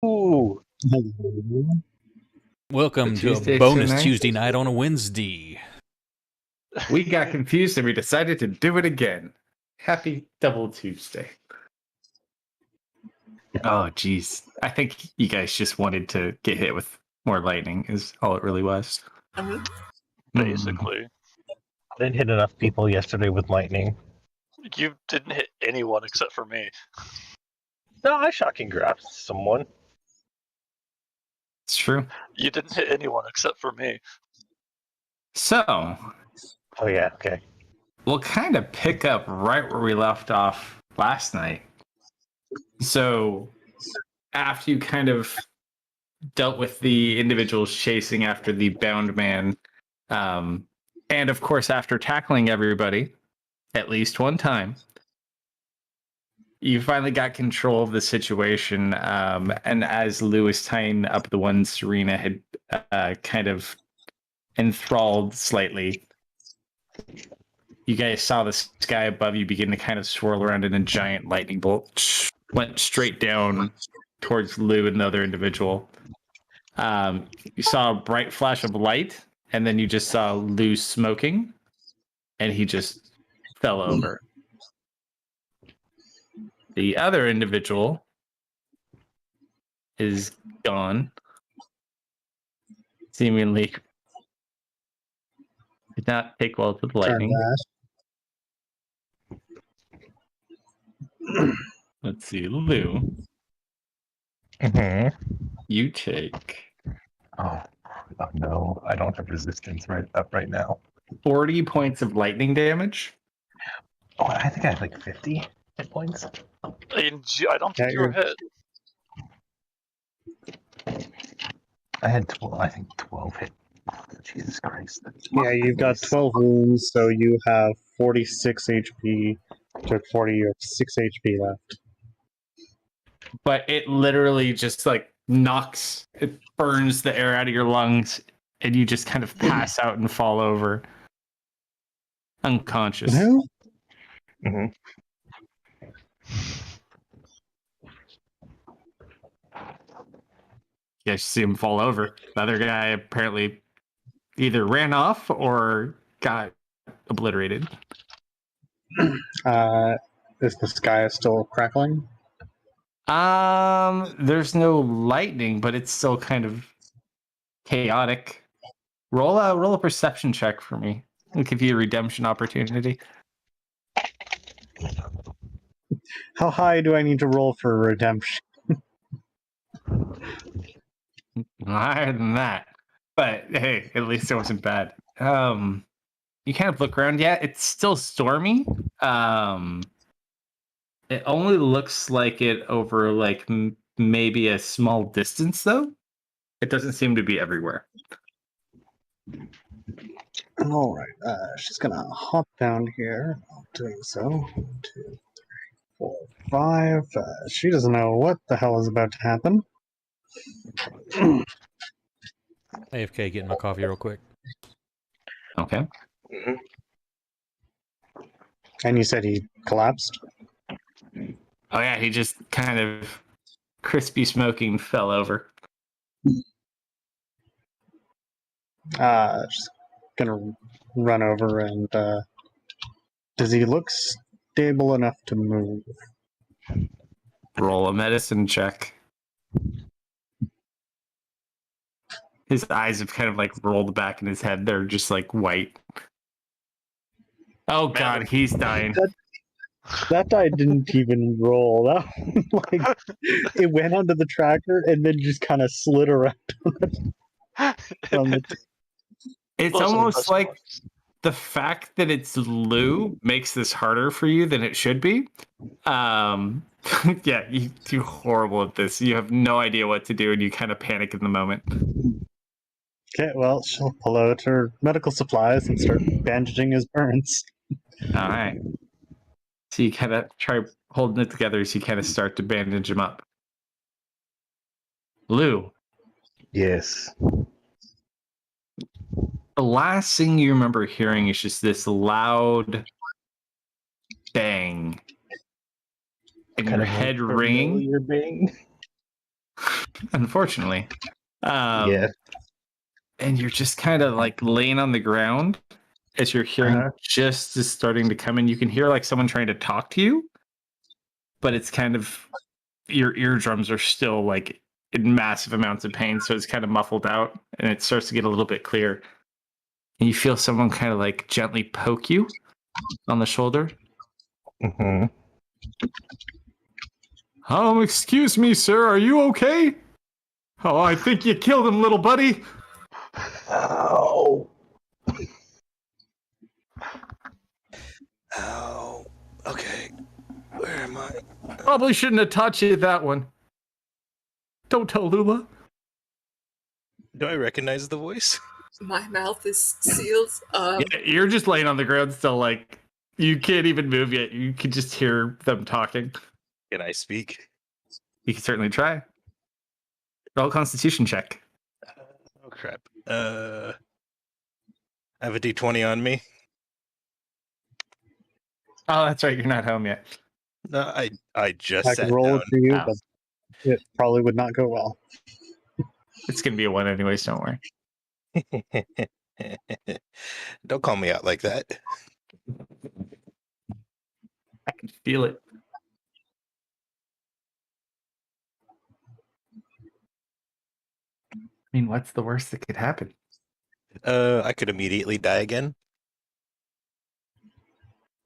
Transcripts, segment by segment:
Ooh. Welcome to a Tuesday bonus tonight? Tuesday night on a Wednesday. We got confused and we decided to do it again. Happy Double Tuesday. Oh, geez. I think you guys just wanted to get hit with more lightning, is all it really was. Basically. I didn't hit enough people yesterday with lightning. You didn't hit anyone except for me. No, I shocking grabbed someone. It's true. You didn't hit anyone except for me. So, Oh yeah, okay. we'll kind of pick up right where we left off last night. So, after you kind of dealt with the individuals chasing after the bound man, and of course, after tackling everybody at least one time, you finally got control of the situation. And as Lou was tying up the one Serena had kind of enthralled slightly, you guys saw the sky above you begin to kind of swirl around, and a giant lightning bolt went straight down towards Lou and the other individual. You saw a bright flash of light, and then you just saw Lou smoking, and he just fell over. The other individual is gone. Seemingly did not take well to the lightning. Let's see, Lou. You take Oh no, I don't have resistance right now. 40 points of lightning damage. Oh, I think I have like 50 hit points. I don't think you were hit. I had 12. I think 12 hit. Jesus Christ. Yeah, you've got 12 wounds, so you have 46 HP. Took 40, you have 6 HP left. But it literally just like it burns the air out of your lungs, and you just kind of pass out and fall over. Unconscious. Mm-hmm. You guys see him fall over. The other guy apparently either ran off or got obliterated. Is the sky still crackling? There's no lightning, but it's still kind of chaotic. Roll a perception check for me. I'll give you a redemption opportunity. How high do I need to roll for redemption? Higher than that. But hey, at least it wasn't bad. You kind of look around. Yeah, it's still stormy. It only looks like it over like maybe a small distance, though. It doesn't seem to be everywhere. All right, she's gonna hop down here. I'm doing so. 1, 2, 3, 4, 5. She doesn't know what the hell is about to happen. AFK, getting my coffee real quick. Okay. Mm-hmm. And you said he collapsed? Oh yeah, he just kind of crispy smoking fell over. Just gonna run over and does he look stable enough to move? Roll a medicine check. His eyes have kind of like rolled back in his head. They're just like white. Oh god, he's dying. That die didn't even roll. That it went onto the tracker and then just kind of slid around. It's almost like the fact that it's Lou makes this harder for you than it should be. Yeah, you're horrible at this. You have no idea what to do, and you kind of panic in the moment. Okay, well, she'll pull out her medical supplies and start bandaging his burns. All right. So you kind of try holding it together as you kind of start to bandage him up. Lou. Yes. The last thing you remember hearing is just this loud bang. And your head ringing. Bang. unfortunately. Yeah. And you're just kind of like laying on the ground as you're hearing just is starting to come in. You can hear like someone trying to talk to you, but it's kind of your eardrums are still like in massive amounts of pain, so it's kind of muffled out, and it starts to get a little bit clear. And you feel someone kind of like gently poke you on the shoulder. Mm-hmm. Excuse me, sir. Are you okay? Oh, I think you killed him, little buddy. Oh. Oh, okay. Where am I? Probably shouldn't have taught you that one. Don't tell Lula. Do I recognize the voice? My mouth is sealed. Yeah, you're just laying on the ground still, like, you can't even move yet. You can just hear them talking. Can I speak? You can certainly try. Roll a Constitution check. Oh, crap. I have a D20 on me. Oh, that's right. You're not home yet. No, I just I sat could roll down. it for you, Oh. but it probably would not go well. It's going to be a 1 anyways, don't worry. Don't call me out like that. I can feel it. I mean, what's the worst that could happen? I could immediately die again.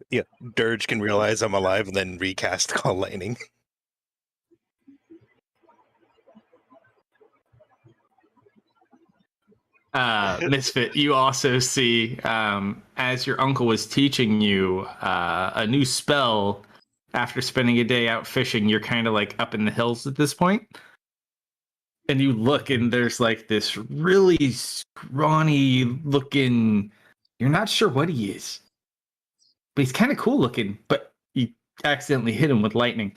Yeah, Dirge can realize I'm alive and then recast Call Lightning. Misfit, you also see, as your uncle was teaching you a new spell after spending a day out fishing, you're kind of like up in the hills at this point. And you look, and there's like this really scrawny looking, you're not sure what he is, but he's kind of cool looking, but you accidentally hit him with lightning.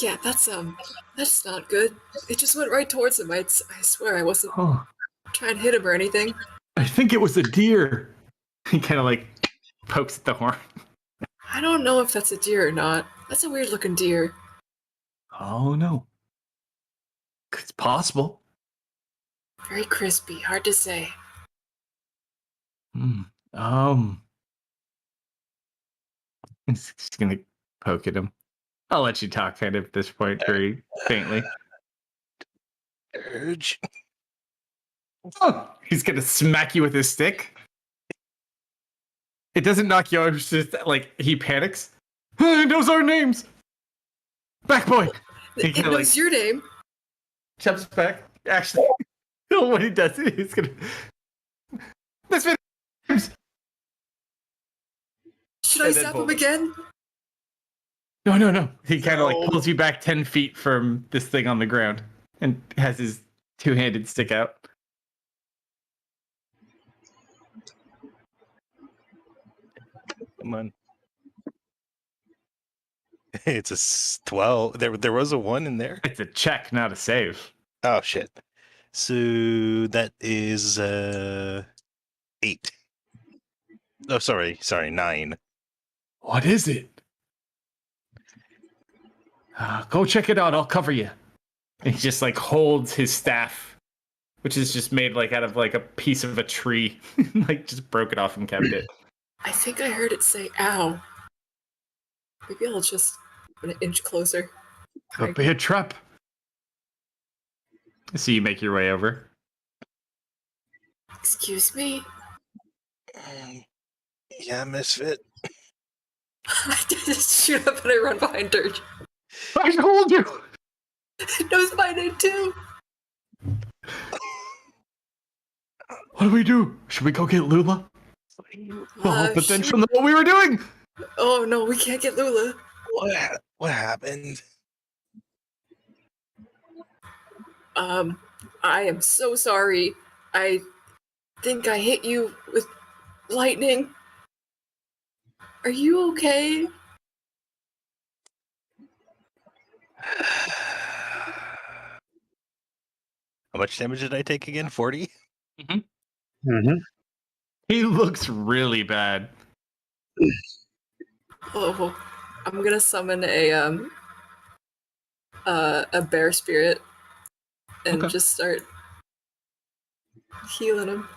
Yeah, that's not good. It just went right towards him. I swear I wasn't Oh, trying to hit him or anything. I think it was a deer. He kind of like pokes at the horn. I don't know if that's a deer or not. That's a weird looking deer. Oh no. It's possible. Very crispy, hard to say. He's just gonna poke at him. I'll let you talk kind of at this point very faintly. Dirge. Oh, he's gonna smack you with his stick. It doesn't knock you out, it's just like he panics. He knows our names. Back boy. He It kinda, knows your name. jumps back. Actually, what he does is he's gonna. Misfit. Should I And then zap hold him it. again? No. He kind of like No. pulls you back 10 feet from this thing on the ground and has his two-handed stick out. Come on. It's a 12. There was a 1 in there. It's a check, not a save. Oh shit. So that is 8. Oh, sorry, 9. What is it? Go check it out. I'll cover you. And he just like holds his staff, which is just made like out of like a piece of a tree, like just broke it off and kept it. I think I heard it say ow. Maybe I'll just an inch closer. Could be a trap. So you make your way over. Excuse me? Yeah, Misfit. I just shoot up and I run behind Dirge. I told you. It knows my name too. What do we do? Should we go get Lula? But then she'll know what we were doing. Oh no, we can't get Lula. What happened? I am so sorry. I think I hit you with lightning. Are you okay? How much damage did I take again? 40? Mm-hmm. He looks really bad. Oh, I'm gonna summon a a bear spirit and Okay. just start healing him.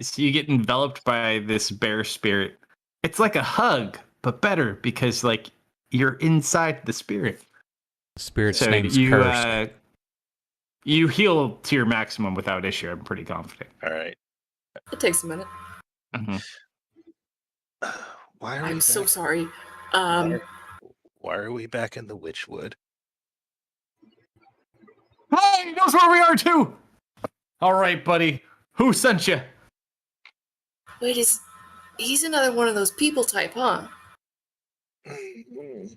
So you get enveloped by this bear spirit. It's like a hug, but better because like you're inside the spirit. Spirit's So name's you Cursed. you heal to your maximum without issue. I'm pretty confident. All right. It takes a minute. Mm-hmm. Why are we I'm so back? sorry. Why are we back in the Witchwood? Hey, he knows where we are too. All right, buddy. Who sent you? Wait, he's another one of those people type, huh? You're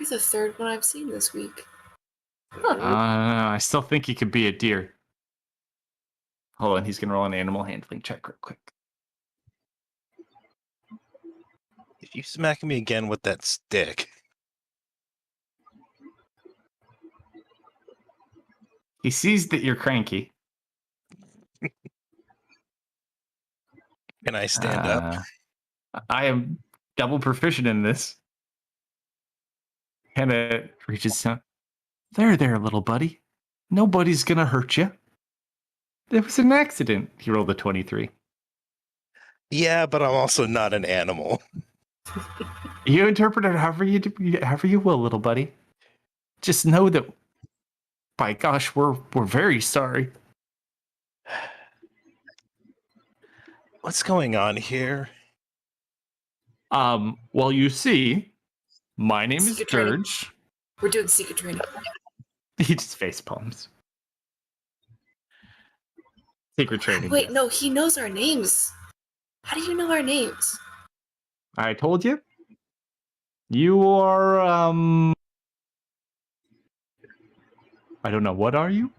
the third one I've seen this week. I still think he could be a deer. Hold on, he's gonna roll an animal handling check real quick. If you smack me again with that stick, He sees that you're cranky. can I stand up? I am double proficient in this. Kind of reaches out. There, little buddy. Nobody's gonna hurt you. It was an accident. He rolled a 23. Yeah, but I'm also not an animal. You interpret it however you will, little buddy. Just know that, by gosh, we're very sorry. What's going on here? Well, you see, my name is Secret training. Dirge. We're doing secret training. He just face palms. Secret training. Wait, yes. no, he knows our names. How do you know our names? I told you. You are, I don't know. What are you?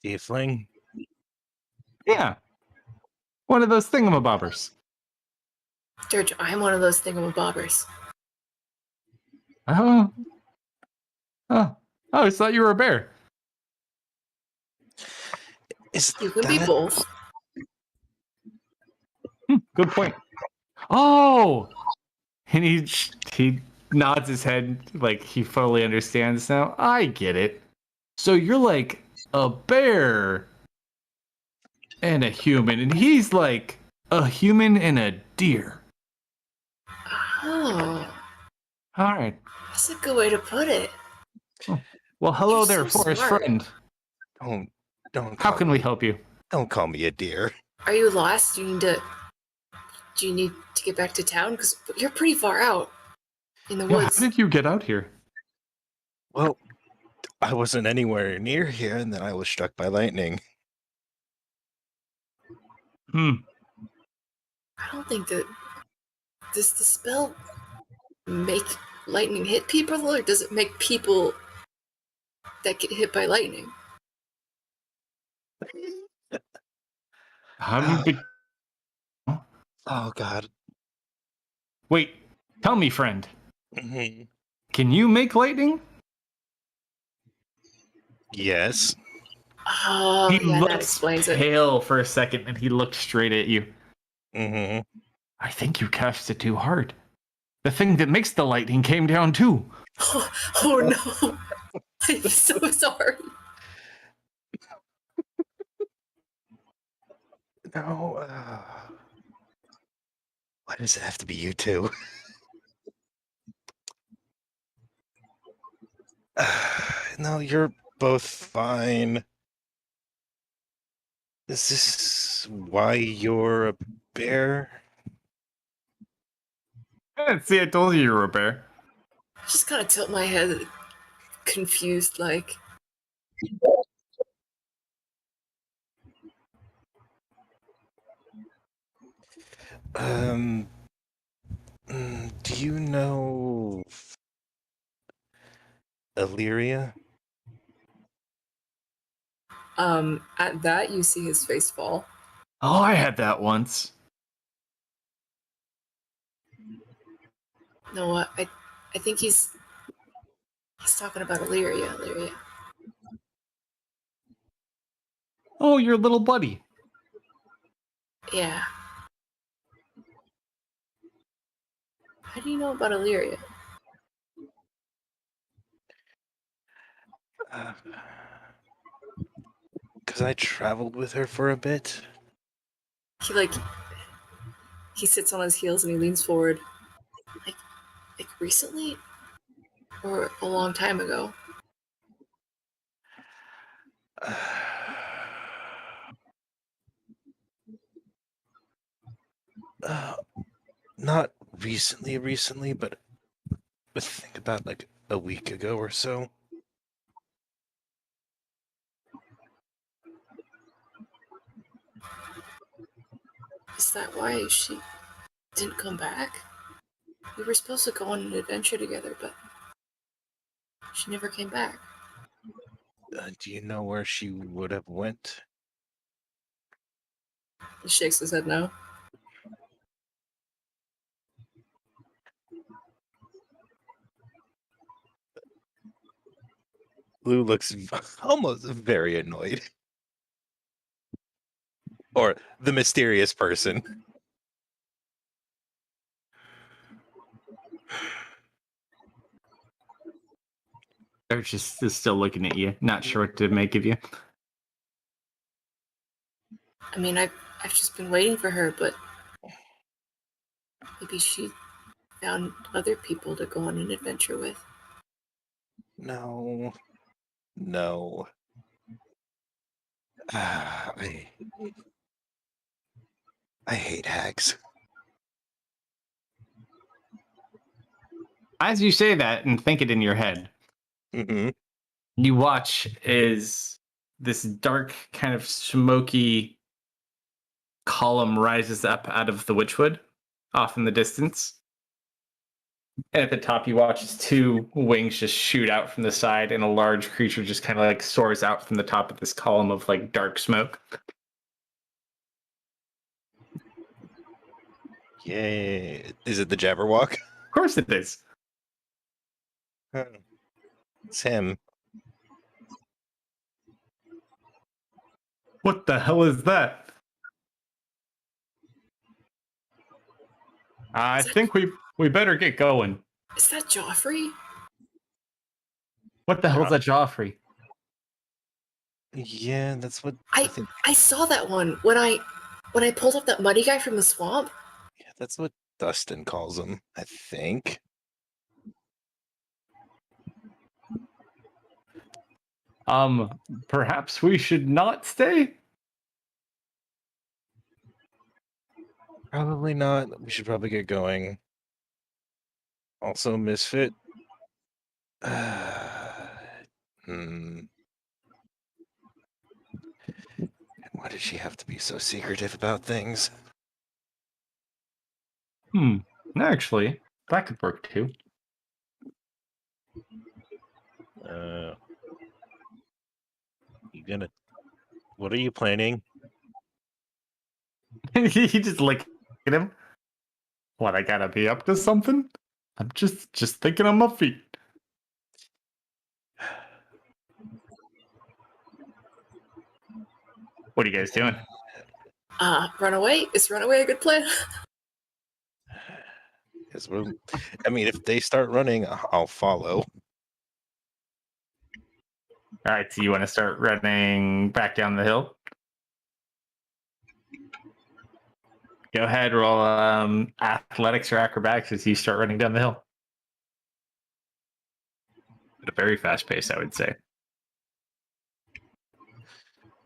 Tiefling? Yeah. One of those thingamabobbers. Dirge, I'm one of those thingamabobbers. Oh. I always thought you were a bear. Is You can be that- both. Good point. Oh! And he nods his head like he fully understands now. I get it. So you're like a bear and a human, and he's like a human and a deer. Oh, All right. that's a good way to put it. Well, hello You're there, so forest smart. friend. Don't How call can me, we help you? Don't call me a deer. Are you lost? Do you need to get back to town? Because you're pretty far out in the Yeah, how woods. did you get out here? Well, I wasn't anywhere near here, and then I was struck by lightning. Hmm. I don't think that. Does the spell make lightning hit people, or does it make people that get hit by lightning? Oh God. Wait, tell me, friend. Mhm. Can you make lightning? Yes. Oh, He yeah, that looked explains it. pale for a second, and he looked straight at you. Mm-hmm. I think you cast it too hard. The thing that makes the lightning came down too. Oh no! I'm so sorry. No. Why does it have to be you two? No, you're both fine. Is this why you're a bear? See, I told you you were a bear. I just kind of tilt my head, confused, like. Do you know Illyria? At that, you see his face fall. Oh, I had that once. No, I think he's talking about Illyria. Oh, your little buddy. Yeah. How do you know about Illyria? Because I traveled with her for a bit. He sits on his heels and he leans forward. Like recently? Or a long time ago? Not recently, but think about like a week ago or so. Is that why she didn't come back? We were supposed to go on an adventure together, but she never came back. Do you know where she would have went? He shakes his head no. Lou looks almost very annoyed. Or the mysterious person. Urchis is still looking at you, not sure what to make of you. I mean, I've just been waiting for her, but maybe she found other people to go on an adventure with. No. I hate hags. As you say that and think it in your head, Mm-hmm. you watch as this dark, kind of smoky column rises up out of the witchwood off in the distance. And at the top, you watch as two wings just shoot out from the side, and a large creature just kind of like soars out from the top of this column of like dark smoke. Yay. Is it the Jabberwock? Of course it is. It's him. What the hell is that? I think we better get going. Is that Joffrey? What the hell's that Joffrey? Yeah, that's what I think. I saw that one when I pulled up that muddy guy from the swamp. Yeah, that's what Dustin calls him, I think. Perhaps we should not stay? Probably not. We should probably get going. Also, Misfit. Why did she have to be so secretive about things? Actually, that could work too. What are you planning? He just look at him. What, I gotta be up to something? I'm just thinking on my feet. What are you guys doing? Run away? Is run away a good plan? I mean, if they start running, I'll follow. All right, so you want to start running back down the hill? Go ahead, roll athletics or acrobatics as you start running down the hill. At a very fast pace, I would say.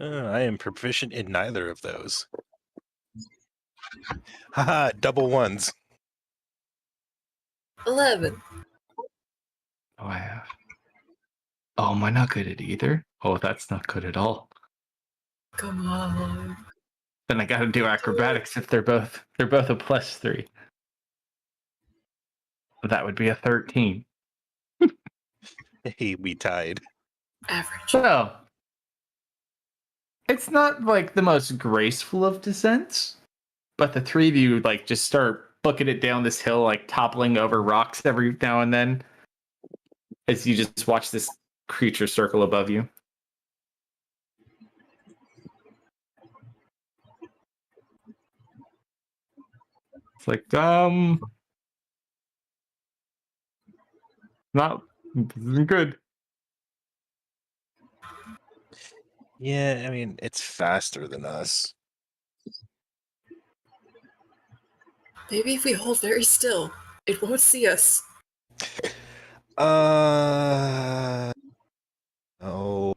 I am proficient in neither of those. Haha, double ones. 11. Oh, I have. Oh, am I not good at either? Oh, that's not good at all. Come on. Then I got to do acrobatics if they're both a +3. That would be a 13. Hey, we tied. Average. So it's not like the most graceful of descents, but the three of you like just start booking it down this hill, like toppling over rocks every now and then, as you just watch this creature circle above you. It's like, not, this isn't good. Yeah, I mean, it's faster than us. Maybe if we hold very still, it won't see us. Oh,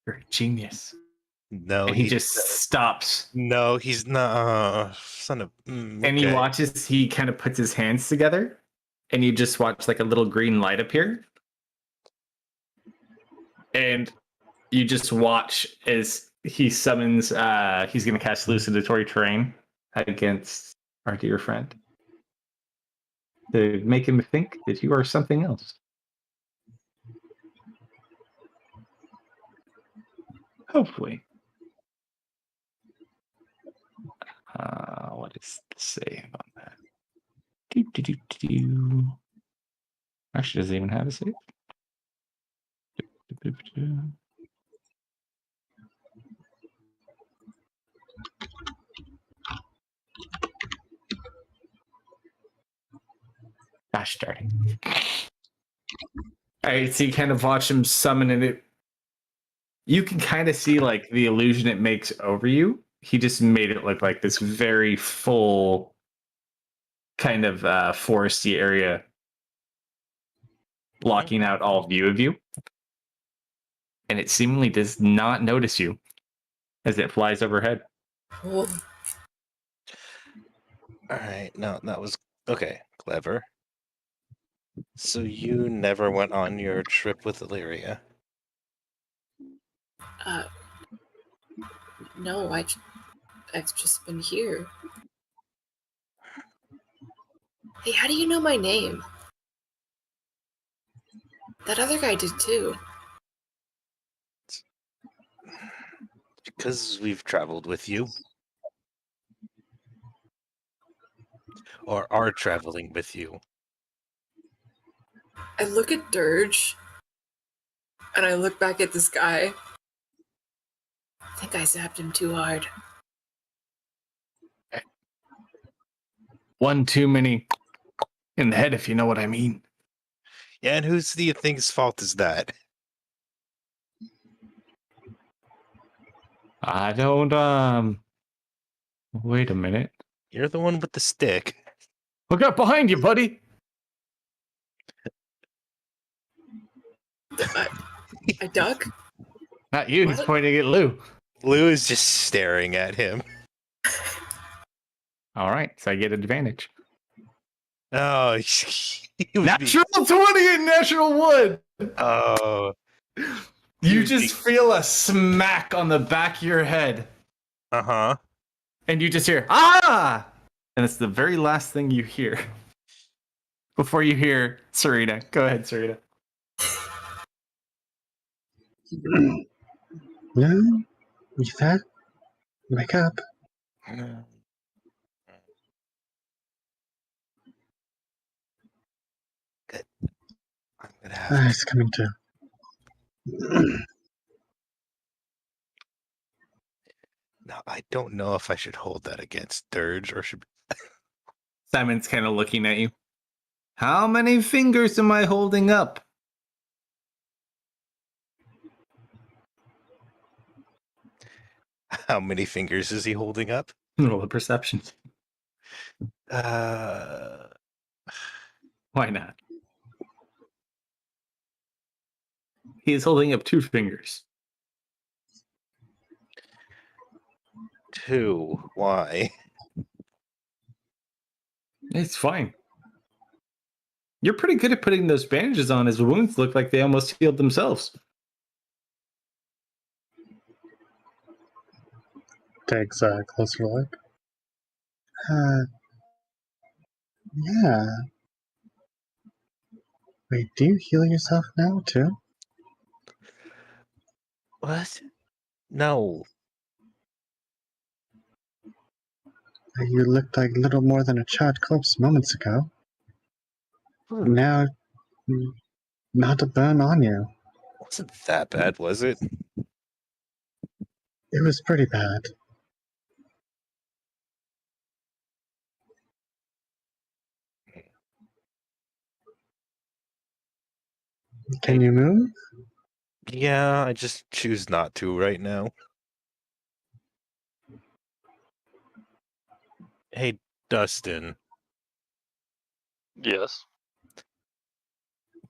You're a genius. no, And he just stops. No, he's not. Son of. And he Okay. watches, he kind of puts his hands together, and you just watch like a little green light appear. And you just watch as he summons, he's going to cast Hallucinatory Terrain against our dear friend to make him think that you are something else. Hopefully. What does it say about that? Actually, doesn't even have a save. Gosh darn it. Alright, so you kind of watch him summon, and it you can kind of see like the illusion it makes over you. He just made it look like this very full kind of foresty area, blocking out all view of you. And it seemingly does not notice you as it flies overhead. Oh, All right. No, that was okay. Clever. So you never went on your trip with Illyria? no, I've just been here. Hey, how do you know my name? That other guy did too. Because we've traveled with you. Or are traveling with you. I look at Dirge, and I look back at this guy. I think I zapped him too hard. One too many in the head, if you know what I mean. Yeah, and whose do you think's fault is that? I don't, wait a minute. You're the one with the stick. Look up behind you, buddy. I duck. Not you, he's What? pointing at Lou. Lou is just staring at him. All right, so I get advantage. Oh, he was Natural 20 in National Wood. Oh, You just feel a smack on the back of your head, uh-huh. and you just hear, ah! And it's the very last thing you hear before you hear Serena. Go ahead, Serena. No? You fat? Wake up. Good. I'm gonna have It's coming to. Now, I don't know if I should hold that against Dirge or should. Simon's kind of looking at you. How many fingers am I holding up? How many fingers is he holding up? Roll a perception. Uh, Why not? He is holding up 2 fingers. 2. Why? It's fine. You're pretty good at putting those bandages on. His wounds look like they almost healed themselves. Takes a closer look. Yeah. Wait, do you heal yourself now, too? What? No. You looked like little more than a charred corpse moments ago. Now, not a burn on you. Wasn't that bad, was it? It was pretty bad. Can you move? Yeah, I just choose not to right now. Hey, Dustin, Yes.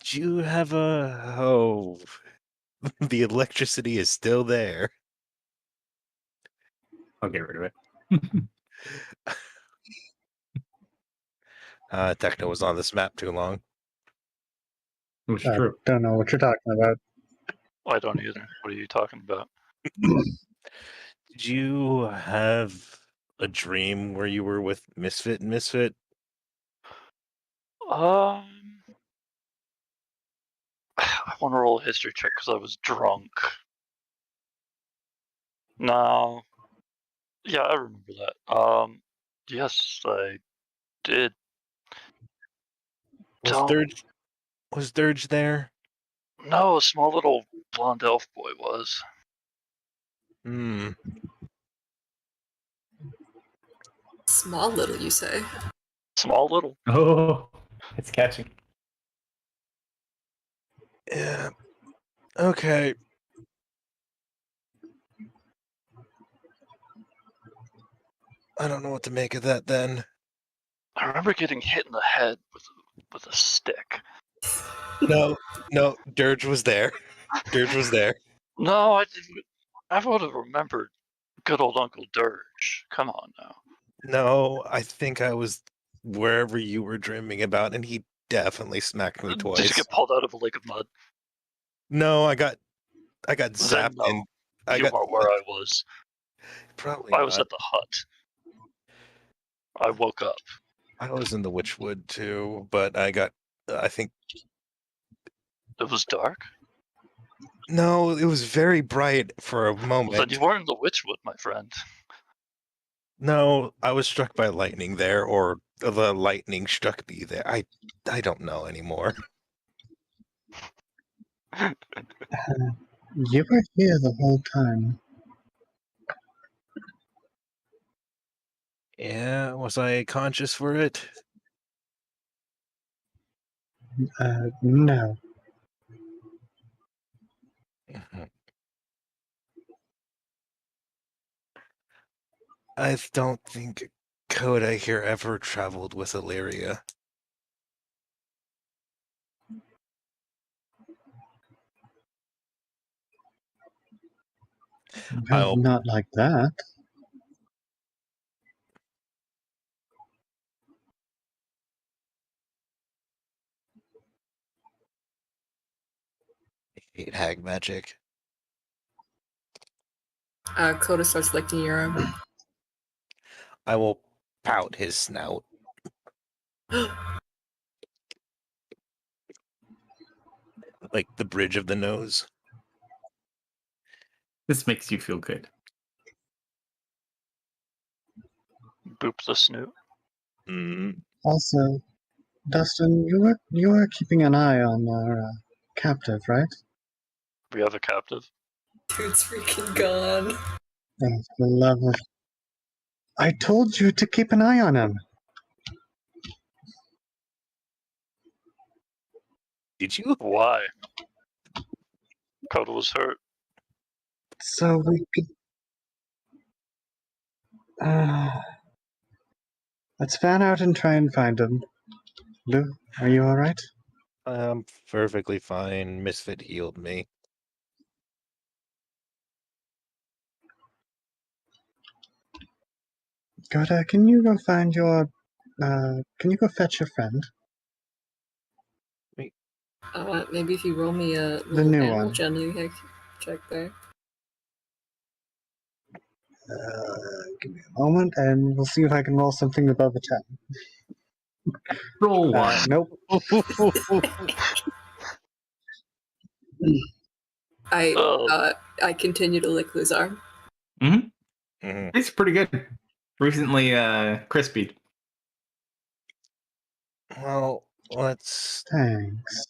do you have a... Oh, the electricity is still there. I'll get rid of it. Techno was on this map too long. Which is true. Don't know what you're talking about. I don't either. What are you talking about? Did you have a dream where you were with Misfit and Misfit? I want to roll a history check because I was drunk. No. Yeah, I remember that. Yes, I did. Was Don't. Dirge there? No, a small little blonde elf boy was. Hmm. Small little, you say? Small little. Oh, it's catching. Yeah. Okay. I don't know what to make of that then. I remember getting hit in the head with a stick. No, Dirge was there. Dirge was there. No, I would have remembered good old Uncle Dirge. Come on now. No, I think I was wherever you were dreaming about, and he definitely smacked me Did you twice. get pulled out of a lake of mud? No, I got Then zapped no, and I you got weren't where I was. probably I was not. at the hut. I woke up. I was in the Witchwood too, but I think It was dark. no, it was very bright for a Well, then moment. you weren't in the Witchwood, my friend. No, I was struck by lightning there, or the lightning struck me there. I don't know anymore. You were here the whole time. Yeah, was I conscious for it? No. Mhm. I don't think Coda here ever traveled with Illyria. Well, I'll not like that. hate hag magic. Coda starts licking your arm. I will pout his snout. Like the bridge of the nose. This makes you feel good. Boop the snoot. Mm. Also, Dustin, you were keeping an eye on our captive, right? We have a captive. Dude's freaking gone. Oh, for the love of... I told you to keep an eye on him. Did you? Why? Coda was hurt. So we could... let's fan out and try and find him. Lou, are you alright? I'm perfectly fine. Misfit healed me. Goda, can you go find your... can you go fetch your friend? Maybe if you roll me a The little new animal one. gently check there. Give me a moment, and we'll see if I can roll something above a 10. Roll one. Nope. I continue to lick Lou's arm. Mm-hmm. Mhm. It's pretty good. Recently crispy. Well, let's. Thanks.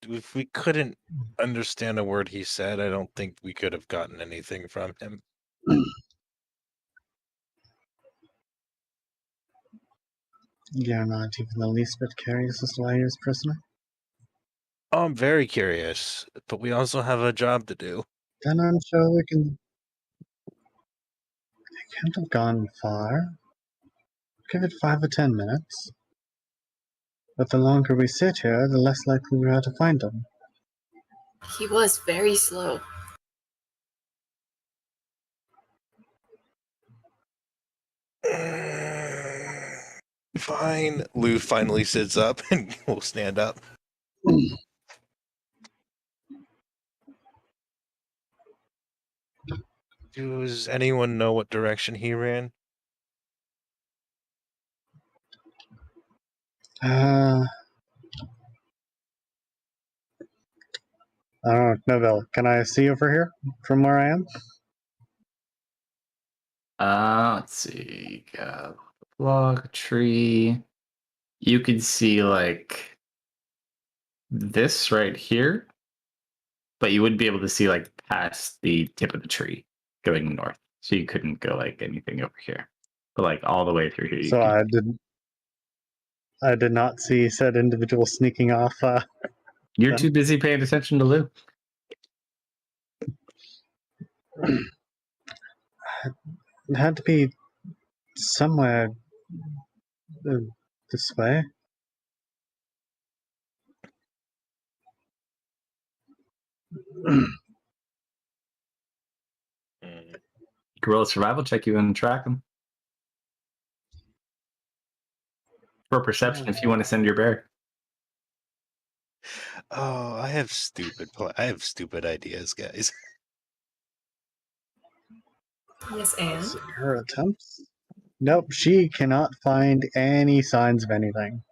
If we couldn't understand a word he said, I don't think we could have gotten anything from him. You're not even the least bit curious as to why he was prisoner? I'm very curious, but we also have a job to do. Then I'm sure we can. They can't have gone far. Give it 5 or 10 minutes. But the longer we sit here, the less likely we are to find them. He was very slow. Fine. Lou finally sits up and will stand up. Does anyone know what direction he ran? I don't know, Novell, can I see over here from where I am? Let's see. Log tree. You could see like this right here, but you wouldn't be able to see like past the tip of the tree going north. So you couldn't go like anything over here. But like all the way through here. You So could- I did not see said individual sneaking off. You're then- too busy paying attention to Lou. It had to be somewhere this way. Roll a survival check, you want to track him. For perception, if you want to send your bear. Oh, I have stupid ideas, guys. Yes, and See her attempts. Nope, she cannot find any signs of anything.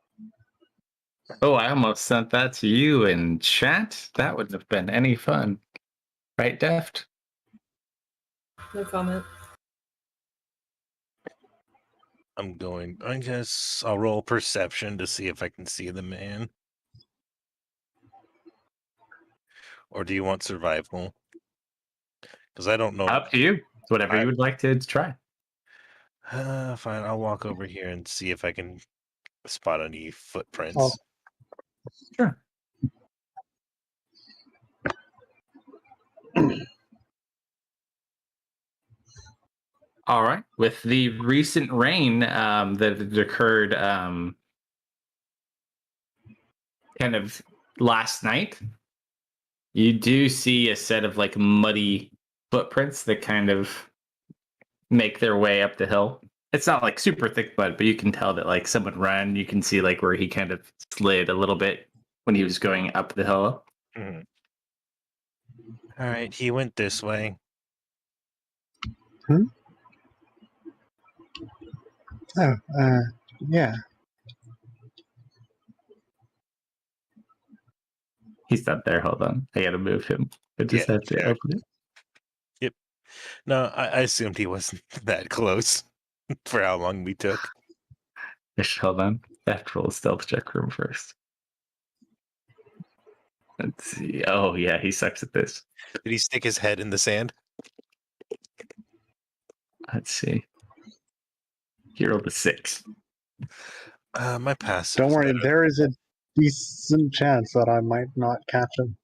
Oh, I almost sent that to you in chat. That wouldn't have been any fun. Right, Deft? no comment. I guess I'll roll perception to see if I can see the man. Or do you want survival? Because I don't know. Up to you. It's whatever you would like to try. Fine, I'll walk over here and see if I can spot any footprints. Oh. Sure. All right. With the recent rain that had occurred kind of last night, you do see a set of like muddy footprints that kind of make their way up the hill. It's not like super thick mud, but you can tell that like someone ran. You can see like where he kind of slid a little bit when he was going up the hill. Mhm. All right, he went this way. Oh, yeah. He's not there. Hold on. I gotta move him. I just have to open it. No, I assumed he wasn't that close for how long we took. Hold on. I have to roll a stealth check for him first. Let's see. Oh, yeah, he sucks at this. Did he stick his head in the sand? Let's see. He rolled a 6. My passive. Don't worry, there is a decent chance that I might not catch him.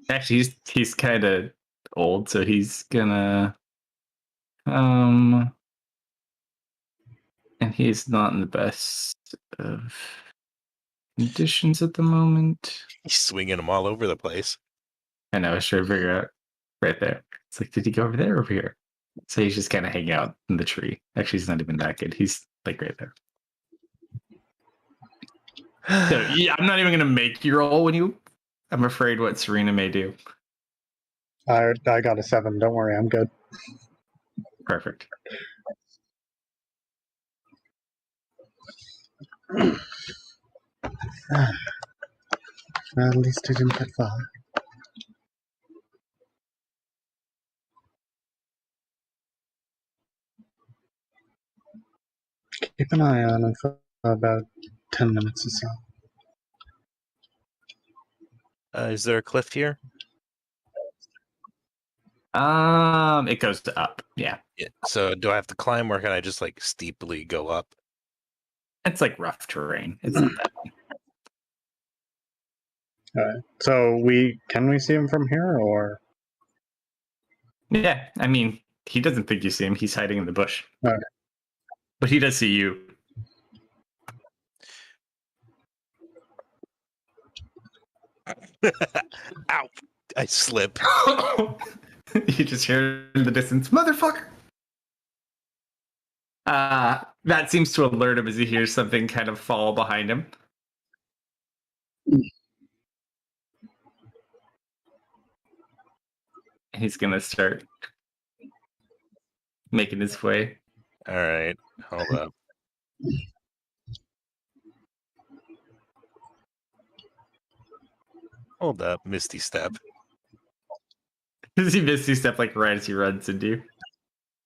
Actually, he's kind of old, so he's gonna and he's not in the best of conditions at the moment. He's swinging them all over the place. I know. I was trying to figure out right there. It's like, did he go over there or over here? So he's just kind of hanging out in the tree. Actually, he's not even that good. He's like right there. So yeah, I'm not even gonna make you roll when you. I'm afraid what Serena may do. I got a 7. Don't worry, I'm good. Perfect. At least I didn't get far. Keep an eye on him for about 10 minutes or so. Is there a cliff here? It goes up. Yeah. Yeah. So do I have to climb, or can I just like steeply go up? It's like rough terrain. It's not that. So can we see him from here, or Yeah, I mean, he doesn't think you see him. He's hiding in the bush. Okay. But he does see you. Ow! I slip. You just hear in the distance, motherfucker! That seems to alert him as he hears something kind of fall behind him. He's gonna start making his way. All right, hold up. Hold up, Misty Step. Does he misty step like right as he runs into you?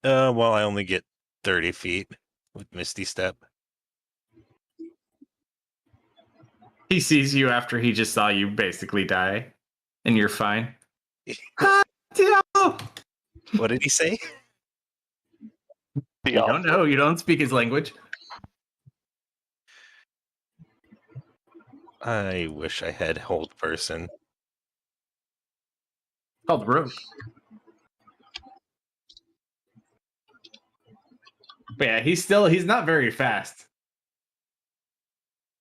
Well, I only get 30 feet with Misty Step. He sees you after he just saw you basically die, and you're fine. Ah, Diablo! What did he say? You don't know. You don't speak his language. I wish I had hold person. Called Rogue. But yeah, he's not very fast.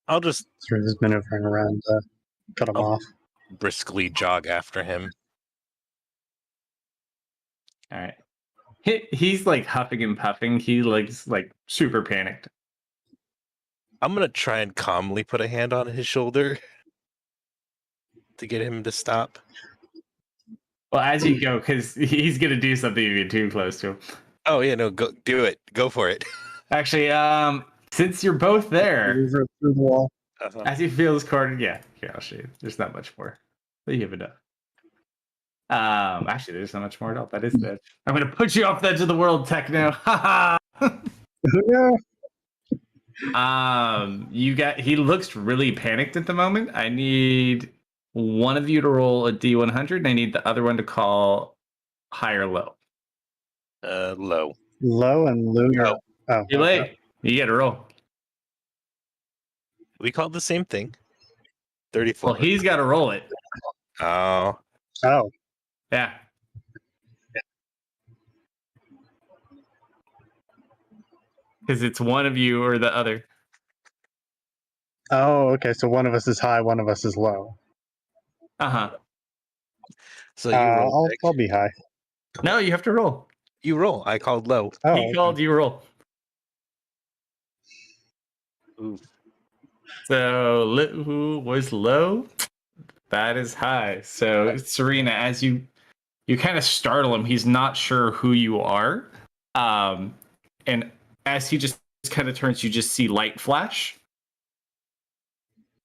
I'll just through this maneuvering around to cut him Oh. off? briskly jog after him. All right. He's like huffing and puffing. He looks like super panicked. I'm gonna try and calmly put a hand on his shoulder to get him to stop. Well, as you go, because he's gonna do something if you're too close to him. Oh yeah, no, go do it. Go for it. Actually, since you're both there, Maneuver through the wall. as he feels cornered, yeah, I'll show you. There's not much more. But you have enough. Actually, there's not much more at all. That is bad. I'm gonna put you off the edge of the world, Techno. Ha ha. No. He looks really panicked at the moment. I need one of you to roll a D100, and I need the other one to call high or low. Low. Low and Lou. No. Oh, Too late. You get a roll. We called the same thing. 34. Well, he's got to roll it. Oh, Oh, Yeah. Because it's one of you or the other. oh, okay. So one of us is high, one of us is low. Uh-huh. so you roll. Nick. I'll be high. No, you have to roll. You roll. I called low. Oh, He called, you roll. Ooh. So who was low? That is high. So Serena, as you kind of startle him, he's not sure who you are. And as he just kind of turns, you just see light flash.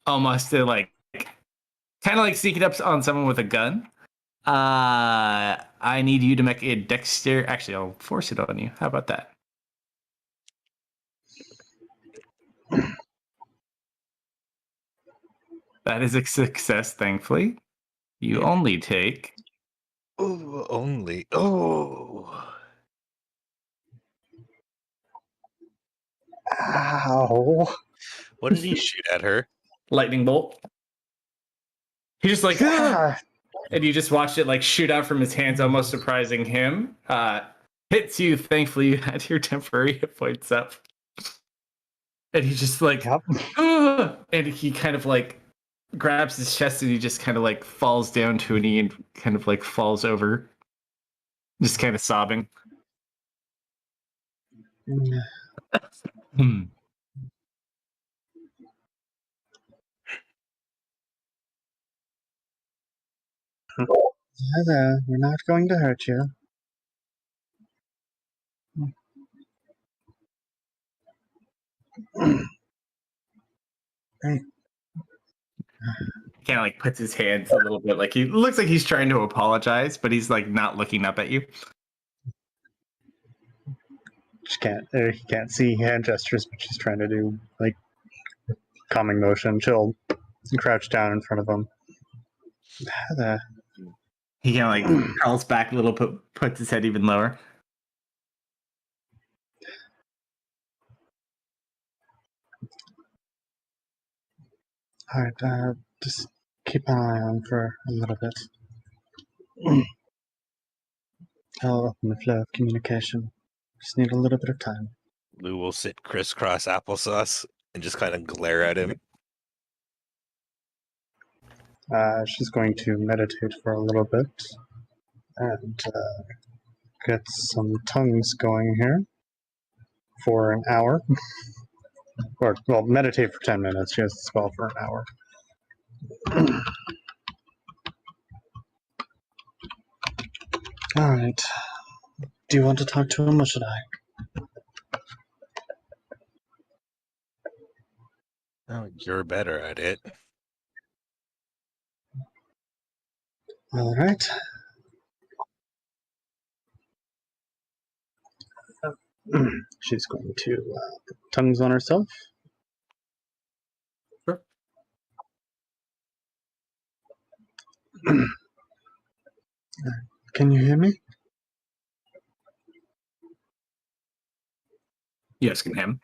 Almost like kind of like sneaking up on someone with a gun. I need you to make a dexterity. Actually, I'll force it on you. How about that? That is a success, thankfully. You only take. Oh, only. Oh. Ow. What did he shoot at her? Lightning bolt. He just like, Ah. and you just watched it like shoot out from his hands, almost surprising him. Hits you. Thankfully, you had your temporary hit points up, and he just like, Yep. and he kind of like grabs his chest and he just kind of like falls down to a knee and kind of like falls over, just kind of sobbing. Hmm. Heather, we're not going to hurt you. Hey. Kind of like puts his hands a little bit like he looks like he's trying to apologize, but he's like not looking up at you. He can't see hand gestures, but she's trying to do like calming motion. She'll crouch down in front of him. Heather. He kind of like curls back a little, puts his head even lower. All right, just keep an eye on for a little bit. I'll open the flow of communication. Just need a little bit of time. Lou will sit crisscross applesauce and just kind of glare at him. She's going to meditate for a little bit and get some tongues going here for an hour. Or, well, meditate for 10 minutes. She has to spell for an hour. Alright. Do you want to talk to him or should I? Oh, you're better at it. Alright. She's going to put tongues on herself. Sure. Can you hear me? Yes, can him.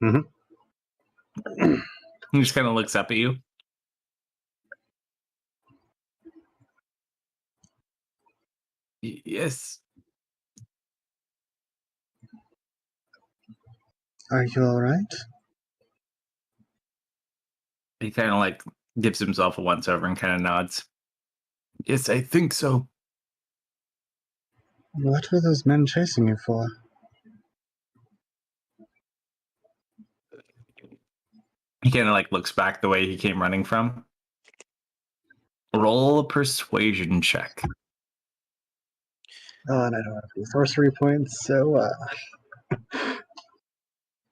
Mm-hmm. He just kind of looks up at you. Yes. Are you alright? He kind of like gives himself a once over and kind of nods. Yes, I think so. What were those men chasing you for? He kind of like looks back the way he came running from. Roll a persuasion check. Oh, and I don't have any sorcery points, so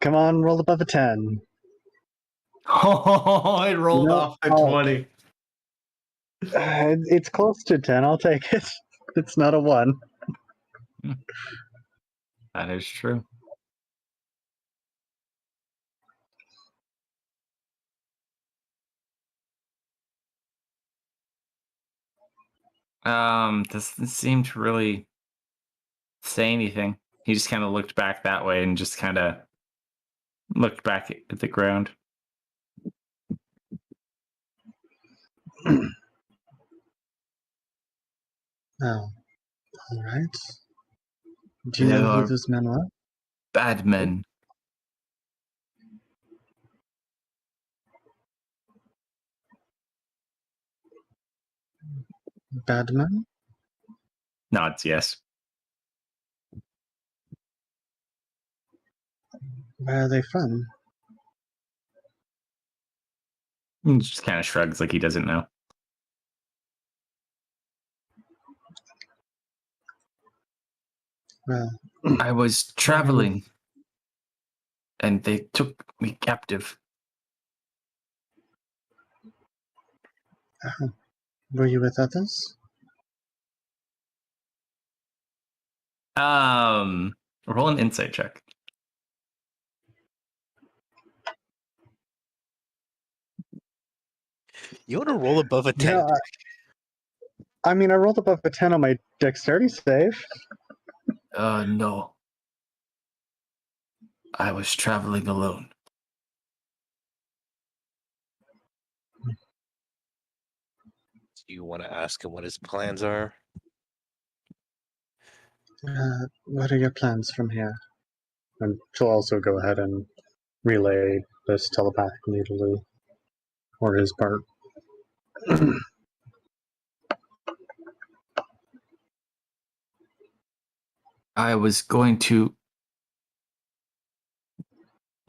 come on, roll above a 10. Oh, it rolled off the 20. It's close to 10, I'll take it. It's not a 1. That is true. Doesn't seem to really say anything. He just kind of looked back that way and just kind of looked back at the ground. Oh, alright. Do you know who those men were? Bad men. Bad men? Nods, yes. Where are they from? He just kind of shrugs like he doesn't know. Well, I was traveling and they took me captive. were you with others? Roll an insight check. You want to roll above a 10? Yeah, I mean, I rolled above a 10 on my dexterity save. No. I was traveling alone. Do you want to ask him what his plans are? What are your plans from here? And she'll also go ahead and relay this telepathically to Lou, or his part. I was going to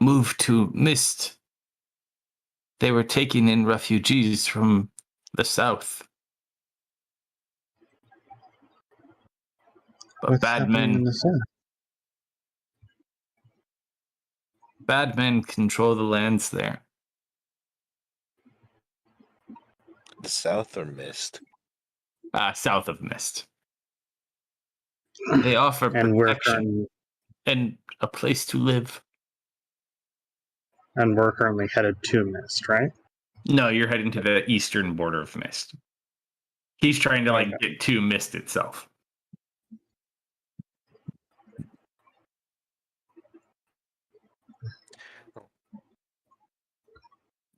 move to Mist. They were taking in refugees from the south. But What's happening in the south? bad men control the lands there. The South or Mist? South of Mist. They offer And we're protection and a place to live. currently headed to Mist, right? No, you're heading to the eastern border of Mist. He's trying to Okay. get to Mist itself.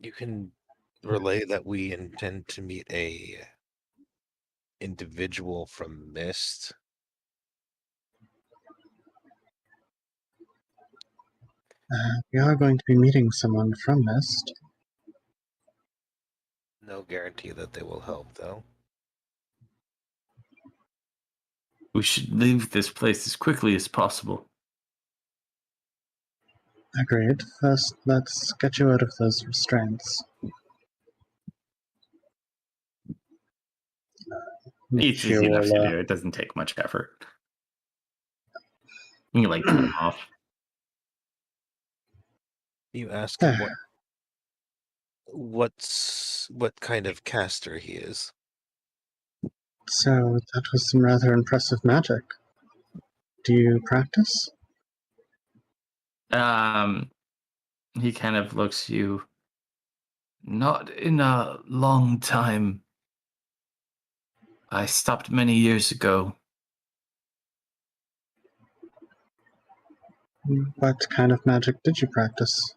You can relay that we intend to meet a individual from Mist. We are going to be meeting someone from Mist. No guarantee that they will help, though. We should leave this place as quickly as possible. Agreed. First, let's get you out of those restraints. It's She easy enough will, to do. It doesn't take much effort. You can, like, pull them off. You ask him what kind of caster he is. So, that was some rather impressive magic. Do you practice? He kind of looks at you. Not in a long time. I stopped many years ago. What kind of magic did you practice?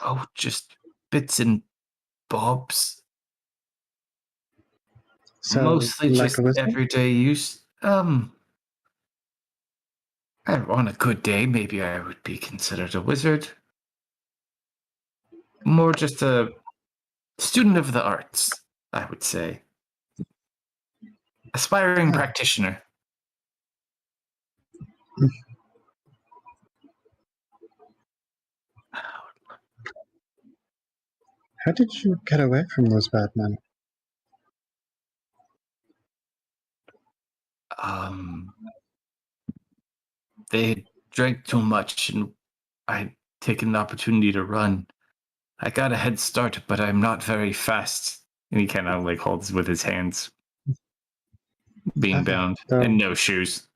Oh, just bits and bobs. So, Mostly like just a wizard? everyday use. On a good day, maybe I would be considered a wizard. More just a student of the arts, I would say. Aspiring practitioner. How did you get away from those bad men? They had drank too much and I'd taken the opportunity to run. I got a head start, but I'm not very fast. And he kind of like holds with his hands being bound and no shoes.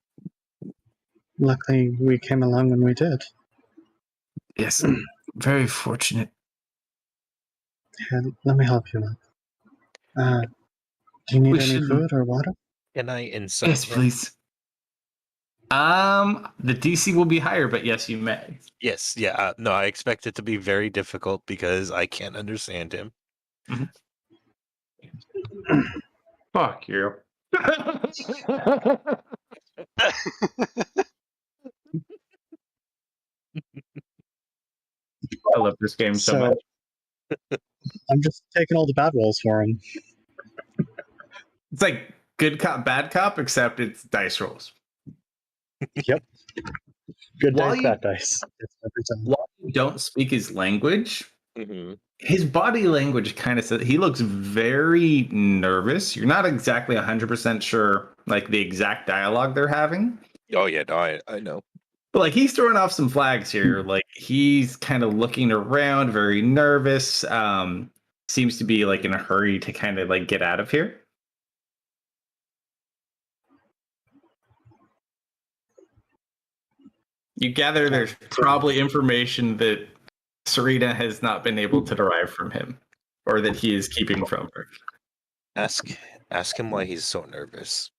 Luckily, we came along when we did. Yes, very fortunate. Here, let me help you out. Do you need any food or water? Can I insight Yes, him? please. The DC will be higher, but yes, you may. Yes, yeah. No, I expect it to be very difficult because I can't understand him. Fuck you. I love this game so much. I'm just taking all the bad rolls for him. It's like good cop, bad cop, except it's dice rolls. Yep. Good While dice, you- bad dice. It's every time. While you don't speak his language, Mm-hmm. his body language kind of says he looks very nervous. You're not exactly 100% sure, like the exact dialogue they're having. Oh yeah, no, I know. But like he's throwing off some flags here. Like he's kind of looking around, very nervous. Seems to be like in a hurry to kind of like get out of here. You gather there's probably information that Serena has not been able to derive from him, or that he is keeping from her. Ask him why he's so nervous.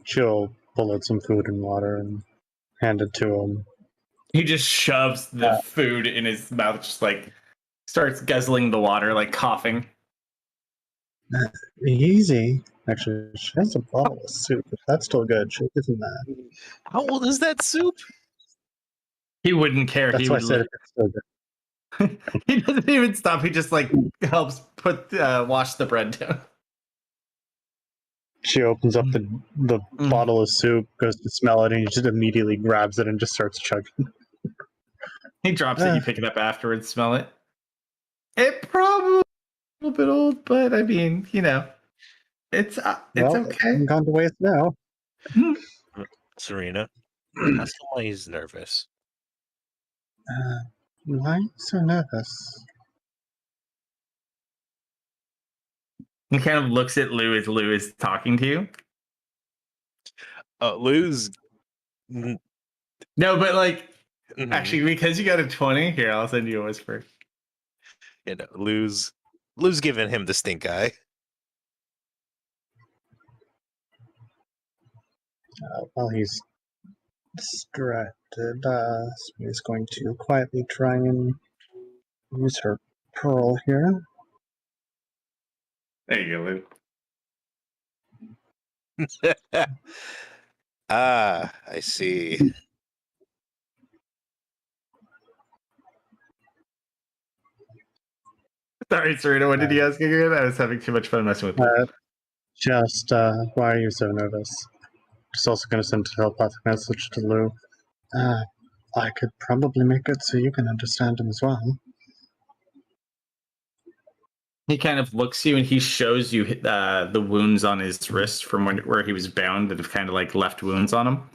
She'll pull out some food and water and hand it to him. He just shoves the food in his mouth, just like starts guzzling the water, like coughing. Easy. Actually, she has a bottle of soup. If that's still good, she'll give him that. How old is that soup? He wouldn't care. That's He why I would said if it's still good. He doesn't even stop. He just like helps wash the bread down. She opens up the bottle of soup, goes to smell it, and he just immediately grabs it and just starts chugging. He drops it. You pick it up afterwards. Smell it. It probably a little bit old, but I mean, you know, it's okay. I'm gone to waste now. Serena, ask him why he's nervous. Why so nervous? He kind of looks at Lou as Lou is talking to you. Lou's. No, but like, actually, because you got a 20, here, I'll send you a whisper. You know, Lou's giving him the stink eye. While he's distracted, he's going to quietly try and use her pearl here. There you go, Lou. Ah, I see. Sorry, Serena, what did you ask again? I was having too much fun messing with Lou. Why are you so nervous? Just also going to send a telepathic message to Lou. I could probably make it so you can understand him as well. He kind of looks at you and he shows you the wounds on his wrist from where he was bound that have kind of like left wounds on him.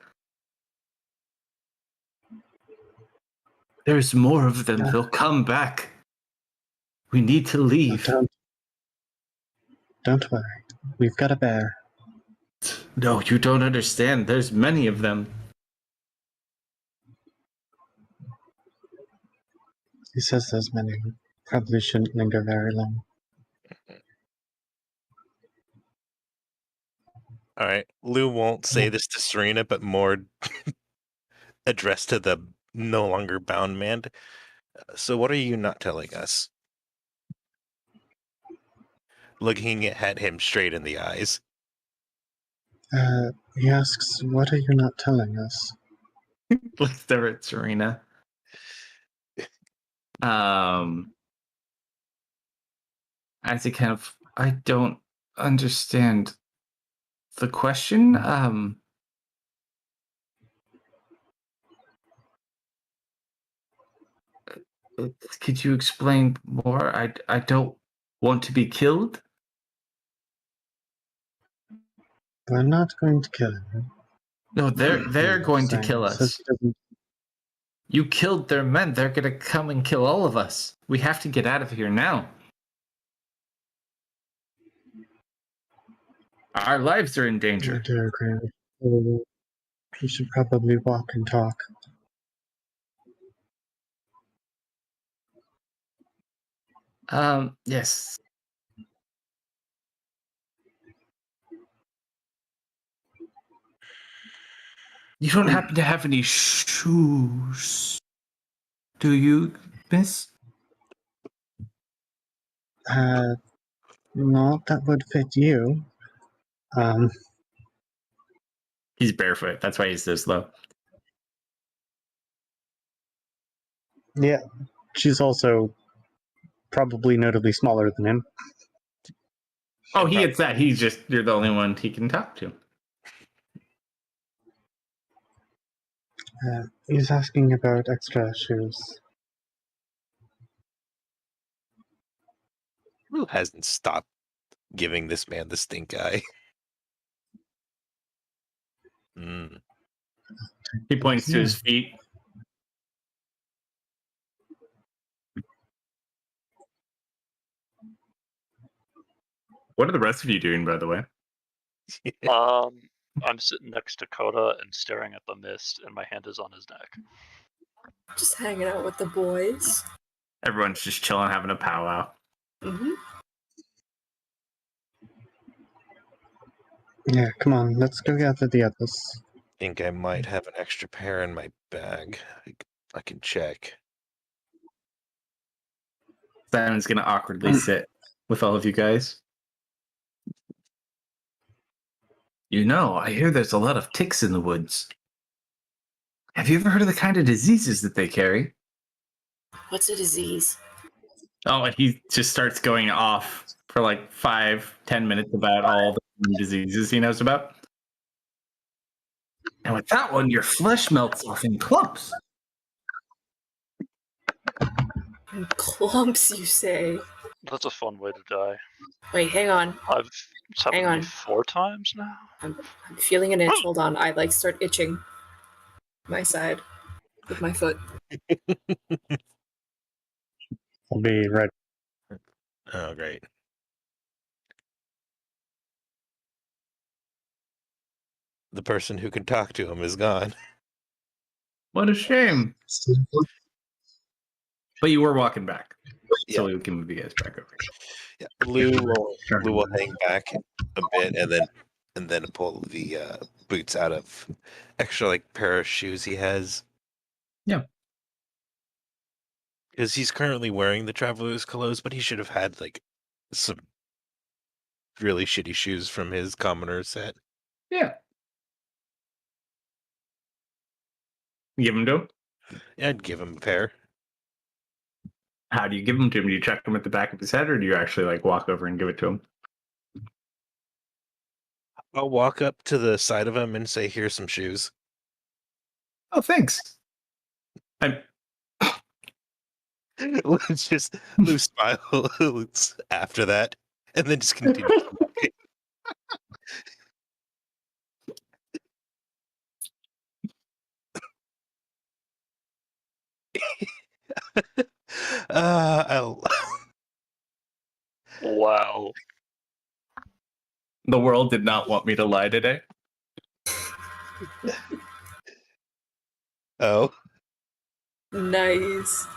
There's more of them. They'll come back. We need to leave. Don't worry. We've got a bear. No, you don't understand. There's many of them. He says there's many. Probably shouldn't linger very long. All right. Lou won't say this to Serena, but more addressed to the no longer bound man. So what are you not telling us? Looking at him straight in the eyes. He asks, what are you not telling us? Let's stare at Serena. As he kind of, I don't understand the question. Could you explain more? I don't want to be killed. We're not going to kill him. No, they're going to kill Says us. he doesn't. You killed their men. They're going to come and kill all of us. We have to get out of here now. Our lives are in I danger. do agree. We should probably walk and talk. Yes. You don't happen to have any shoes, do you, miss? Not that would fit you. He's barefoot. That's why he's so slow. Yeah, she's also probably notably smaller than him. Oh, he gets that. He's just, you're the only one he can talk to. He's asking about extra shoes. Lou hasn't stopped giving this man the stink eye. He points to his feet. What are the rest of you doing, by the way? I'm sitting next to Coda and staring at the mist, and my hand is on his neck. Just hanging out with the boys. Everyone's just chilling, having a powwow. Mm-hmm. Yeah, come on, let's go gather the others. Think I might have an extra pair in my bag. I can check. Simon's going to awkwardly sit with all of you guys. You know, I hear there's a lot of ticks in the woods. Have you ever heard of the kind of diseases that they carry? What's a disease? Oh, and he just starts going off for like 5-10 minutes about all the diseases he knows about. And with that one, your flesh melts off in clumps. In clumps, you say? That's a fun way to die. Wait, hang on. It's happened Hang to on. me 4 times now. I'm feeling an itch. Hold on. I start itching my side with my foot. I'll be right. Oh, great. The person who can talk to him is gone. What a shame. But you were walking back. So we can move you guys back over. Yeah, Lou will hang back a bit and then pull the boots out of extra like pair of shoes he has. Yeah. Because he's currently wearing the traveler's clothes, but he should have had like some really shitty shoes from his commoner set. Yeah. Give them to him? Yeah, I'd give him a pair. How do you give them to him? Do you check them at the back of his head, or do you actually like walk over and give it to him? I'll walk up to the side of him and say, "Here's some shoes." Oh, thanks. I'm Let's just Lou smiles after that, and then just continue. I'll... Wow. The world did not want me to lie today. Oh. Nice.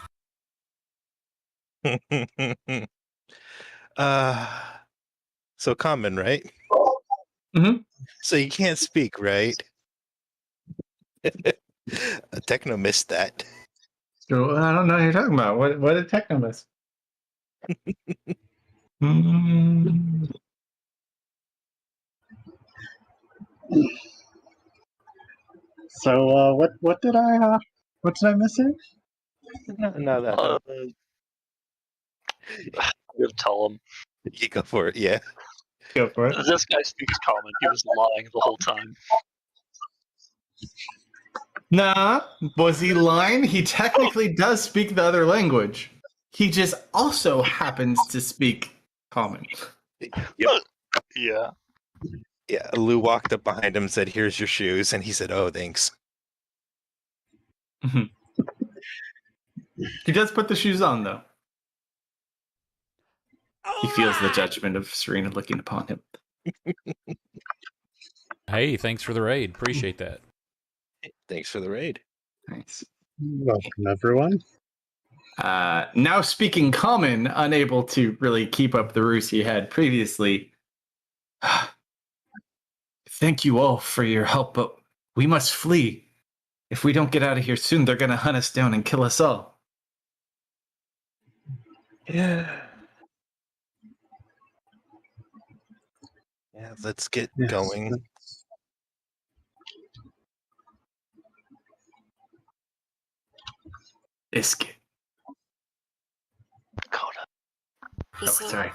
So common, right? Mhm. So you can't speak, right? Techno missed that. So I don't know what you're talking about. What did Techno miss? Mm. So what did I miss here? No, that. I'm gonna tell him. You go for it, yeah. Go for it. This guy speaks common. He was lying the whole time. Nah, was he lying? He technically does speak the other language. He just also happens to speak common. Yep. Yeah. Yeah, Lou walked up behind him and said, "Here's your shoes," and he said, "Oh, thanks." He does put the shoes on, though. He feels the judgment of Serena looking upon him. Hey, thanks for the raid. Appreciate that. Thanks for the raid. Nice. Welcome, everyone. Now speaking common, unable to really keep up the ruse he had previously. Thank you all for your help, but we must flee. If we don't get out of here soon, they're going to hunt us down and kill us all. Yeah. Yeah, let's get Yes, going. Iskit. Coda. Oh, sorry.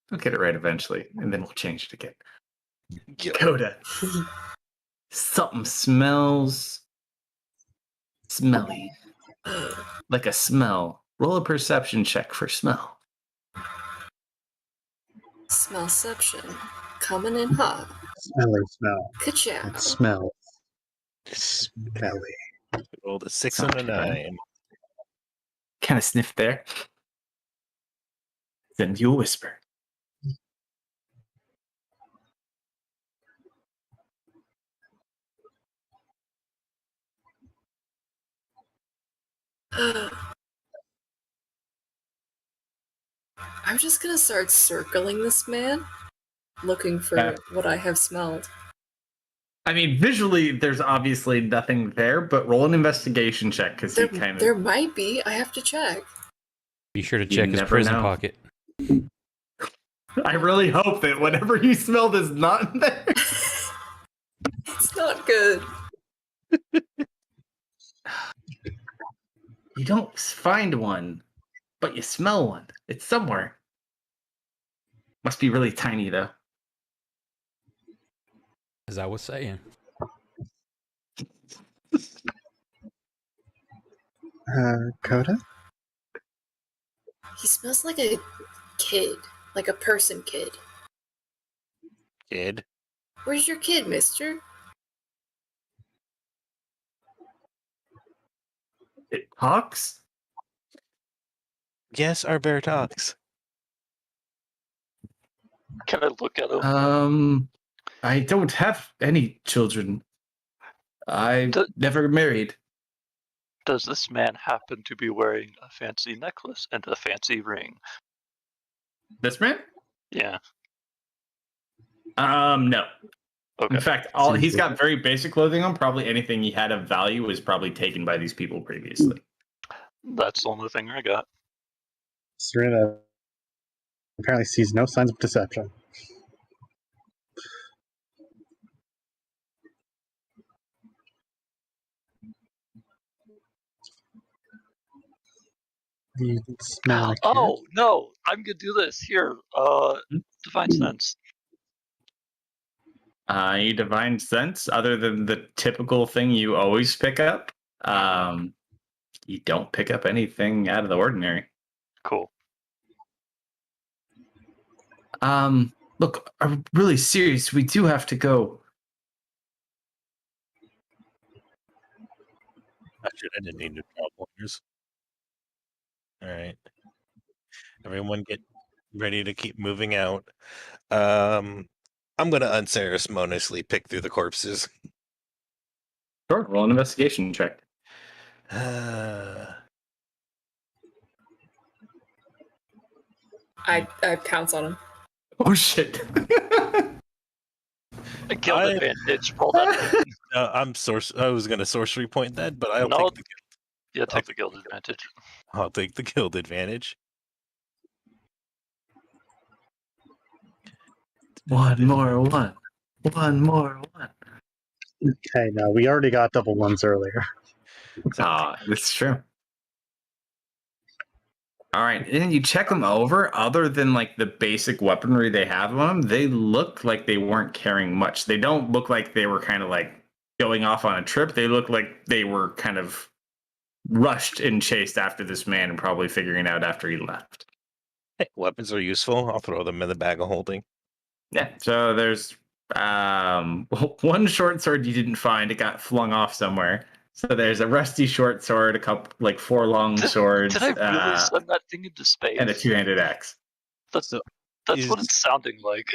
We'll get it right eventually, and then we'll change it again. Yep. Coda. Something smells smelly. Like a smell. Roll a perception check for smell. Smellception. Coming in hot. Smelly smell. Ka-chow. It smells smelly. Rolled a 6 Not and a too bad. 9. Kind of sniff there. Then you whisper. I'm just gonna start circling this man, looking for what I have smelled. I mean, visually, there's obviously nothing there, but roll an investigation check because he kind of. There might be. I have to check. Be sure to You check his never prison know. pocket. I really hope that whatever you smelled is not there. It's not good. You don't find one, but you smell one. It's somewhere. Must be really tiny, though. As I was saying. Coda? He smells like a kid. Like a person kid. Kid. Where's your kid, mister? It talks? Yes, our bear talks. Can I look at him? I don't have any children. I never married. Does this man happen to be wearing a fancy necklace and a fancy ring? This man? Yeah. No. Okay. In fact, he's got very basic clothing on. Probably anything he had of value was probably taken by these people previously. That's the only thing I got. Serena apparently sees no signs of deception. The smell Oh no, I'm gonna do this here. Divine sense. You divine sense, other than the typical thing you always pick up. You don't pick up anything out of the ordinary. Cool. Look, I'm really serious. We do have to go. Actually, I didn't need to draw pointers. All right. Everyone get ready to keep moving out. I'm going to unceremoniously pick through the corpses. Sure, roll an investigation check. I pounce on him. Oh shit! A guild advantage. Roll that. I was going to sorcery point that, but I'll No. take the guild. Yeah, take the guild advantage. I'll take the guild advantage. One more one. Okay, no, we already got double ones earlier. That's true. All right, and then you check them over. Other than like the basic weaponry they have on them, they look like they weren't carrying much. They don't look like they were kind of like going off on a trip. They look like they were kind of rushed and chased after this man and probably figuring out after he left. Hey, weapons are useful. I'll throw them in the bag of holding. Yeah. So there's one short sword you didn't find. It got flung off somewhere. So there's a rusty short sword, a couple like 4 long swords, Did I really send that thing into space? and a 2-handed axe. That's what it's sounding like.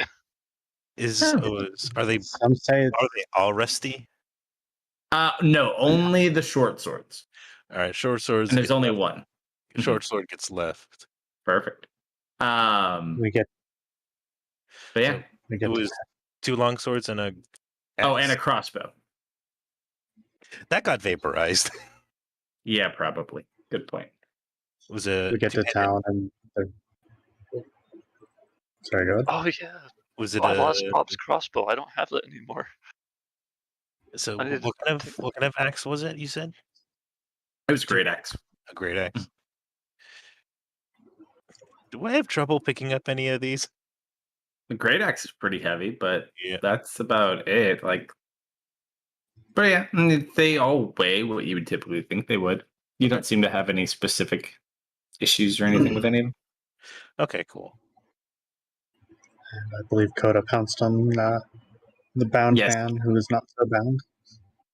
Are they Some say all rusty? No, only the short swords. All right, short swords. And there's only one. Short sword gets left. Perfect. we get But yeah. So we it get was 2 long swords and a. Oh, and a axe. crossbow. That got vaporized. Yeah, probably. Good point. It was a. we get to town and sorry, go ahead. Oh yeah. Was it I a? lost Bob's crossbow. I don't have that anymore. So I need to what kind of axe was it? You said It was a great axe. a great axe. Do I have trouble picking up any of these? The great axe is pretty heavy, but Yeah. that's about it. Like, but yeah, they all weigh what you would typically think they would. You don't seem to have any specific issues or anything with any of them. Okay, cool. I believe Coda pounced on the bound Yes. man who is not so bound.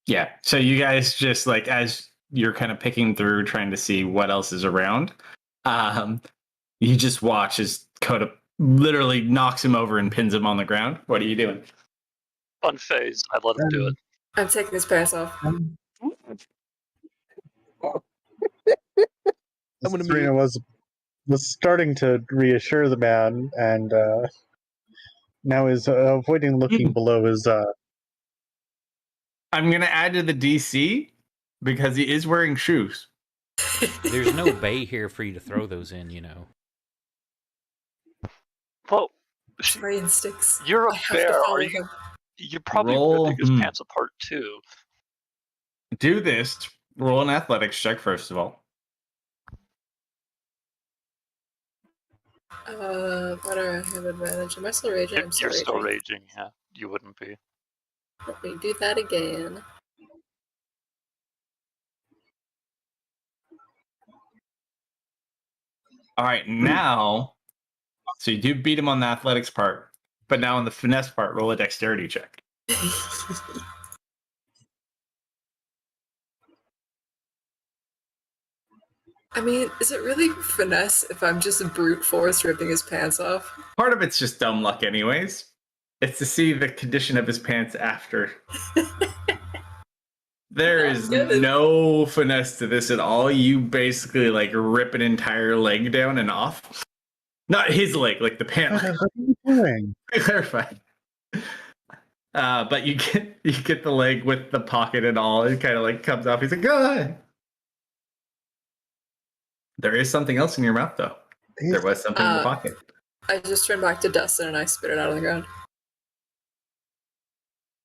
Yeah. So you guys just like as you're kind of picking through, trying to see what else is around. You just watch as Coda literally knocks him over and pins him on the ground. What are you doing? unfazed. I let him do it. I'm taking his pants off. Serena was starting to reassure the man, and now is avoiding looking below his. I'm gonna add to the DC because he is wearing shoes. There's no bay here for you to throw those in, you know. Well, Rain sticks. you're I a have to bear. follow Are you? him. You're probably Roll- ripping his pants apart too. Do this. Roll an athletics check first of all. Why do I have advantage? Am I still raging? I'm You're still raging. raging. Yeah, you wouldn't be. Let me do that again. All right, now, so you do beat him on the athletics part, but now on the finesse part, roll a dexterity check. I mean, is it really finesse if I'm just brute force ripping his pants off? Part of it's just dumb luck, anyways. It's to see the condition of his pants after. There is no finesse to this at all. You basically like rip an entire leg down and off. Not his leg, like the pant leg. What are you doing? Clarify. But you get the leg with the pocket and all. It kind of like comes off. He's like, "God." There is something else in your mouth, though. There was something in the pocket. I just turn back to Dustin and I spit it out on the ground.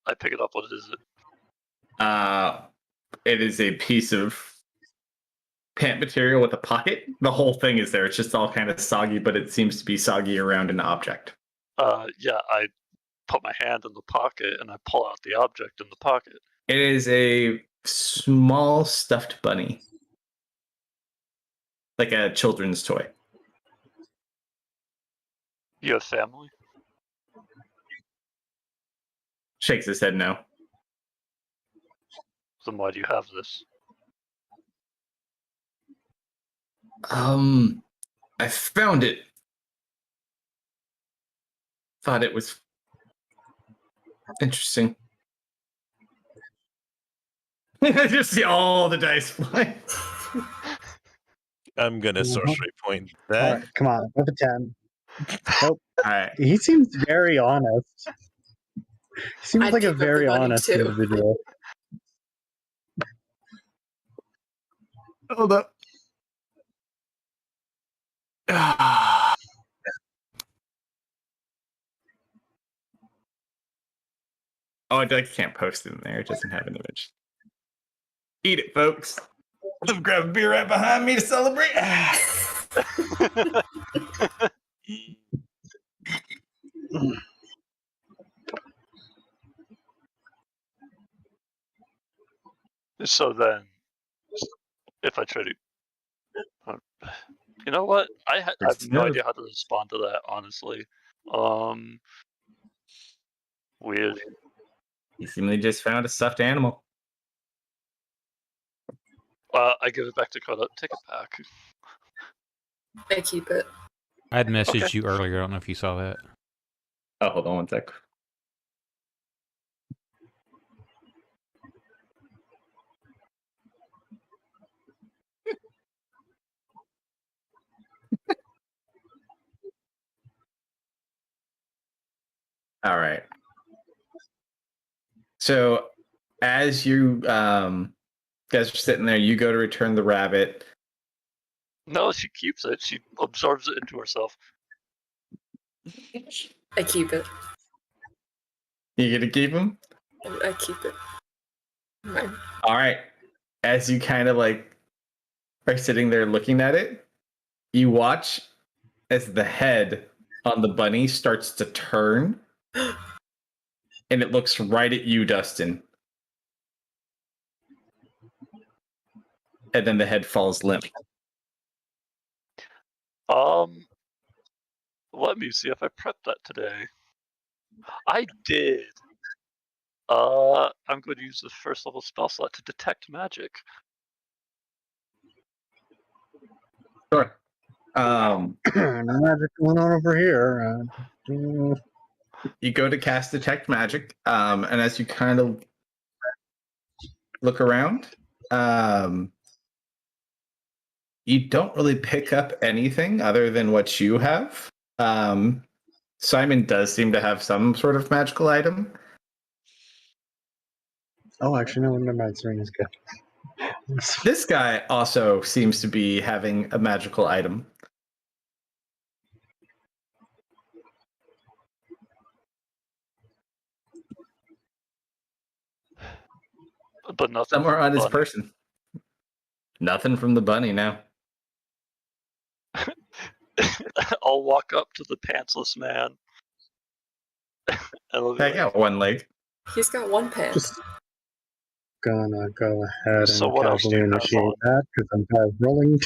I pick it up. What is it? It is a piece of pant material with a pocket. The whole thing is there. It's just all kind of soggy, but it seems to be soggy around an object. Yeah, I put my hand in the pocket and I pull out the object in the pocket. It is a small stuffed bunny. Like a children's toy. You have family? Shakes his head no. Then why do you have this? I found it. Thought it was interesting. I just see all the dice fly. I'm gonna sorcery point All that. right, come on, with a 10. Nope. All right. He seems very honest. He seems I'd like a keep up the very money, honest too. individual. Hold up. Oh, I can't post it in there. It doesn't have an image. Eat it, folks. Let's grab a beer right behind me to celebrate. So then, if I try to, you know what? I have no idea how to respond to that. Honestly, weird. You seemingly just found a stuffed animal. I give it back to Coda. Take it back. I keep it. I'd messaged you earlier. I don't know if you saw that. Oh, hold on one sec. All right. So as you guys are sitting there, you go to return the rabbit. No, she keeps it. She absorbs it into herself. I keep it. You gonna keep him? I keep it. Mine. All right. As you kind of like are sitting there looking at it, you watch as the head on the bunny starts to turn and it looks right at you, Dustin. And then the head falls limp. Let me see if I prepped that today. I did. I'm going to use the first level spell slot to detect magic. Sure. Magic going on over here. You go to cast Detect Magic, and as you kind of look around, you don't really pick up anything other than what you have. Simon does seem to have some sort of magical item. Oh, actually, no, never mind. Serena's good. This guy also seems to be having a magical item. But nothing. Somewhere on his bunny. person. Nothing from the bunny now. I'll walk up to the pantsless man. And I'll be I like, got one leg. He's got one pant. Just gonna go ahead So and what else do casually you have initiate on? that because I'm kind of rolling.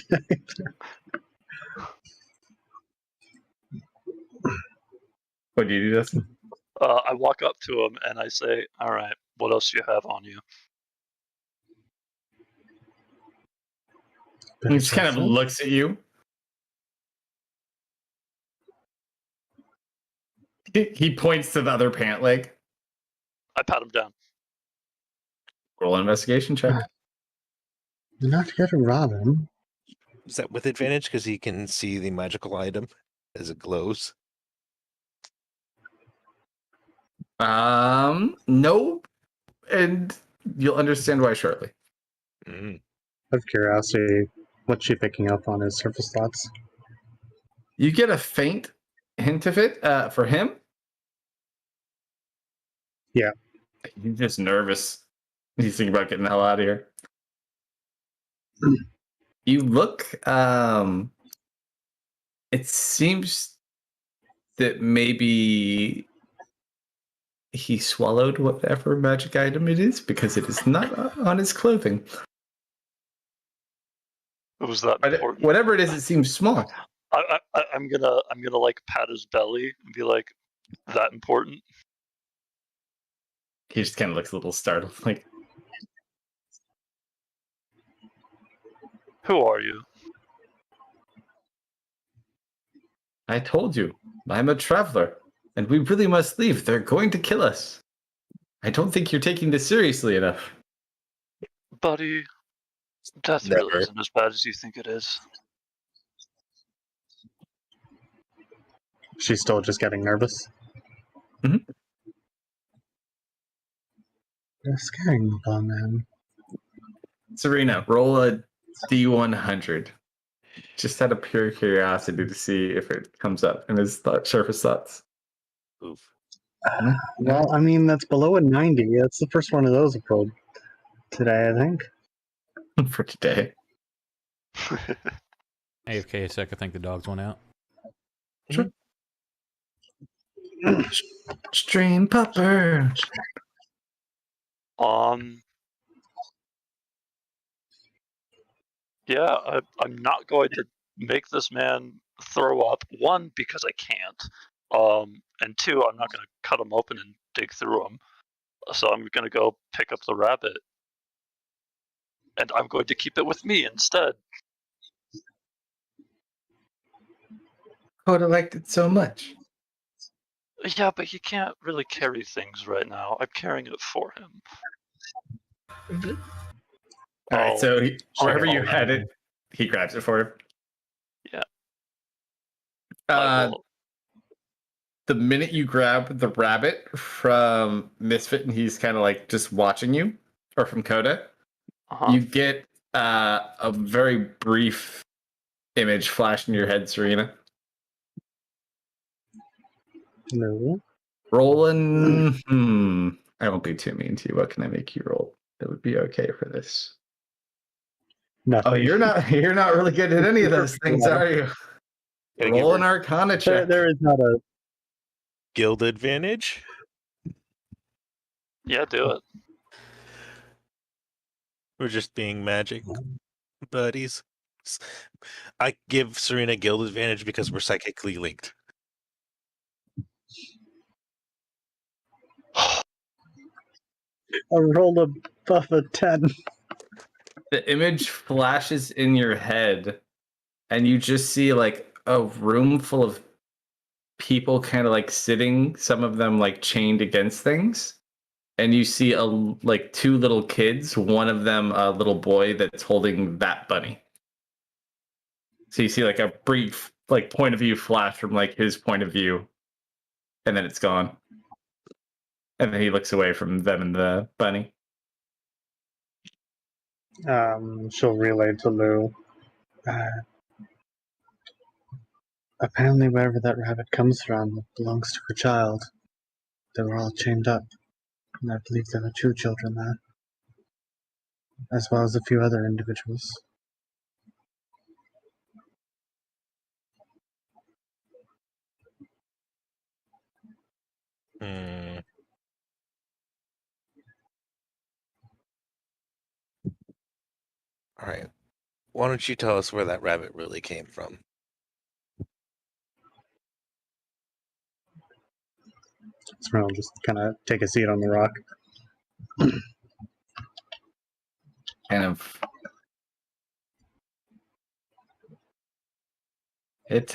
What do you do, Dustin? I walk up to him and I say, "All right, what else do you have on you?" He just kind of looks at you. He points to the other pant leg. I pat him down. Roll an investigation check. You're not here to rob him. Is that with advantage because he can see the magical item as it glows? No, and you'll understand why shortly. Mm. Out of curiosity, What's she picking up on his surface thoughts? You get a faint hint of it for him. Yeah. He's just nervous. He's thinking about getting the hell out of here. You look. It seems that maybe he swallowed whatever magic item it is because it is not on his clothing. It was that But important. whatever it is, it seems small. I'm gonna like pat his belly and be like, that important? He just kind of looks a little startled, like, Who are you? I told you, I'm a traveler, and we really must leave. They're going to kill us. I don't think you're taking this seriously enough. Buddy, death Never. really isn't as bad as you think it is. She's still just getting nervous. Mhm. You're scaring the bomb man. Serena, roll a D100. Just out of pure curiosity to see if it comes up in his surface thoughts. Oof. Well, I mean, that's below a 90. That's the first one of those I've rolled today, I think. For today. AFK a sec, I think the dogs went out. Sure. Stream pupper. Yeah, I'm not going to make this man throw up. One, because I can't. And two, I'm not going to cut him open and dig through him. So I'm going to go pick up the rabbit. And I'm going to keep it with me instead. Coda liked it so much. Yeah, but he can't really carry things right now. I'm carrying it for him. All right, so wherever you Oh, had it, he grabs it for him. Yeah. The minute you grab the rabbit from Misfit and he's kind of like just watching you, or from Coda, you get a very brief image flash in your head, Serena. No. Rolling. I won't be too mean to you. What can I make you roll? That would be okay for this. Nothing. Oh, you're not really good at any of those things, are you? Gotta give Roll her an Arcana check. There is not a. guild advantage. Yeah, do it. We're just being magic buddies. I give Serena guild advantage because we're psychically linked. I rolled above a 10. The image flashes in your head, and you just see like a room full of people kind of like sitting, some of them like chained against things. And you see like two little kids, one of them a little boy that's holding that bunny. So you see like a brief like point of view flash from like his point of view, and then it's gone. And then he looks away from them and the bunny. She'll relay to Lou. Apparently, wherever that rabbit comes from, it belongs to a child. They were all chained up, and I believe there were 2 children there, as well as a few other individuals. All right. Why don't you tell us where that rabbit really came from? So I'll just kind of take a seat on the rock. Kind of. It's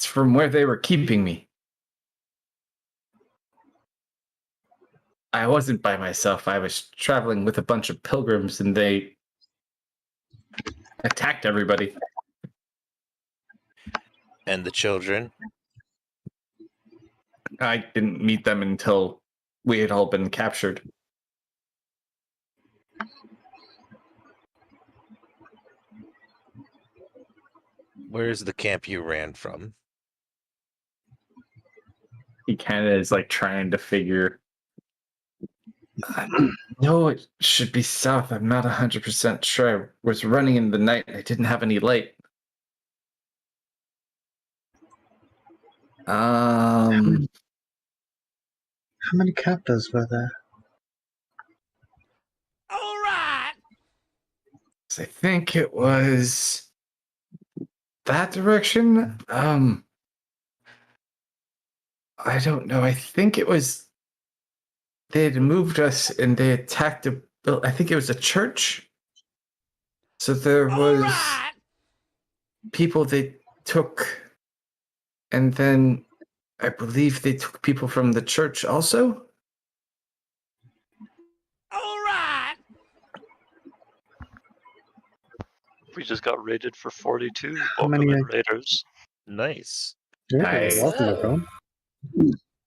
from where they were keeping me. I wasn't by myself. I was traveling with a bunch of pilgrims, and they attacked everybody. And the children? I didn't meet them until we had all been captured. Where's the camp you ran from? He kind of is like trying to figure. No, it should be south. I'm not 100% sure. I was running in the night. I didn't have any light. How many captives were there? All right. I think it was that direction. I don't know. I think it was they had moved us and they attacked a. I think it was a church. So there was people they took, and then I believe they took people from the church also. All right. We just got raided for 42 How many, Bokoman raiders. Nice. Yeah, Nice. you're welcome to go.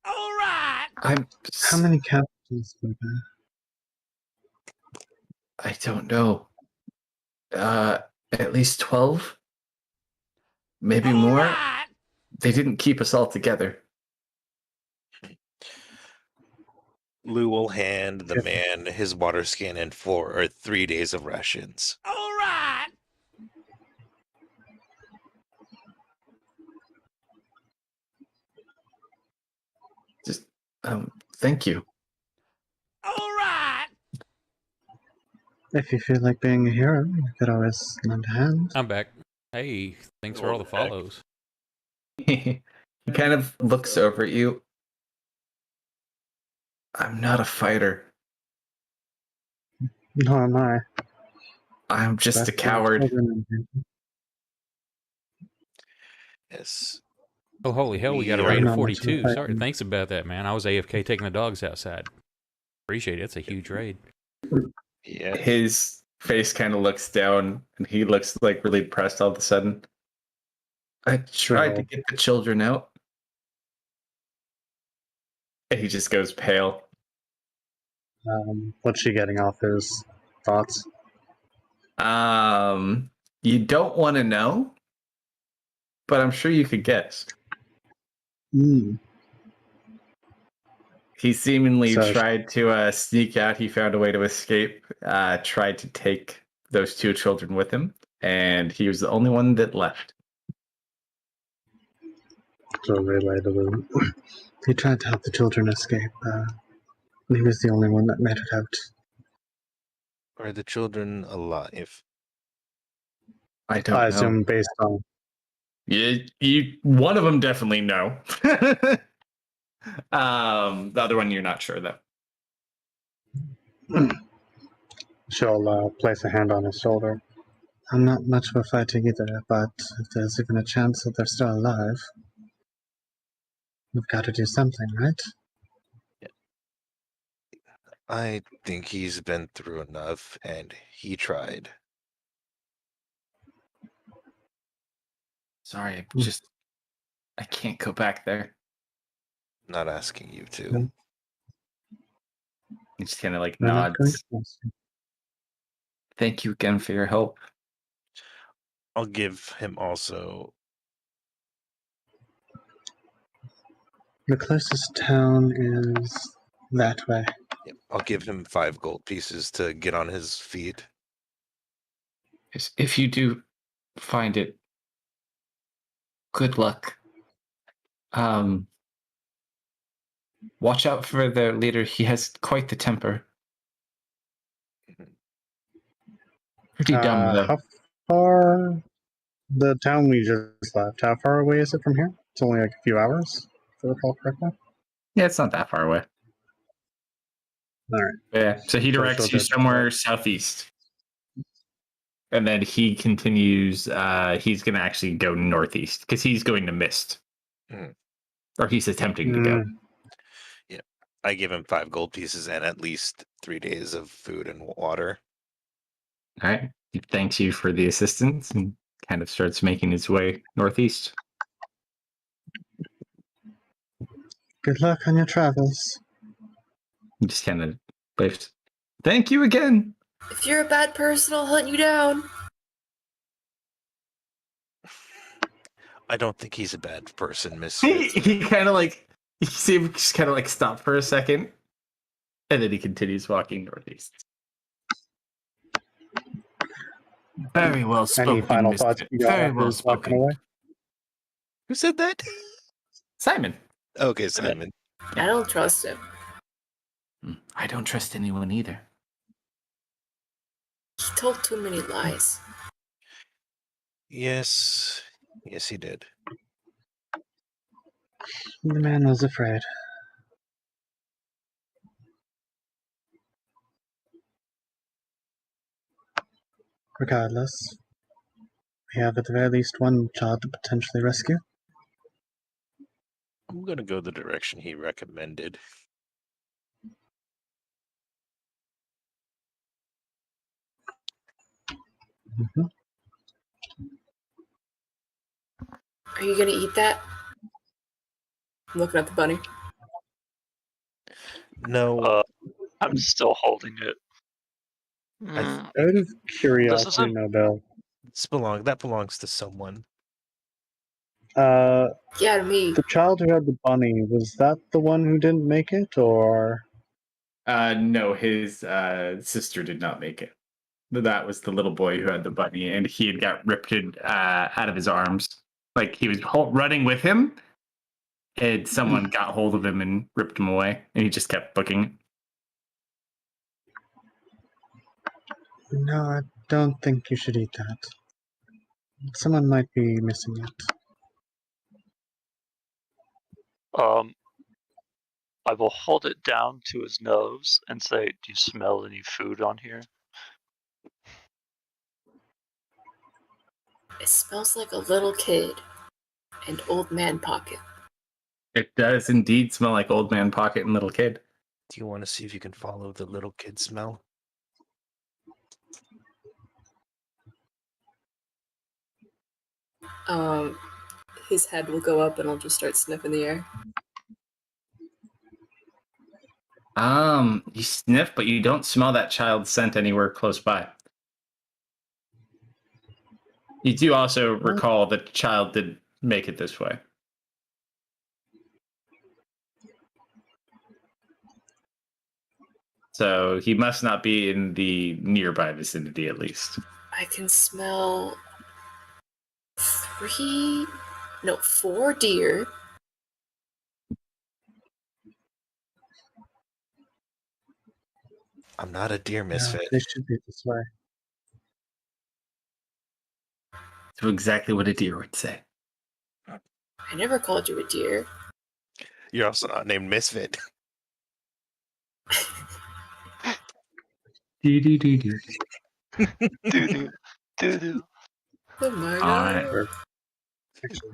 All right. How many captives were there? I don't know. At least 12, maybe more. Right. They didn't keep us all together. Lou will hand the man his water skin and 4 or 3 days of rations. All right. Just thank you. All right. If you feel like being a hero, you could always lend a hand. I'm back. Hey, thanks for all the follows. He kind of looks over at you. I'm not a fighter. Nor am I. I'm just a That's coward. children in here. Yes. Oh, holy hell, we got a We raid are of not much of a 42. fighter. Sorry, thanks about that, man. I was AFK taking the dogs outside. Appreciate it. It's a huge raid. Yeah. His face kind of looks down, and he looks like really depressed all of a sudden. I tried to get the children out. And he just goes pale. What's she getting off his thoughts? You don't want to know, but I'm sure you could guess. He seemingly So- tried to sneak out. He found a way to escape, tried to take those 2 children with him, and he was the only one that left. So relatable. He tried to help the children escape. He was the only one that made it out. Are the children alive? I don't I know. assume based on One of them definitely no. The other one you're not sure though. she'll place a hand on his shoulder. I'm not much of a fighter either, but if there's even a chance that they're still alive, we've got to do something, right? I think he's been through enough, and he tried. Sorry, I can't go back there. Not asking you to. No. He just kind of like We're not going nods. to force you. Thank you again for your help. I'll give him also. The closest town is that way. Yep, I'll give him 5 gold pieces to get on his feet. If you do find it, good luck. Watch out for the leader. He has quite the temper. Pretty dumb, though. How far? The town we just left, how far away is it from here? It's only like a few hours, if I recall correctly. Yeah, it's not that far away. Alright. Yeah, so he directs she'll you just- somewhere southeast. And then he continues, he's going to actually go northeast, because he's going to Mist. Mhm. Or he's attempting to go. I give him 5 gold pieces and at least 3 days of food and water. All right. He thanks you for the assistance and kind of starts making his way northeast. Good luck on your travels. He just kind of waves. Thank you again. If you're a bad person, I'll hunt you down. I don't think he's a bad person, Miss. He kind of like you see him just kind of like stop for a second, and then he continues walking northeast. Very well spoken. Any final thoughts Misfit. you got Very after well walking spoken. away? Who said that? Simon. Okay, Simon. I don't trust him. I don't trust anyone either. He told too many lies. Yes, he did. The man was afraid. Regardless, we have at the very least one child to potentially rescue. I'm gonna go the direction he recommended. Mhm. Are you gonna eat that? I'm looking at the bunny. No, I'm still holding it. Mm, Out of curiosity, isn't- Nobel, that belongs to someone. the Yeah, to me. child who had the bunny, was that the one who didn't make it, or? No, his sister did not make it. That was the little boy who had the bunny, and he had got ripped out of his arms. Like he was running with him, and someone got hold of him and ripped him away, and he just kept booking. No, I don't think you should eat that. Someone might be missing it. I will hold it down to his nose and say, "Do you smell any food on here?" It smells like a little kid and old man pocket. It does indeed smell like old man pocket and little kid. Do you want to see if you can follow the little kid smell? His head will go up and I'll just start sniffing the air. You sniff, but you don't smell that child's scent anywhere close by. You do also recall that the child did make it this way. So he must not be in the nearby vicinity, at least. I can smell 4 deer. I'm not a deer Yeah, misfit. they should be this way. That's exactly what a deer would say. I never called you a deer. You're also not named Misfit. Do-do-do-do. Doo-doo. Doo-doo. Oh my All god. right. Actually,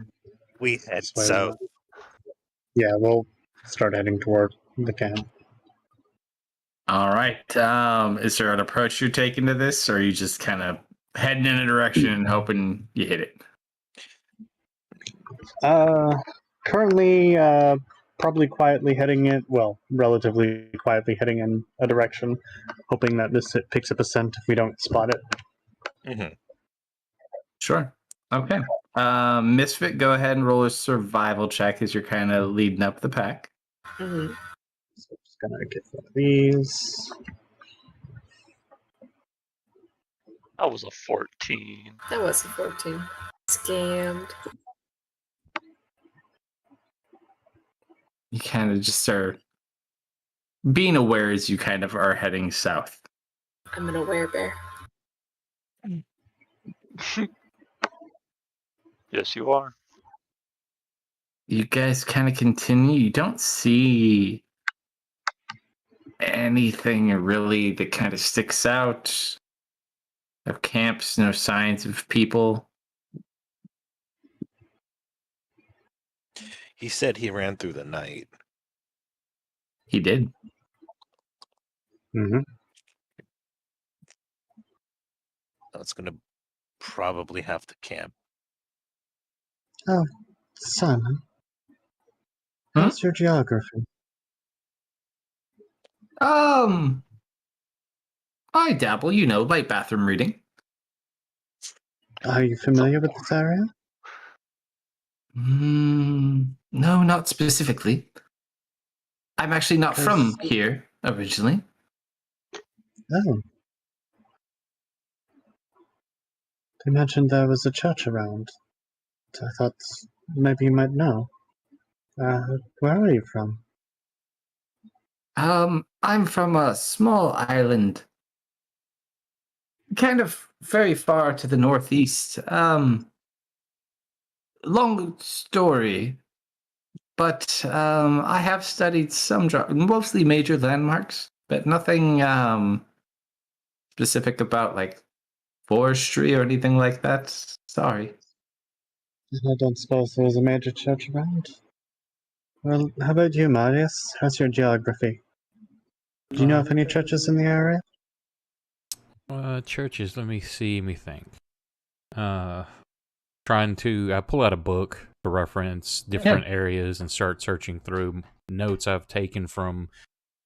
We head this way. south. Yeah, we'll start heading toward the camp. All right. Is there an approach you're taking to this, or are you just kind of heading in a direction and hoping you hit it? Currently, probably quietly heading it. Well, relatively quietly heading in a direction, hoping that this picks up a scent if we don't spot it. Mm-hmm. Sure. Okay. Misfit, go ahead and roll a survival check as you're kind of leading up the pack. Mm-hmm. So I'm just gonna get one of these. That was a 14. That wasn't 14. Scammed. You kind of just are being aware as you kind of are heading south. I'm an aware bear. Yes, you are. You guys kind of continue. You don't see anything really that kind of sticks out. No camps, no signs of people. He said he ran through the night. He did. Mm-hmm. That's going to probably have to camp. Simon, Hmm? how's your geography? I dabble, light bathroom reading. Are you familiar with this area? No, not specifically. I'm actually not from here originally. Oh. They mentioned there was a church around. I thought maybe you might know. Where are you from? I'm from a small island, kind of very far to the northeast. Long story, but I have studied some mostly major landmarks, but nothing specific about like forestry or anything like that. Sorry. I don't suppose there was a major church around. Well, how about you, Marius? How's your geography? Do you know of any churches in the area? Churches. Let me see. Let me think. Trying to pull out a book to reference different areas and start searching through notes I've taken from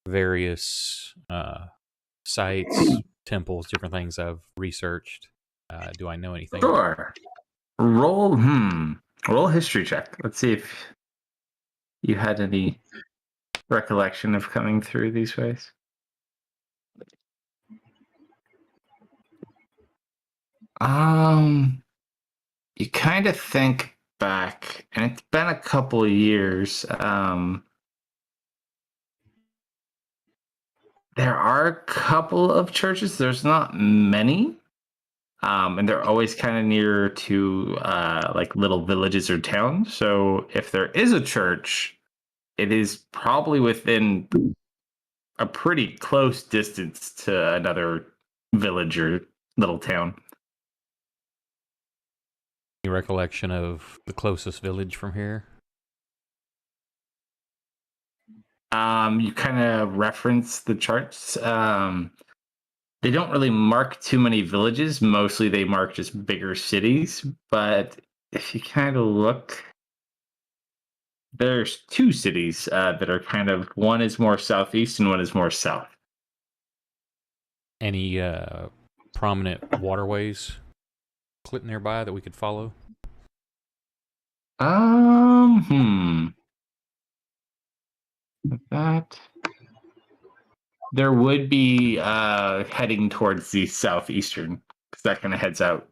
various sites, temples, different things I've researched. Do I know anything? Sure. Roll a history check. Let's see if you had any recollection of coming through these ways. You kind of think back, and it's been a couple of years. There are a couple of churches. There's not many. And they're always kind of near to like little villages or towns. So if there is a church, it is probably within a pretty close distance to another village or little town. Any recollection of the closest village from here? You kind of reference the charts. They don't really mark too many villages. Mostly they mark just bigger cities. But if you kind of look, there's two cities that are kind of, one is more southeast and one is more south. Any prominent waterways nearby that we could follow? That there would be heading towards the southeastern, because that kind of heads out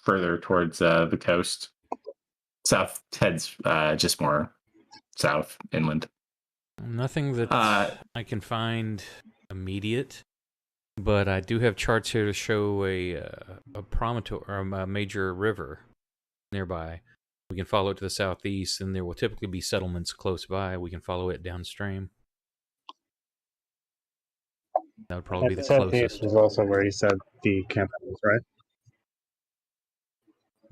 further towards the coast. South heads just more south inland. Nothing that I can find immediate, but I do have charts here to show a promontory or a major river nearby. We can follow it to the southeast, and there will typically be settlements close by. We can follow it downstream. That would probably be the southeast closest. is also where you said the camp was, right?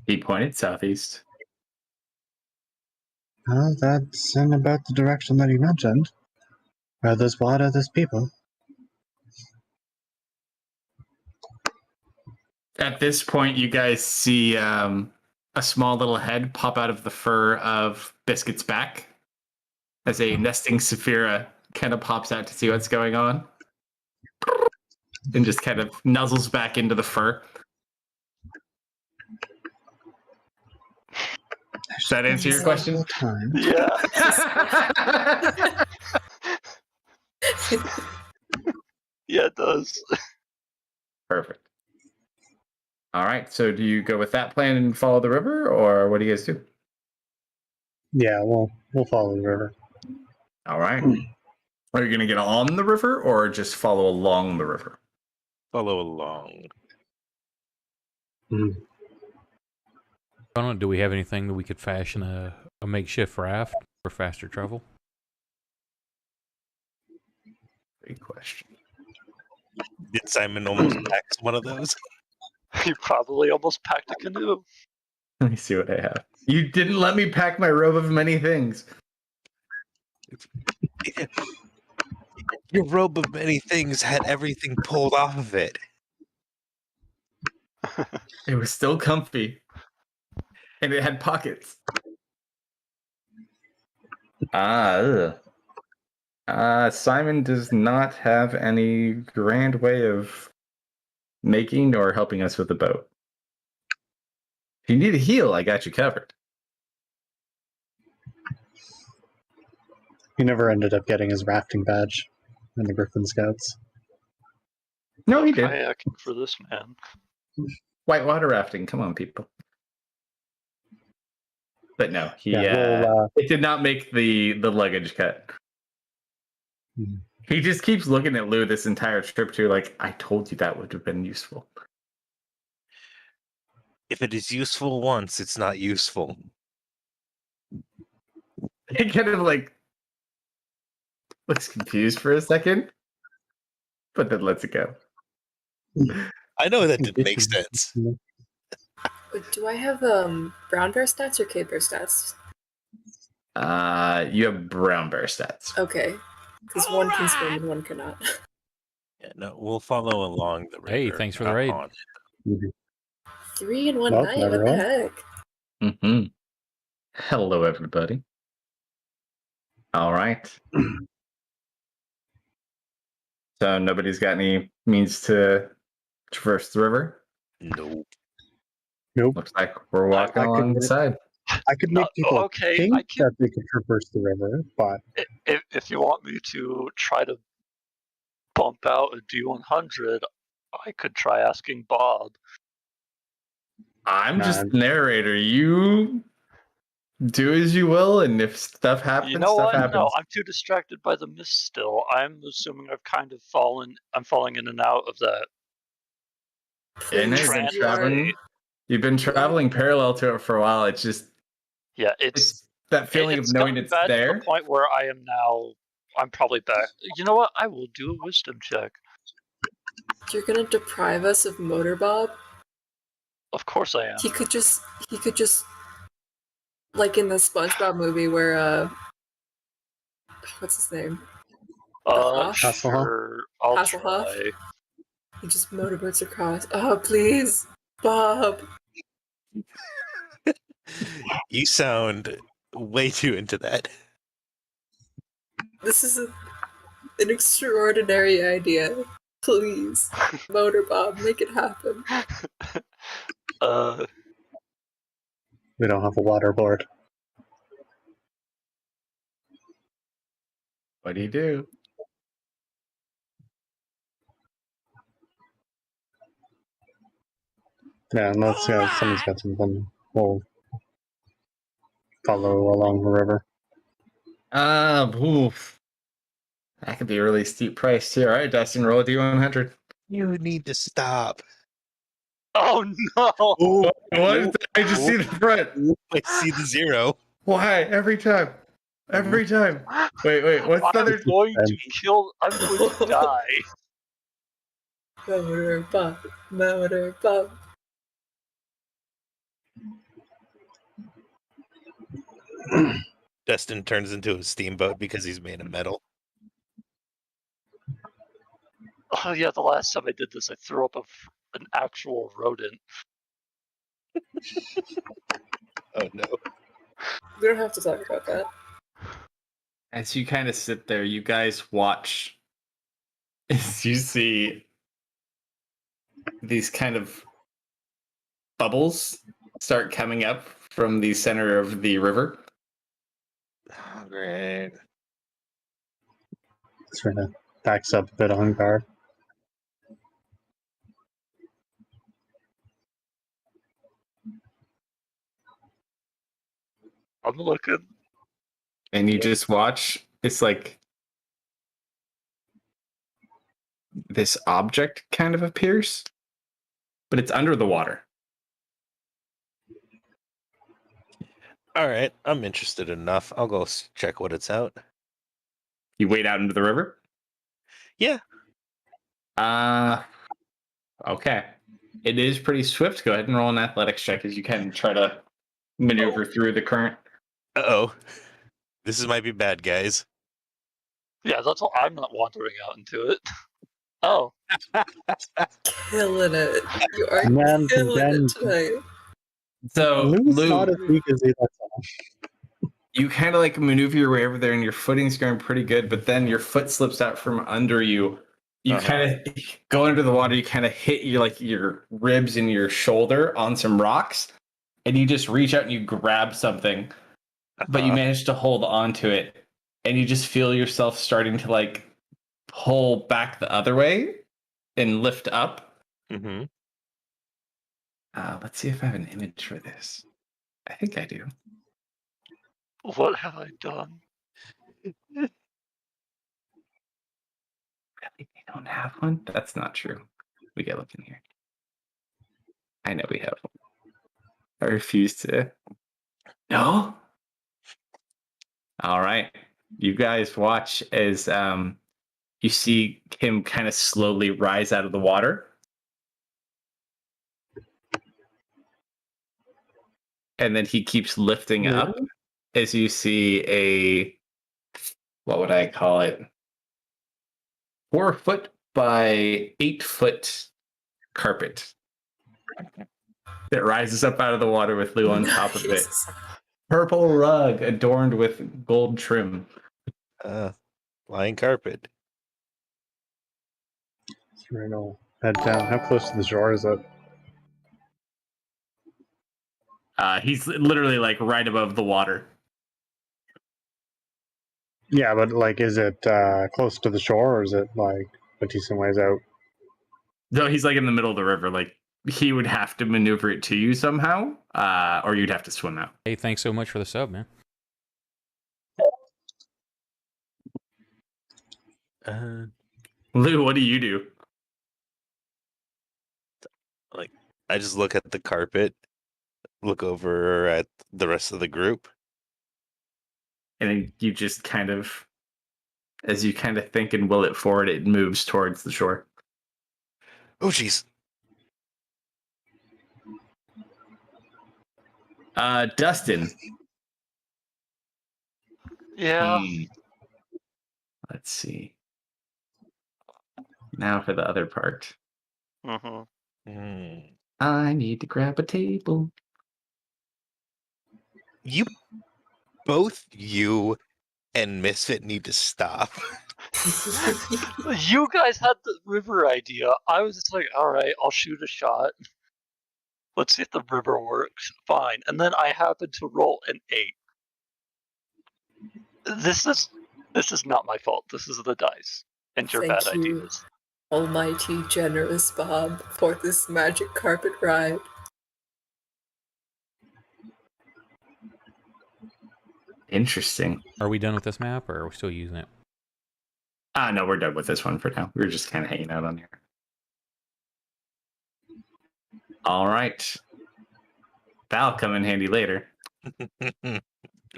He pointed southeast. Well, that's in about the direction that you mentioned. Where there's water, there's people. At this point, you guys see a small little head pop out of the fur of Biscuit's back as a nesting Saphira kind of pops out to see what's going on and just kind of nuzzles back into the fur. Does that answer your question? Yeah. Yeah, it does. Perfect. All right. So do you go with that plan and follow the river, or what do you guys do? Yeah, we'll follow the river. All right. Are you going to get on the river or just follow along the river? Follow along. Do we have anything that we could fashion a makeshift raft for faster travel? Great question. Did Simon almost pack one of those? He probably almost packed a canoe. Let me see what I have. You didn't let me pack my robe of many things. Your robe of many things had everything pulled off of it. It was still comfy. And it had pockets. Simon does not have any grand way of making or helping us with the boat. If you need a heal, I got you covered. He never ended up getting his rafting badge in the Griffin Scouts. No, he did. Kayaking for this man. Whitewater rafting. Come on, people. But no, he Yeah, it did not make the luggage cut. Mhm. He just keeps looking at Lou this entire trip too, like, I told you that would have been useful. If it is useful once, it's not useful. He kind of like looks confused for a second, but then lets it go. I know that didn't make sense. But do I have brown bear stats or K bear stats? You have brown bear stats. Okay, because one can swim and one cannot. Yeah, no, we'll follow along the river. Hey, thanks for the raid. 3 in one Well, night. What the everyone. heck? Mm-hmm. Hello, everybody. All right. So nobody's got any means to traverse the river? Nope. Nope. Looks like we're walking I could along the get it. side. I could make people okay, think I can. that they could traverse the river, but If you want me to try to bump out a D100, I could try asking Bob. I'm Nah. just the narrator. You do as you will, and if stuff happens, You know stuff what? happens. No, I'm too distracted by the mist still. I'm assuming I've kind of fallen. I'm falling in and out of that. Yeah, no, Please, you've been you are- traveling. You've been traveling parallel to it for a while. It's just Yeah, it's that feeling it's of knowing gotten it's bad to there. the point where I am now. I'm probably back. You know what? I will do a wisdom check. You're gonna deprive us of Motor Bob? Of course I am. He could just like in the SpongeBob movie where what's his name? Hasselhoff? Sure. I'll Hasselhoff? try. He just motorboats across. Oh please, Bob. You sound way too into that. This is an extraordinary idea. Please, Motor Bob, make it happen. we don't have a waterboard. What do you do? Yeah, unless someone's got something, we'll follow along the river. Oof. That could be a really steep price too. All right, Dustin, roll a D100. You need to stop. Oh no! What? I just see the front. I see the 0. Why? Every time. Every time. Wait. What's the other? I'm going to kill. I'm going to die. Motor Bob, Motor Bob. Dustin turns into a steamboat because he's made of metal. Oh yeah, the last time I did this, I threw up an actual rodent. Oh no. We don't have to talk about that. As you kind of sit there, you guys watch as you see these kind of bubbles start coming up from the center of the river. Oh, great. Sort of backs up a bit on guard. I'm looking. And you just watch, it's like this object kind of appears, but it's under the water. All right, I'm interested enough. I'll go check what it's out. You wade out into the river? Yeah. Okay. It is pretty swift. Go ahead and roll an athletics check as you kind of try to maneuver through the current. Uh-oh. This might be bad, guys. Yeah, that's all. I'm not wandering out into it. Oh, Killing it. You are Man, killing again. it tonight. So, Lou's Lou, not as weak as he lets on. you kind of like maneuver your way over there and your footing's going pretty good, but then your foot slips out from under you. You kind of go under the water, you kind of hit your ribs and your shoulder on some rocks, and you just reach out and you grab something, but you manage to hold on to it. and you just feel yourself starting to like pull back the other way and lift up. Mm-hmm. Let's see if I have an image for this. I think I do. What have I done? Really? They don't have one? That's not true. We gotta look in here. I know we have one. I refuse to. No? All right. You guys watch as you see him kind of slowly rise out of the water. And then he keeps lifting up as you see a, what would I call it? 4 foot by 8 foot carpet that rises up out of the water with Lou on top of it. Purple rug adorned with gold trim. Flying carpet. Sereno, head down. How close to the shore is it? He's literally like right above the water. Yeah, but like, is it close to the shore, or is it like a decent ways out? No, he's like in the middle of the river. Like he would have to maneuver it to you somehow, or you'd have to swim out. Hey, thanks so much for the sub, man. Lou, what do you do? I just look at the carpet, look over at the rest of the group. And then you just kind of, as you kind of think and will it forward, it moves towards the shore. Oh, jeez. Dustin. Yeah. Let's see. Now for the other part. Mm-hmm. I need to grab a table. Both you and Misfit need to stop. You guys had the river idea. I was just like, all right, I'll shoot a shot. Let's see if the river works. Fine. And then I happened to roll an 8. This is not my fault. This is the dice and your Thank bad you, ideas. Almighty generous Bob, for this magic carpet ride. Interesting. Are we done with this map, or are we still using it? No, we're done with this one for now. We were just kind of hanging out on here. All right. That'll come in handy later. But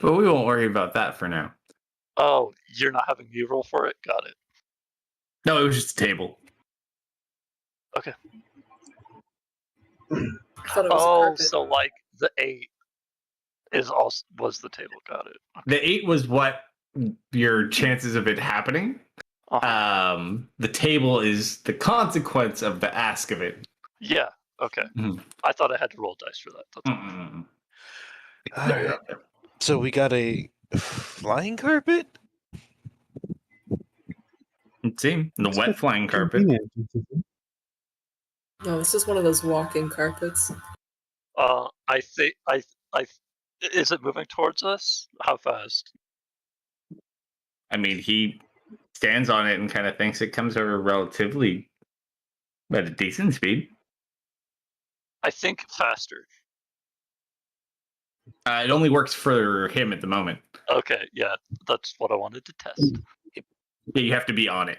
we won't worry about that for now. Oh, you're not having me roll for it? Got it. No, it was just a table. Okay. I thought it was a carpet. So like the 8 was the table. Got it. Okay. The 8 was what your chances of it happening. The table is the consequence of the ask of it. Yeah. Okay. Mm-hmm. I thought I had to roll dice for that. That's All right. So we got a flying carpet? It seemed the wet flying carpet. No, this is one of those walking carpets. I think is it moving towards us? How fast? I mean, he stands on it and kind of thinks it comes over relatively at a decent speed. I think faster. It only works for him at the moment. Okay, yeah, that's what I wanted to test. Yeah, you have to be on it.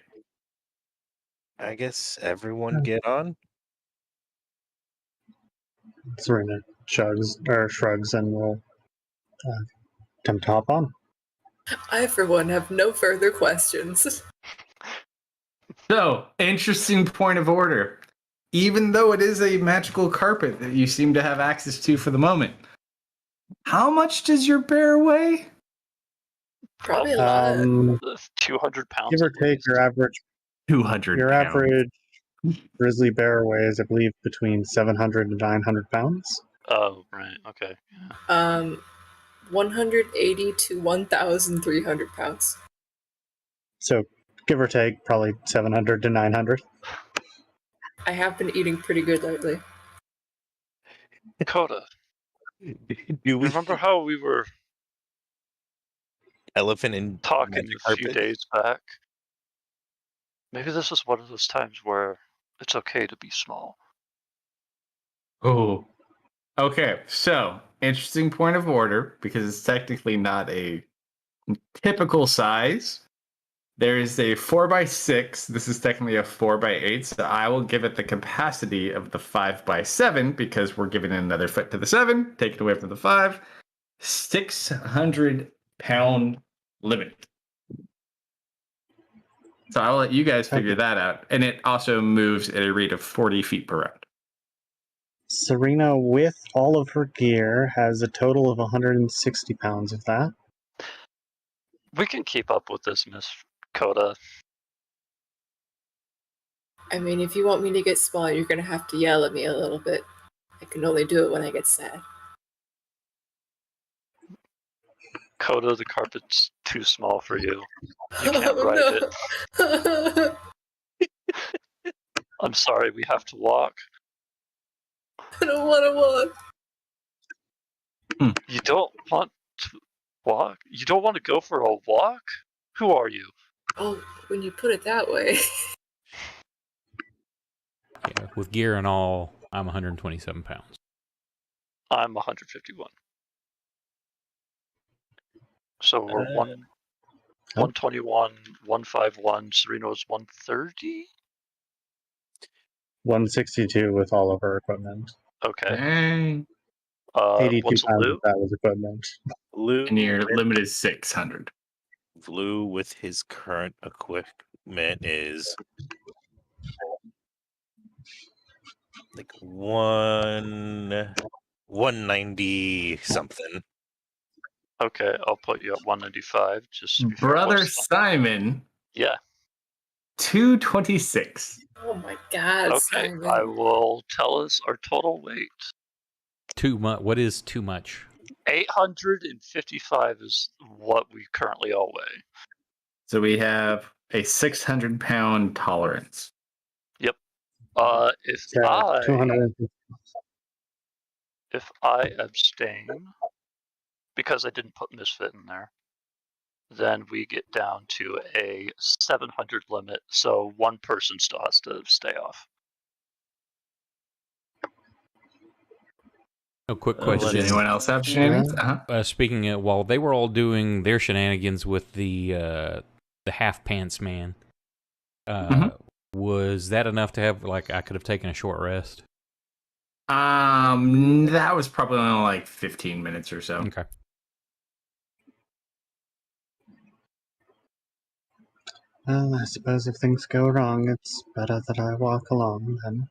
I guess everyone get on. Serena shrugs and will attempt to hop on. I, for one, have no further questions. So, interesting point of order. Even though it is a magical carpet that you seem to have access to for the moment, how much does your bear weigh? Probably a lot. 200 pounds. Give or take, your average 200 Your pounds. average grizzly bear weighs, I believe, between 700 and 900 pounds. Oh, right. Okay. 180 to 1,300 pounds. So, give or take, probably 700 to 900. I have been eating pretty good lately. Coda, Do we remember how we were elephant and talking magic a few carpet. days back. Maybe this is one of those times where it's okay to be small. Oh. Okay, so interesting point of order because it's technically not a typical size. There is a 4x6. This is technically a 4x8, so I will give it the capacity of the 5x7 because we're giving it another foot to the 7, take it away from the 5. 600-pound limit. So I'll let you guys figure that out. And it also moves at a rate of 40 feet per round. Serena, with all of her gear, has a total of 160 pounds of that. We can keep up with this, Miss Coda. I mean, if you want me to get small, you're gonna have to yell at me a little bit. I can only do it when I get sad. Coda, the carpet's too small for you. You can't ride it. I'm sorry, we have to walk. I don't want to walk. You don't want to walk? You don't want to go for a walk? Who are you? Oh, when you put it that way. Yeah, with gear and all, I'm 127 pounds. I'm 151. So we're 121, 151. Serena's 130? 162 with all of her equipment. Okay. Dang. 82 What's pounds Lou? of that was equipment. Lou, And your limit is 600. Lou with his current equipment is like 190 something. Okay, I'll put you at 195. Just be fair. Brother Simon, Yeah. 226. Oh my God, Okay, Simon. I will tell us our total weight. Too much. What is too much? 855 is what we currently all weigh. So we have a 600-pound tolerance. Yep. If Yeah, 250. I abstain because I didn't put Misfit in there, then we get down to a 700 limit. So one person still has to stay off. A quick Does question. anyone else have shenanigans? Uh-huh. Speaking of, while they were all doing their shenanigans with the half pants man, was that enough to have, like, I could have taken a short rest? That was probably only like 15 minutes or so. Okay. Well, I suppose if things go wrong, it's better that I walk along then.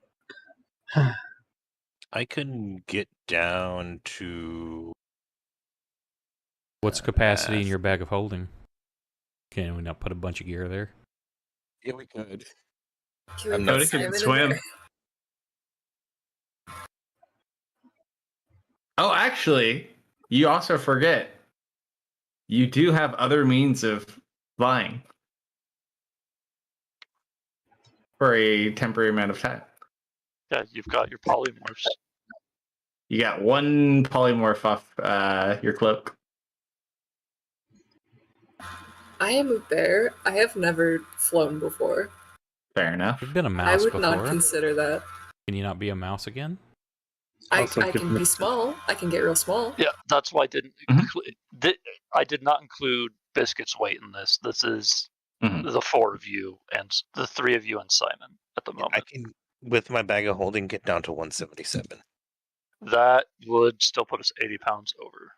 I couldn't get down to. What's capacity in your bag of holding? Can we not put a bunch of gear there? Yeah, we could. Can we I'm put not- Simon can in swim. there? Oh, actually, you also forget. You do have other means of flying for a temporary amount of time. Yeah, you've got your polymorphs. You got one polymorph off your cloak. I am a bear. I have never flown before. Fair enough. You've been a I mouse would before. not consider that. Can you not be a mouse again? I Also give can me- be small. I can get real small. Yeah, that's why I didn't Mhm. include. I did not include Biscuit's weight in this. This is Mhm. the four of you and the three of you and Simon at the I moment. can, with my bag of holding, get down to 177. That would still put us 80 pounds over.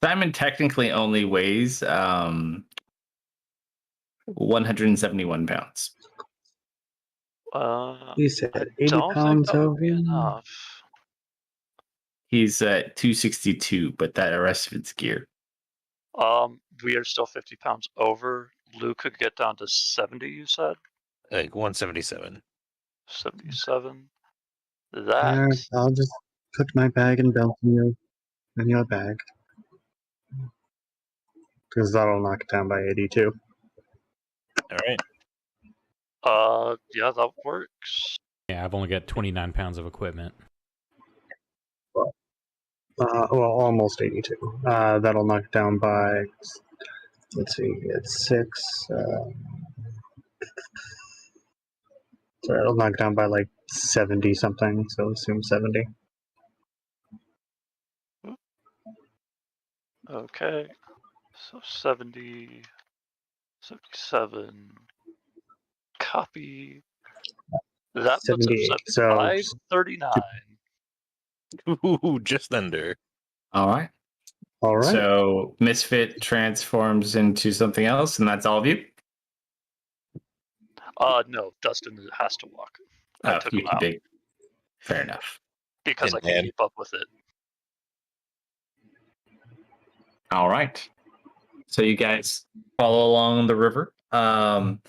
Simon technically only weighs 171 pounds. You said I 80 don't think pounds that would be over. enough. He's at 262, but that rest of it's gear. We are still 50 pounds over. Lou could get down to 70, you said? Like 177. 77. There, That. I'll just put my bag and belt in your bag. Because that'll knock it down by 82. All right. Yeah, that works. Yeah, I've only got 29 pounds of equipment. Well, almost 82. That'll knock it down by let's see, it's 6. So it'll knock down by like 70 something, so assume 70. Okay. So 70, 77. Copy. That puts it 78. So 539. Ooh, just under. All right. all right. So Misfit transforms into something else, and that's all of you? No, Dustin has to walk. Oh, I took you him too out big. Fair enough. because And I can then- keep up with it. All right. So you guys follow along the river. I'm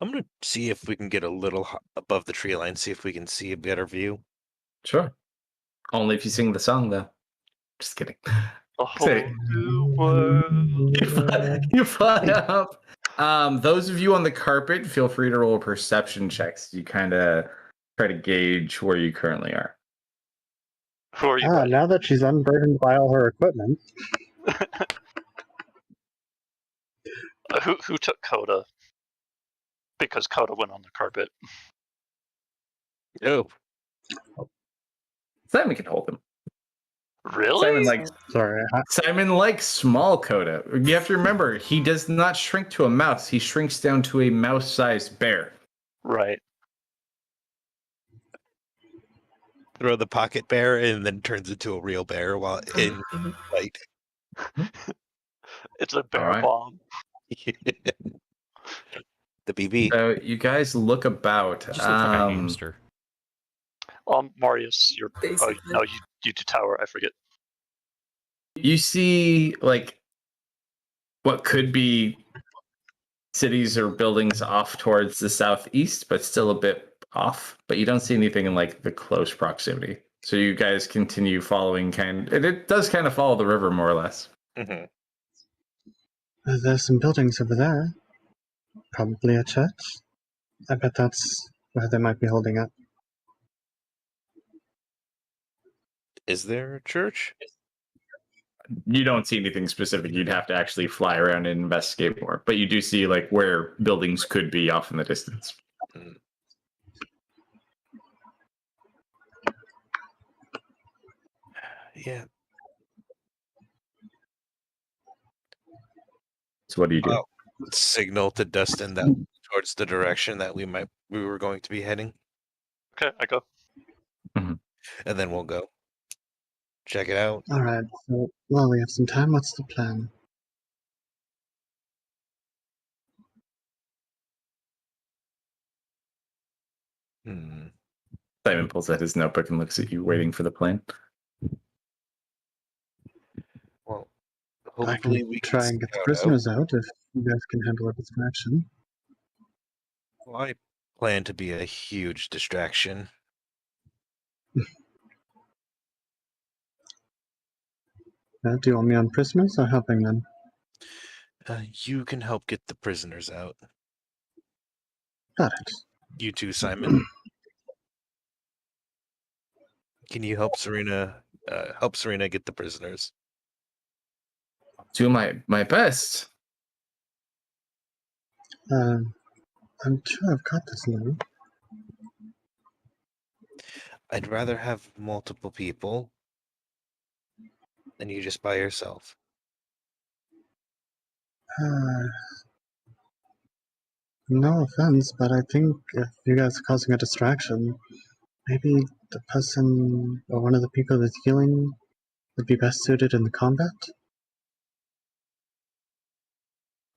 going to see if we can get a little above the tree line, see if we can see a better view. Sure. Only if you sing the song, though. Just kidding. A whole new world. You fly up. Those of you on the carpet, feel free to roll perception checks. You kind of try to gauge where you currently are. Who are you? riding? Now that she's unburdened by all her equipment. Who took Coda? Because Coda went on the carpet. Oh, Simon can hold him. Really? Simon likes small Coda. You have to remember, he does not shrink to a mouse. He shrinks down to a mouse-sized bear. Right. throw the pocket bear and then turns into a real bear while in flight. It's a bear Alright. bomb. The BB. So you guys look about. Just looks like a hamster. Marius, you're. Oh, Basically. no, you do tower. I forget. You see, like, what could be cities or buildings off towards the southeast, but still a bit off. But you don't see anything in, like, the close proximity. So you guys continue following and it does kind of follow the river more or less. Mm-hmm. There's some buildings over there. Probably a church. I bet that's where they might be holding up. Is there a church? You don't see anything specific. You'd have to actually fly around and investigate more. But you do see, like, where buildings could be off in the distance. Mm. Yeah. So what do you do? Signal to Dustin that towards the direction that we were going to be heading, Okay, I go. and then we'll go check it out. All right. So while we have some time, what's the plan? Hmm. Simon pulls out his notebook and looks at you, waiting for the plan. Well, I hopefully can we can try and get the scout out. prisoners out if you guys can handle a distraction. Well, I plan to be a huge distraction. Do you want me on prisoners or helping them? You can help get the prisoners out. Got it. You too, Simon. Can you help Serena? Help Serena get the prisoners. Do my best. I'm sure I've got this now. I'd rather have multiple people than you just by yourself. No offense, but I think if you guys are causing a distraction, maybe the person or one of the people that's healing would be best suited in the combat?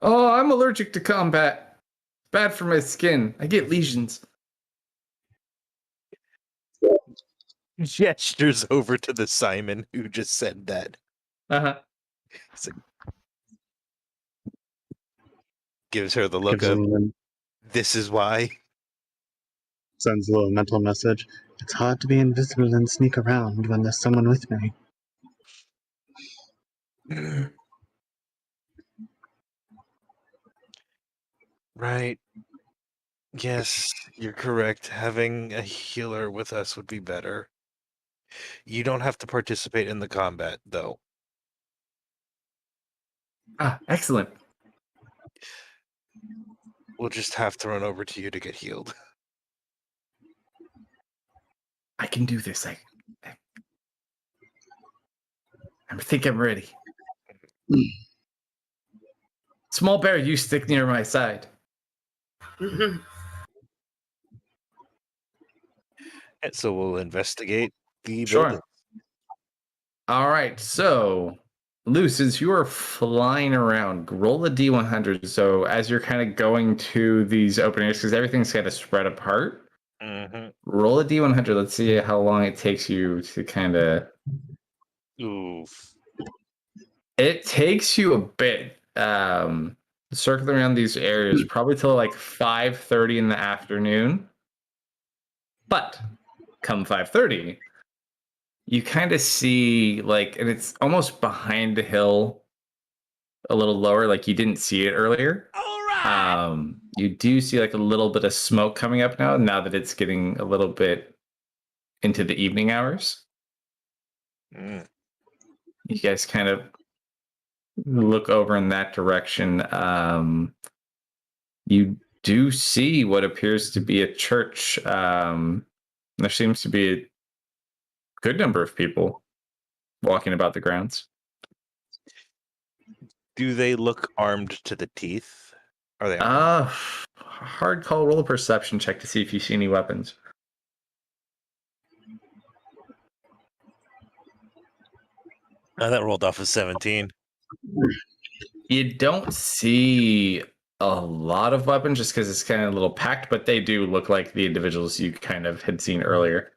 Oh, I'm allergic to combat. Bad for my skin. I get lesions. Gestures over to the Simon who just said that. Uh-huh. Gives her the look of, this is why. Sends a little mental message. It's hard to be invisible and sneak around when there's someone with me. Right. Yes, you're correct. Having a healer with us would be better. You don't have to participate in the combat, though. Ah, excellent. We'll just have to run over to you to get healed. I can do this. I think I'm ready. Small bear, you stick near my side. Mhm. And so we'll investigate the Sure. building. All right, so Lou, since you are flying around, roll a D100. So as you're kind of going to these open areas, because everything's kind of spread apart, roll a D100. Let's see how long it takes you to kind of. Oof. It takes you a bit. Circling around these areas, probably till like 5:30 in the afternoon. But come 5:30, you kind of see like, and it's almost behind the hill, a little lower, like you didn't see it earlier. All right. You do see like a little bit of smoke coming up now that it's getting a little bit into the evening hours. Mm. You guys kind of look over in that direction. You do see what appears to be a church. There seems to be a good number of people walking about the grounds. Do they look armed to the teeth? Are they armed? Hard call. Roll a perception check to see if you see any weapons. That rolled off a 17. You don't see a lot of weapons just because it's kind of a little packed, but they do look like the individuals you kind of had seen earlier.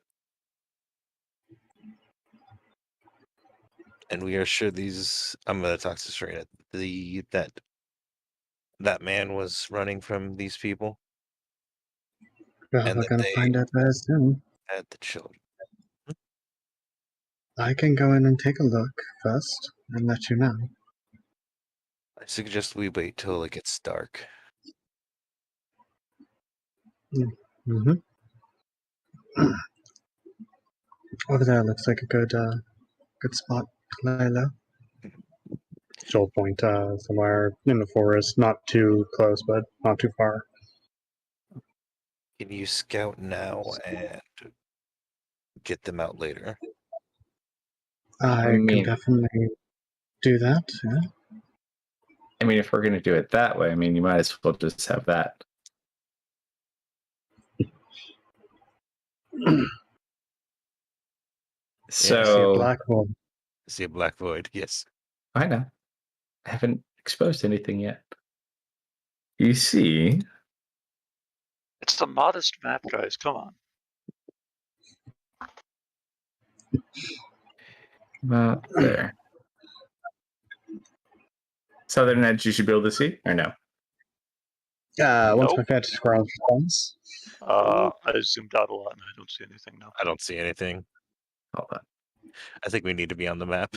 And we are sure these. I'm going to talk to Serena. That man was running from these people. Well, And we're that gonna they find out very soon. had the children. I can go in and take a look first and let you know. I suggest we wait till it gets dark. Mm-hmm. Over there looks like a good spot to lay low. She'll point somewhere in the forest, not too close, but not too far. Can you scout now and get them out later? I can definitely do that. Yeah. I mean, if we're going to do it that way, I mean, you might as well just have that. So, I see a black hole. I see a black void. Yes. I know. I haven't exposed anything yet. You see, It's a modest map, guys. Come on. about there. Southern edge you should be able to see, or no? Once Nope. my fantasy squirrel responds. I zoomed out a lot and I don't see anything now. I don't see anything. Hold on. I think we need to be on the map.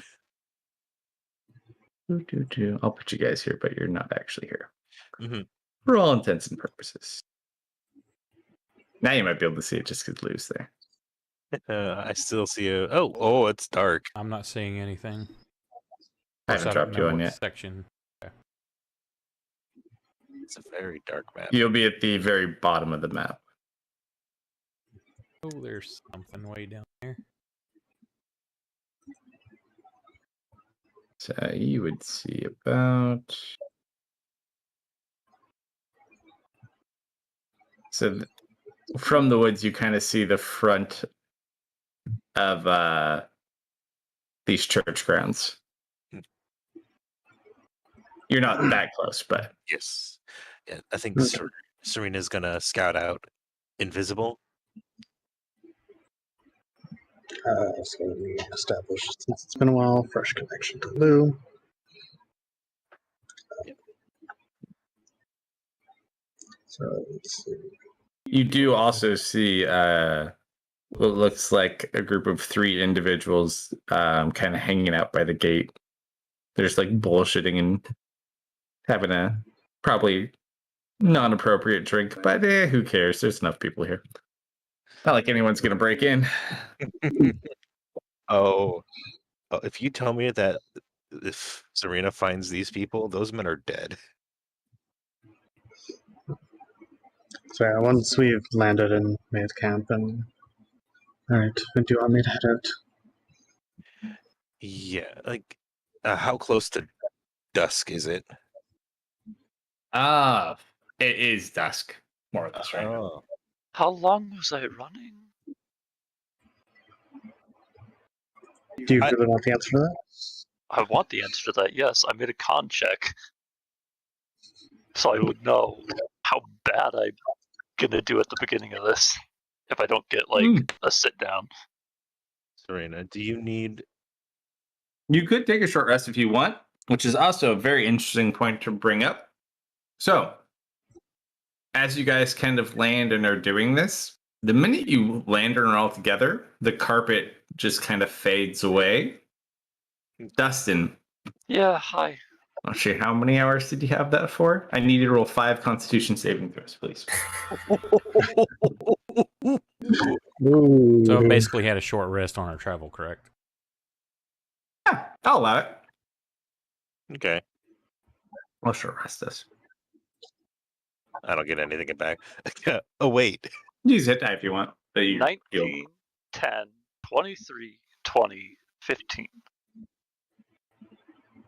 I'll put you guys here, but you're not actually here. Mm-hmm. For all intents and purposes. Now you might be able to see it just because Lou's there. I still see a. Oh, it's dark. I'm not seeing anything. I Of course, haven't I don't dropped know you on what yet. section. It's a very dark map. You'll be at the very bottom of the map. Oh, there's something way down there. So you would see about. So from the woods, you kind of see the front of these church grounds. You're not that close, but Yes. Yeah, I think Serena's gonna scout out invisible. So let me establish, since it's been a while, fresh connection to Lou. So let's see. you do also see what looks like a group of 3 individuals kind of hanging out by the gate. They're just like bullshitting and having a probably non-appropriate drink, but who cares? There's enough people here. Not like anyone's gonna break in. Oh, if you tell me that if Serena finds these people, those men are dead. So yeah, once we've landed and made camp, and alright, when do you want me to head out? Yeah, like how close to dusk is it? It is dusk, more or less, right? Oh, How long was I running? Do you really want the answer to that? I want the answer to that, yes. I made a con check. So I would know how bad I'm gonna do at the beginning of this if I don't get, like, a sit down. Serena, do you need? You could take a short rest if you want, which is also a very interesting point to bring up. So, as you guys kind of land and are doing this, the minute you land and are all together, the carpet just kind of fades away. Dustin, Yeah, hi. actually, how many hours did you have that for? I need you to roll 5 Constitution saving throws, please. So basically had a short rest on our travel, correct? Yeah, I'll allow it. Okay, I'll short rest this. I don't get anything back. Oh wait, Use hit die if you want. 19, 10, 23, 20, 15.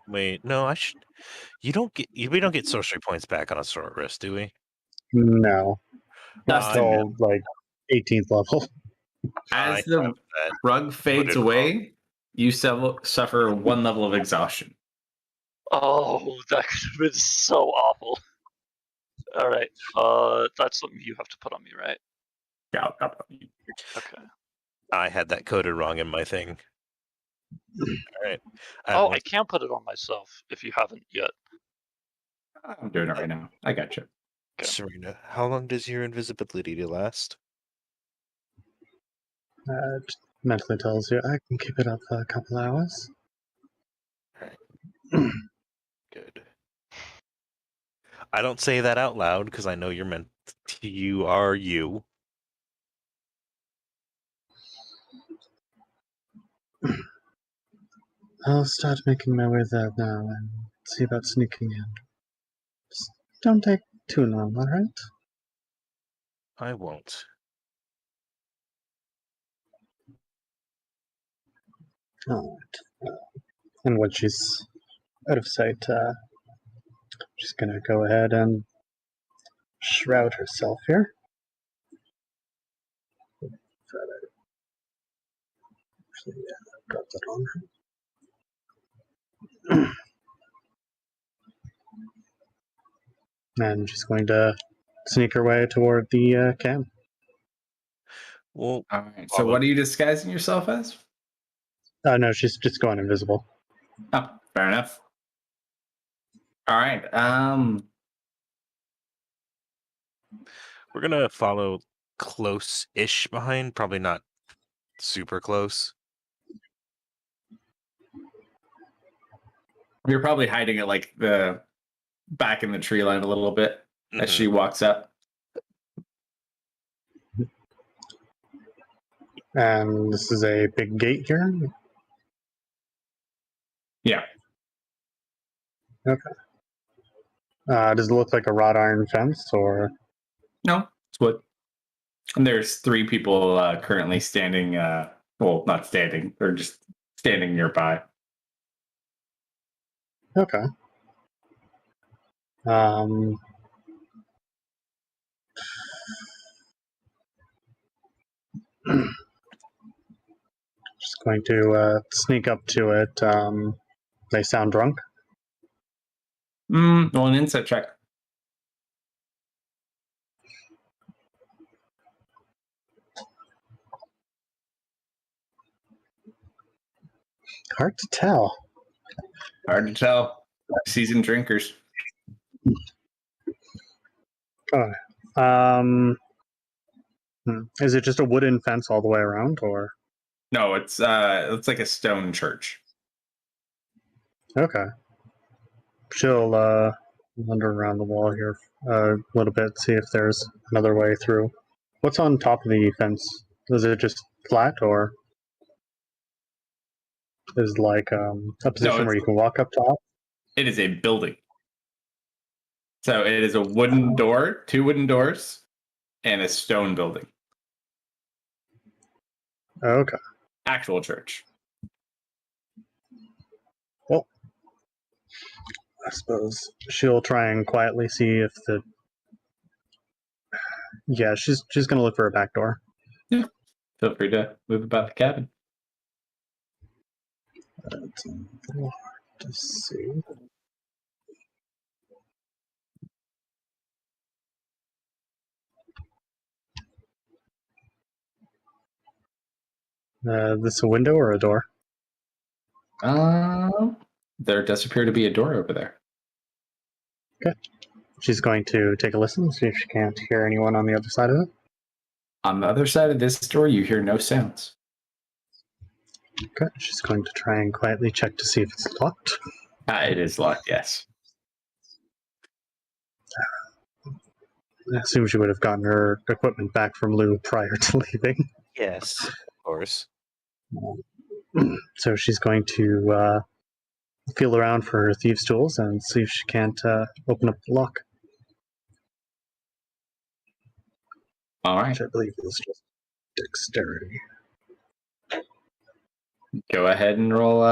wait. No, I should. You don't get. We don't get sorcery points back on a short rest, do we? No. Not Dustin, till like 18th level. as I the have that. rug fades Put it away, you suffer 1 level of exhaustion. Oh, that could have been so awful. Alright, that's something you have to put on me, right? Yeah, Okay. I had that coded wrong in my thing. All right. Oh, I can put it on myself if you haven't yet. I'm doing it right now. I got you. Okay. Serena, how long does your invisibility last? It mentally tells you I can keep it up for a couple hours. Good. I don't say that out loud because I know you're meant. You are you. I'll start making my way there now and see about sneaking in. Just don't take too long, alright? I won't. Alright. And when she's out of sight, she's gonna go ahead and shroud herself here. Actually, yeah, got that on her. And she's going to sneak her way toward the camp. Well, All right. So, what are you disguising yourself as? No, she's just going invisible. Oh, fair enough. All right. we're gonna follow close-ish behind. Probably not super close. You're probably hiding it like the back in the tree line a little bit as she walks up. And this is a big gate here. Yeah. Okay. Does it look like a wrought iron fence, or? No, it's wood. And there's 3 people currently standing. Well, not standing. They're just standing nearby. Okay. Just going to sneak up to it. They sound drunk. Roll an insight check. Hard to tell. Hard to tell. Seasoned drinkers. Is it just a wooden fence all the way around, or? No, it's like a stone church. Okay. She'll wander around the wall here a little bit, see if there's another way through. What's on top of the fence? Is it just flat, or is like a position where you can walk up top? It is a building. So it is a wooden door, 2 wooden doors, and a stone building. Okay. Actual church. Well, I suppose she'll try and quietly see if the. Yeah, she's gonna look for a back door. Yeah. Feel free to move about the cabin. It's a little hard to see. This a window or a door? There does appear to be a door over there. Okay. She's going to take a listen, see if she can't hear anyone on the other side of it. On the other side of this door, you hear no sounds. Okay. She's going to try and quietly check to see if it's locked. It is locked, yes. I assume she would have gotten her equipment back from Lou prior to leaving. Yes, of course. So she's going to feel around for her thieves' tools and see if she can't open up the lock. All right. Which I believe is just dexterity. Go ahead and roll.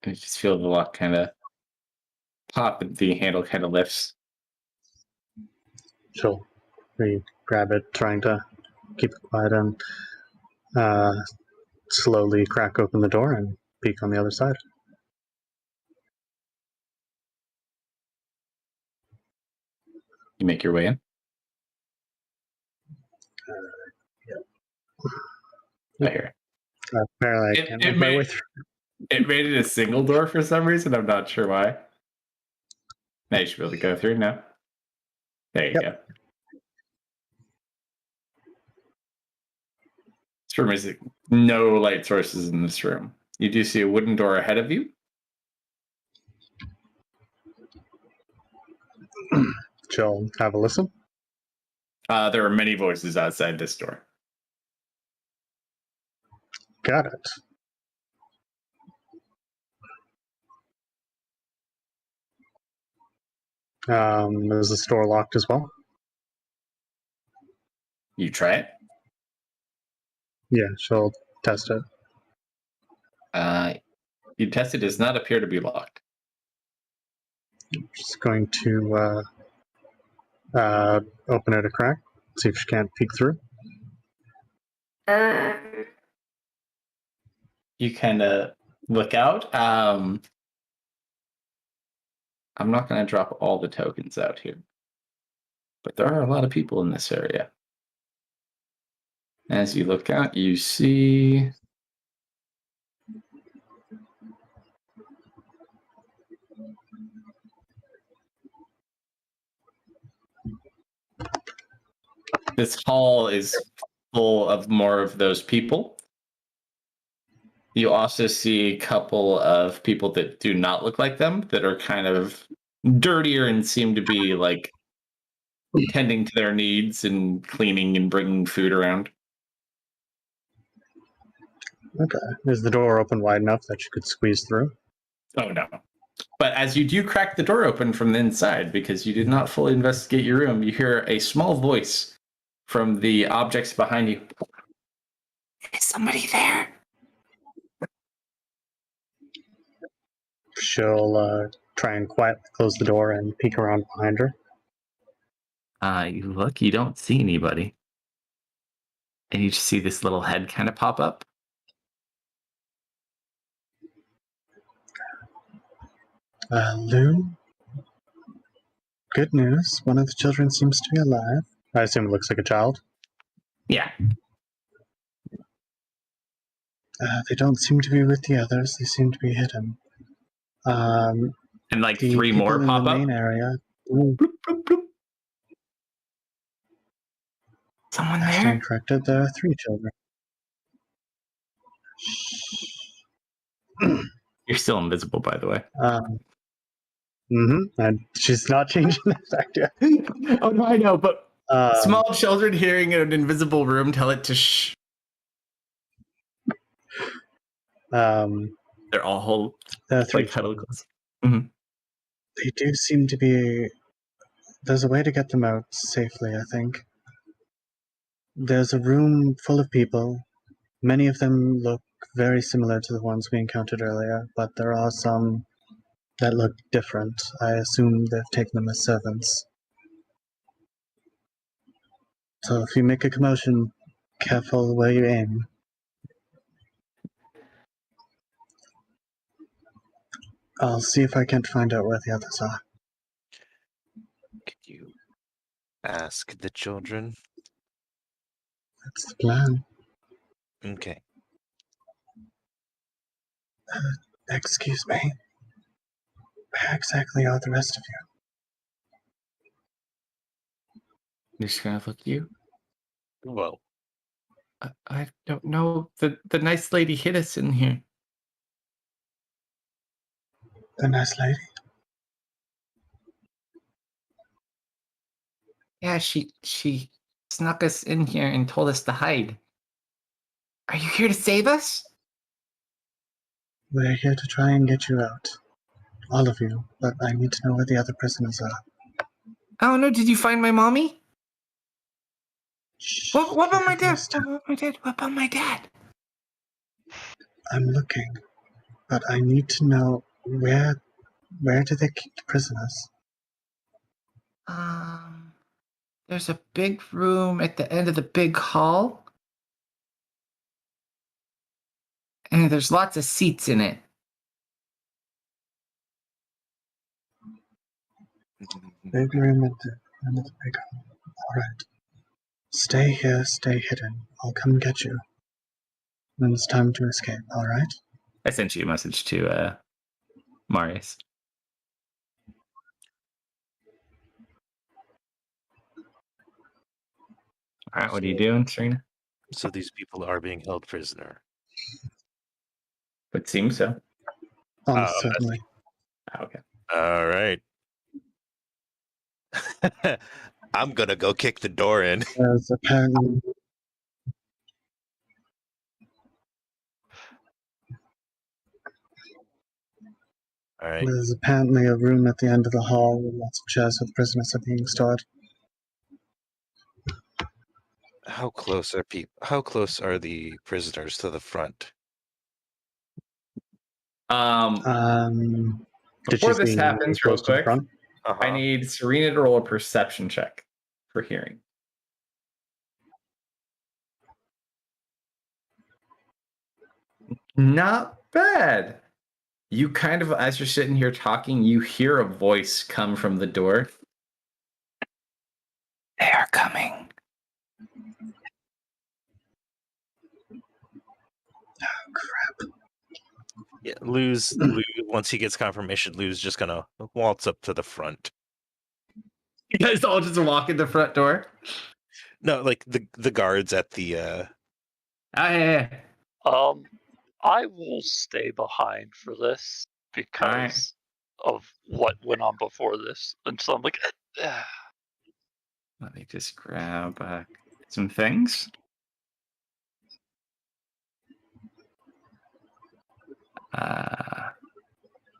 You just feel the lock kind of pop and the handle kind of lifts. She'll grab it, trying to keep it quiet, and slowly crack open the door and peek on the other side. You make your way in. I hear it. Apparently, I can't make my way through. It made it a single door for some reason. I'm not sure why. Now you should be able to go through now. There you go. This room is no light sources in this room. You do see a wooden door ahead of you. She'll have a listen. There are many voices outside this door. Got it. Is the store locked as well? You try it. Yeah, she'll test it. You test it. Does not appear to be locked. She's going to open it a crack, see if she can't peek through. You kind of look out. I'm not going to drop all the tokens out here, but there are a lot of people in this area. As you look out, you see this hall is full of more of those people. You also see a couple of people that do not look like them, that are kind of dirtier and seem to be like tending to their needs and cleaning and bringing food around. Okay. Is the door open wide enough that you could squeeze through? Oh, no. But as you do crack the door open from the inside, because you did not fully investigate your room, you hear a small voice from the objects behind you. Is somebody there? She'll try and quietly close the door and peek around behind her. You look, you don't see anybody. And you just see this little head kind of pop up. Lou? Good news. One of the children seems to be alive. I assume it looks like a child. Yeah. They don't seem to be with the others. They seem to be hidden. And like The three more people in pop the up. main area. Bloop, bloop, bloop. Someone I there? stand corrected. There are 3 children. You're still invisible, by the way. And she's not changing that fact yet. Oh, no, I know, but Um, small children hearing an invisible room tell it to shh. They're all whole, three like pedicles. They do seem to be. There's a way to get them out safely, I think. There's a room full of people. Many of them look very similar to the ones we encountered earlier, but there are some that look different. I assume they've taken them as servants. So if you make a commotion, careful where you aim. I'll see if I can't find out where the others are. Could you ask the children? That's the plan. Okay. Excuse me. Where exactly are the rest of you? They're just gonna look at you. Well, I don't know. The nice lady hid us in here. The nice lady? Yeah, she snuck us in here and told us to hide. Are you here to save us? We're here to try and get you out. All of you, but I need to know where the other prisoners are. Oh no, did you find my mommy? Shh, What about my dad? Lost her. What about my dad? I'm looking, but I need to know where do they keep the prisoners? There's a big room at the end of the big hall. And there's lots of seats in it. Big room at the end of the big hall. Alright. Stay here, stay hidden. I'll come get you. When it's time to escape, alright? I sent you a message to Marius. Alright, what are you doing, Serena? so these people are being held prisoner. It seems so. Almost certainly. Okay. All right. I'm gonna go kick the door in. There's apparently All right. There's apparently a room at the end of the hall with lots of chairs where the prisoners are being stored. How close are people? How close are the prisoners to the front? Before this happens, real quick, Uh-huh. I need Serena to roll a perception check for hearing. Not bad. You kind of, as you're sitting here talking, you hear a voice come from the door. They are coming. Oh, crap. Yeah, Lou's once he gets confirmation, Lou's just gonna waltz up to the front. You guys all just walk in the front door? No, like the guards at the Yeah. I will stay behind for this because of what went on before this, and so I'm like, Let me just grab some things.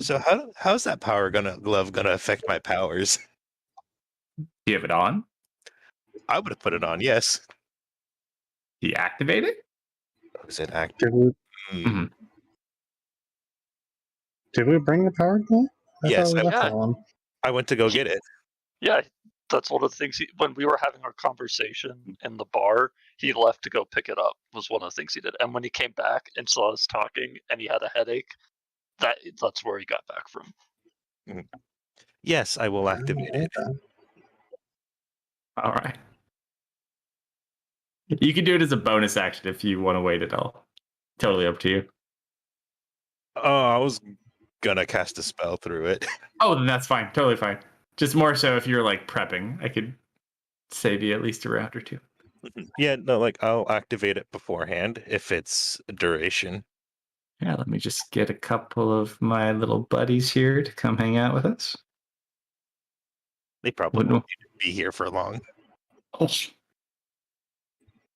So how's that glove gonna affect my powers? Do you have it on? I would have put it on, yes. Deactivate it? Is it active? Did we bring the power glove? Yes, thought we left that one. I went to go get it. yeah, that's one of the things. When we were having our conversation in the bar, he left to go pick it up. Was one of the things he did. And when he came back and saw us talking, and he had a headache, that's where he got back from. Yes, I will activate it. All right. You can do it as a bonus action if you want to wait at all. Totally up to you. Oh, I was gonna cast a spell through it. Oh, then that's fine. Totally fine. Just more so if you're like prepping, I could save you at least a round or two. Yeah, no, like I'll activate it beforehand if it's duration. Yeah, let me just get a couple of my little buddies here to come hang out with us. They probably won't be here for long. Oh.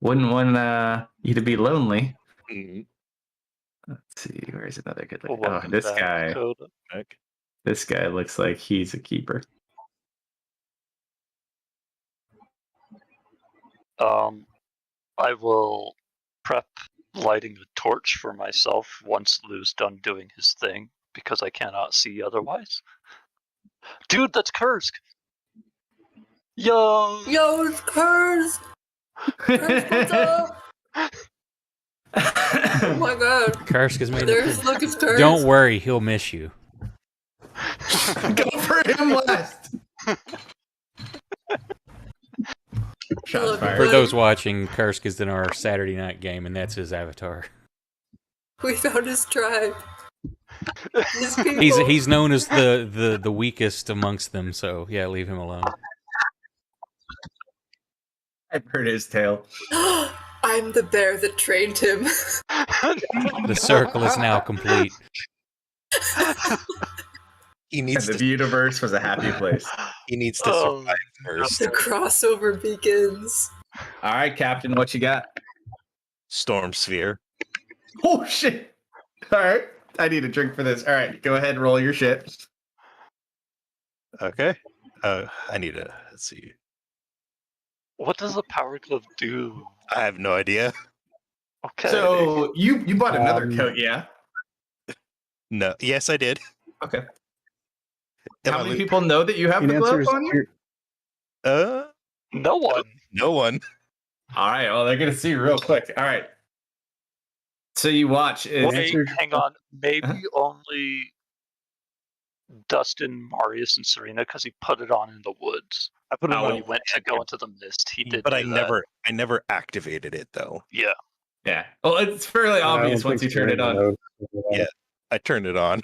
Wouldn't want you to be lonely. Mm-hmm. Let's see, where's another good Well, looking? Oh, welcome this back, guy. Coda. This guy looks like he's a keeper. I will prep lighting a torch for myself once Lou's done doing his thing, because I cannot see otherwise. Dude, that's Kursk! Yo! Yo, it's Kurz! Kurz, what's up? Oh my god. Karsk has made There's it. look, it's Kurz. Don't worry, he'll miss you. Go for him last. Shots Look, fired. For those watching, Karsk is in our Saturday night game, and that's his avatar. We found his tribe. His people. He's known as the weakest amongst them, so yeah, leave him alone. I've heard his tale. I'm the bear that trained him. The circle is now complete. He needs The to. universe was a happy place. He needs to survive first. The crossover begins. All right, Captain, what you got? Storm sphere. Oh shit! All right, I need a drink for this. All right, go ahead, roll your shit. Okay. I need a. Let's see. What does the power glove do? I have no idea. Okay. So you bought another coat, yeah? No. Yes, I did. Okay. Am How I many lo- people know that you have the glove on you? No one. No one. All right. Well, they're gonna see real quick. All right. So you watch. Wait, hang on. Maybe only Dustin, Marius, and Serena, because he put it on in the woods. I put it Oh, When on, he went to go into the mist, he did. but do I that. never activated it though. Yeah. Yeah. Well, it's fairly obvious once you turn it on. Yeah. I turned it on.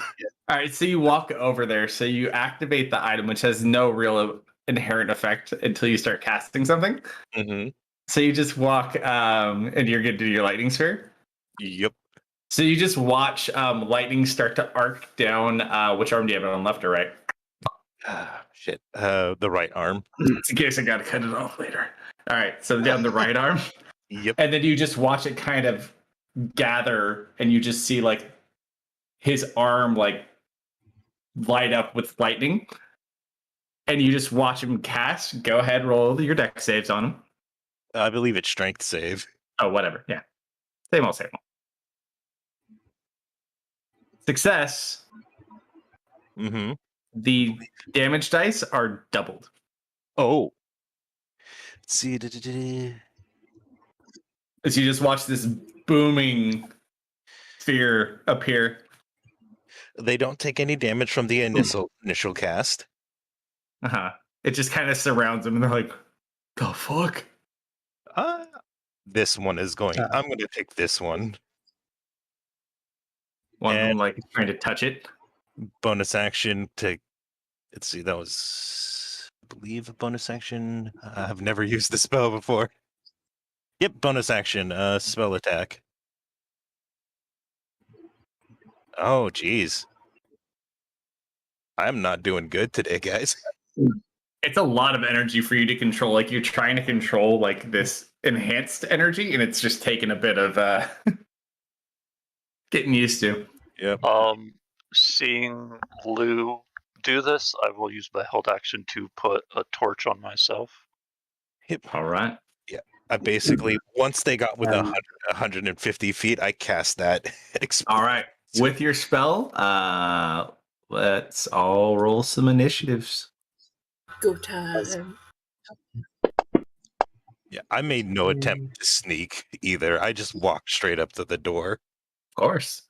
All right. So you walk over there. So you activate the item, which has no real inherent effect until you start casting something. Mm-hmm. So you just walk, and you're good to do your lightning sphere. Yep. So you just watch lightning start to arc down. Which arm do you have on, left or right? Shit. The right arm. In case I gotta cut it off later. All right, so down the right arm, Yep. and then you just watch it kind of gather, and you just see like his arm like light up with lightning, and you just watch him cast. Go ahead, roll your deck saves on him. I believe it's strength save. Oh, whatever. Yeah, same old, same old. Success. Mm-hmm. The damage dice are doubled. Oh. Let's see. As you just watch this booming sphere appear. They don't take any damage from the initial cast. It just kind of surrounds them, and they're like, "The fuck." This one is going. I'm going to take this one. One of them And- like trying to touch it. Bonus action to. Let's see. That was, I believe, a bonus action. I've never used the spell before. Yep, bonus action. Spell attack. Oh, geez. I'm not doing good today, guys. It's a lot of energy for you to control. Like you're trying to control like this enhanced energy, and it's just taking a bit of getting used to. Yep. Seeing Lou do this, I will use my held action to put a torch on myself. All right. I basically, once they got within 150 feet, I cast that. All right. With your spell, let's all roll some initiatives. Go time. Yeah, I made no attempt to sneak either. I just walked straight up to the door. Of course.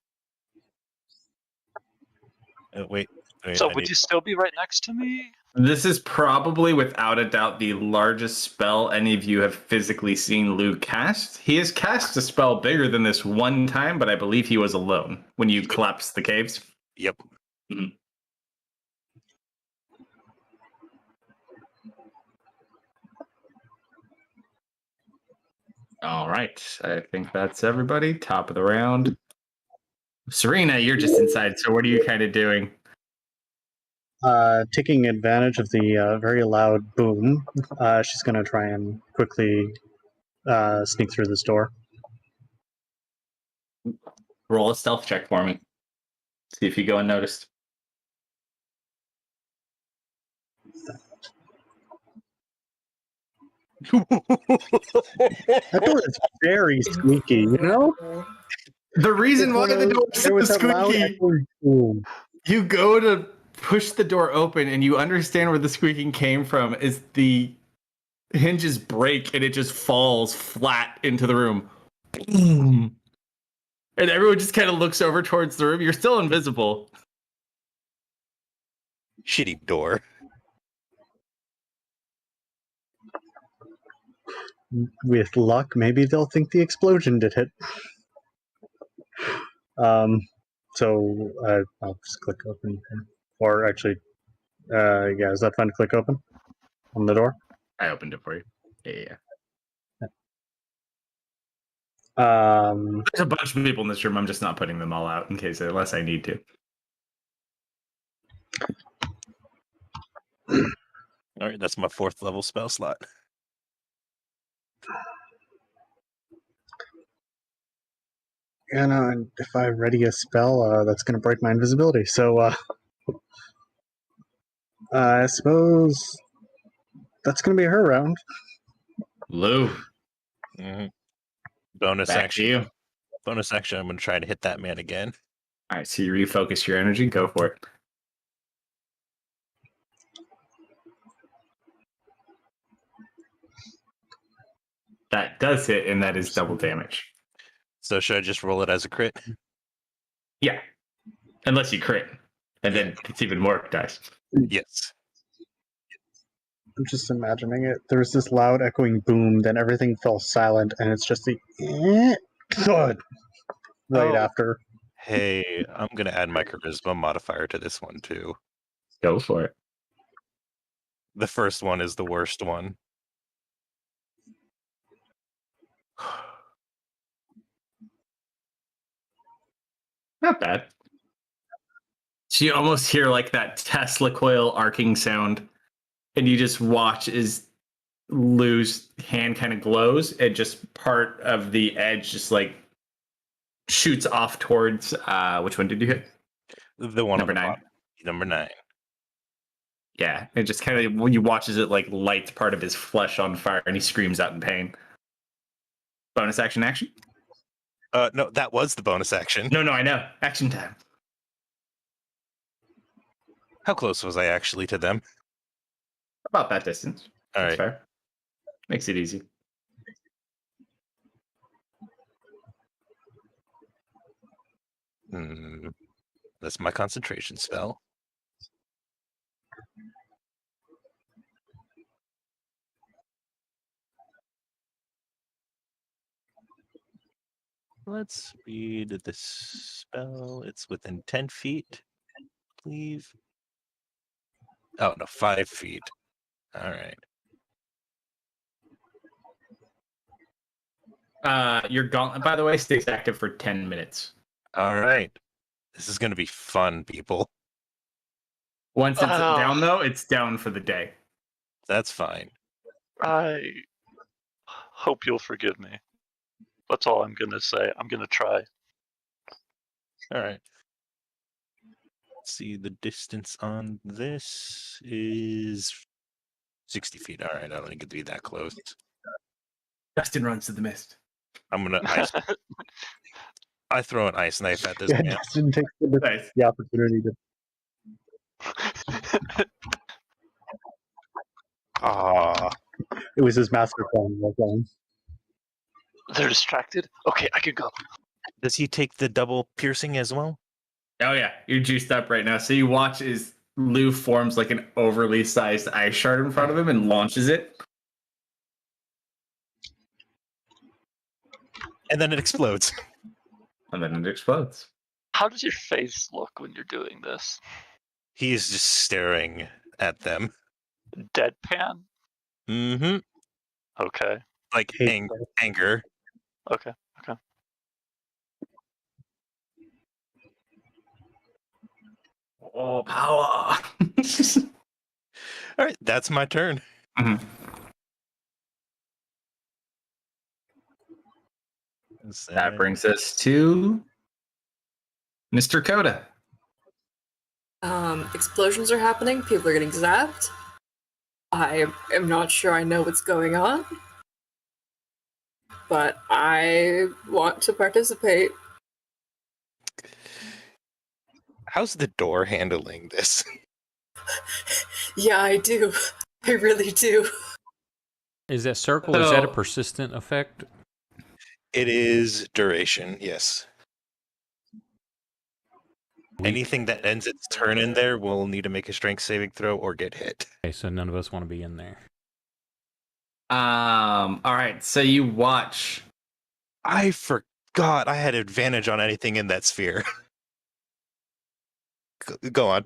Wait. So would you still be right next to me? This is probably, without a doubt, the largest spell any of you have physically seen Lou cast. He has cast a spell bigger than this one time, but I believe he was alone when you collapsed the caves. Yep. Mhm. All right. I think that's everybody. Top of the round. Serena, you're just inside. So what are you kind of doing? Taking advantage of the very loud boom, she's going to try and quickly sneak through this door. Roll a stealth check for me. See if you go unnoticed. That door is very squeaky, you know? The reason why the door is there was so that loud squeaky, echoing boom. you go to push the door open and you understand where the squeaking came from is the hinges break and it just falls flat into the room. Boom. And everyone just kind of looks over towards the room. You're still invisible. Shitty door. With luck, maybe they'll think the explosion did hit. So I'll just click open here. Or actually, yeah, is that fun to click open on the door? I opened it for you. Yeah. There's a bunch of people in this room. I'm just not putting them all out in case, unless I need to. All right, that's my 4th level spell slot. And if I ready a spell, that's going to break my invisibility. So I suppose that's going to be her round. Lou. Mm-hmm. Bonus Back action. to you. Bonus action. I'm going to try to hit that man again. All right, so you refocus your energy. Go for it. That does hit, and that is double damage. So should I just roll it as a crit? Yeah. Unless you crit. And then it's even more dice. Yes. I'm just imagining it. There's this loud echoing boom, then everything fell silent, and it's just the thud right after. Hey, I'm going to add my charisma modifier to this one too. Go for it. The first one is the worst one. Not bad. So you almost hear like that Tesla coil arcing sound, and you just watch as Lou's hand kind of glows, and just part of the edge just like shoots off towards which one did you hit? The one Number on the 9. bottom. Number 9. Yeah, it just kind of when you watch as it like lights part of his flesh on fire, and he screams out in pain. Bonus action. No, that was the bonus action. No, I know. Action time. How close was I actually to them? About that distance. All That's right. fair. Makes it easy. That's my concentration spell. Let's read this spell. It's within 10 feet, I believe. Oh, no, 5 feet. All right. Your gauntlet, by the way, stays active for 10 minutes. All right. This is going to be fun, people. Once it's down, though, it's down for the day. That's fine. I hope you'll forgive me. That's all I'm going to say. I'm going to try. All right. Let's see, the distance on this is 60 feet. All right, I don't need to be that close. Dustin runs to the mist. I'm going to ice. I throw an ice knife at this man. Dustin takes the opportunity to. It was his master plan. They're distracted? Okay, I can go. Does he take the double piercing as well? Oh, yeah. You're juiced up right now. So you watch as Lou forms like an overly sized ice shard in front of him and launches it. And then it explodes. And then it explodes. How does your face look when you're doing this? He is just staring at them. Deadpan? Mm-hmm. Okay. Like anger. Okay. Oh, power. All right, that's my turn. Mm-hmm. That brings us to Mr. Coda. Explosions are happening. People are getting zapped. I am not sure I know what's going on, but I want to participate. How's the door handling this? Yeah, I do. I really do. Is that circle, is that a persistent effect? It is duration, yes. Anything that ends its turn in there will need to make a strength saving throw or get hit. Okay, so none of us want to be in there. All right, so you watch. I forgot I had advantage on anything in that sphere. Go on.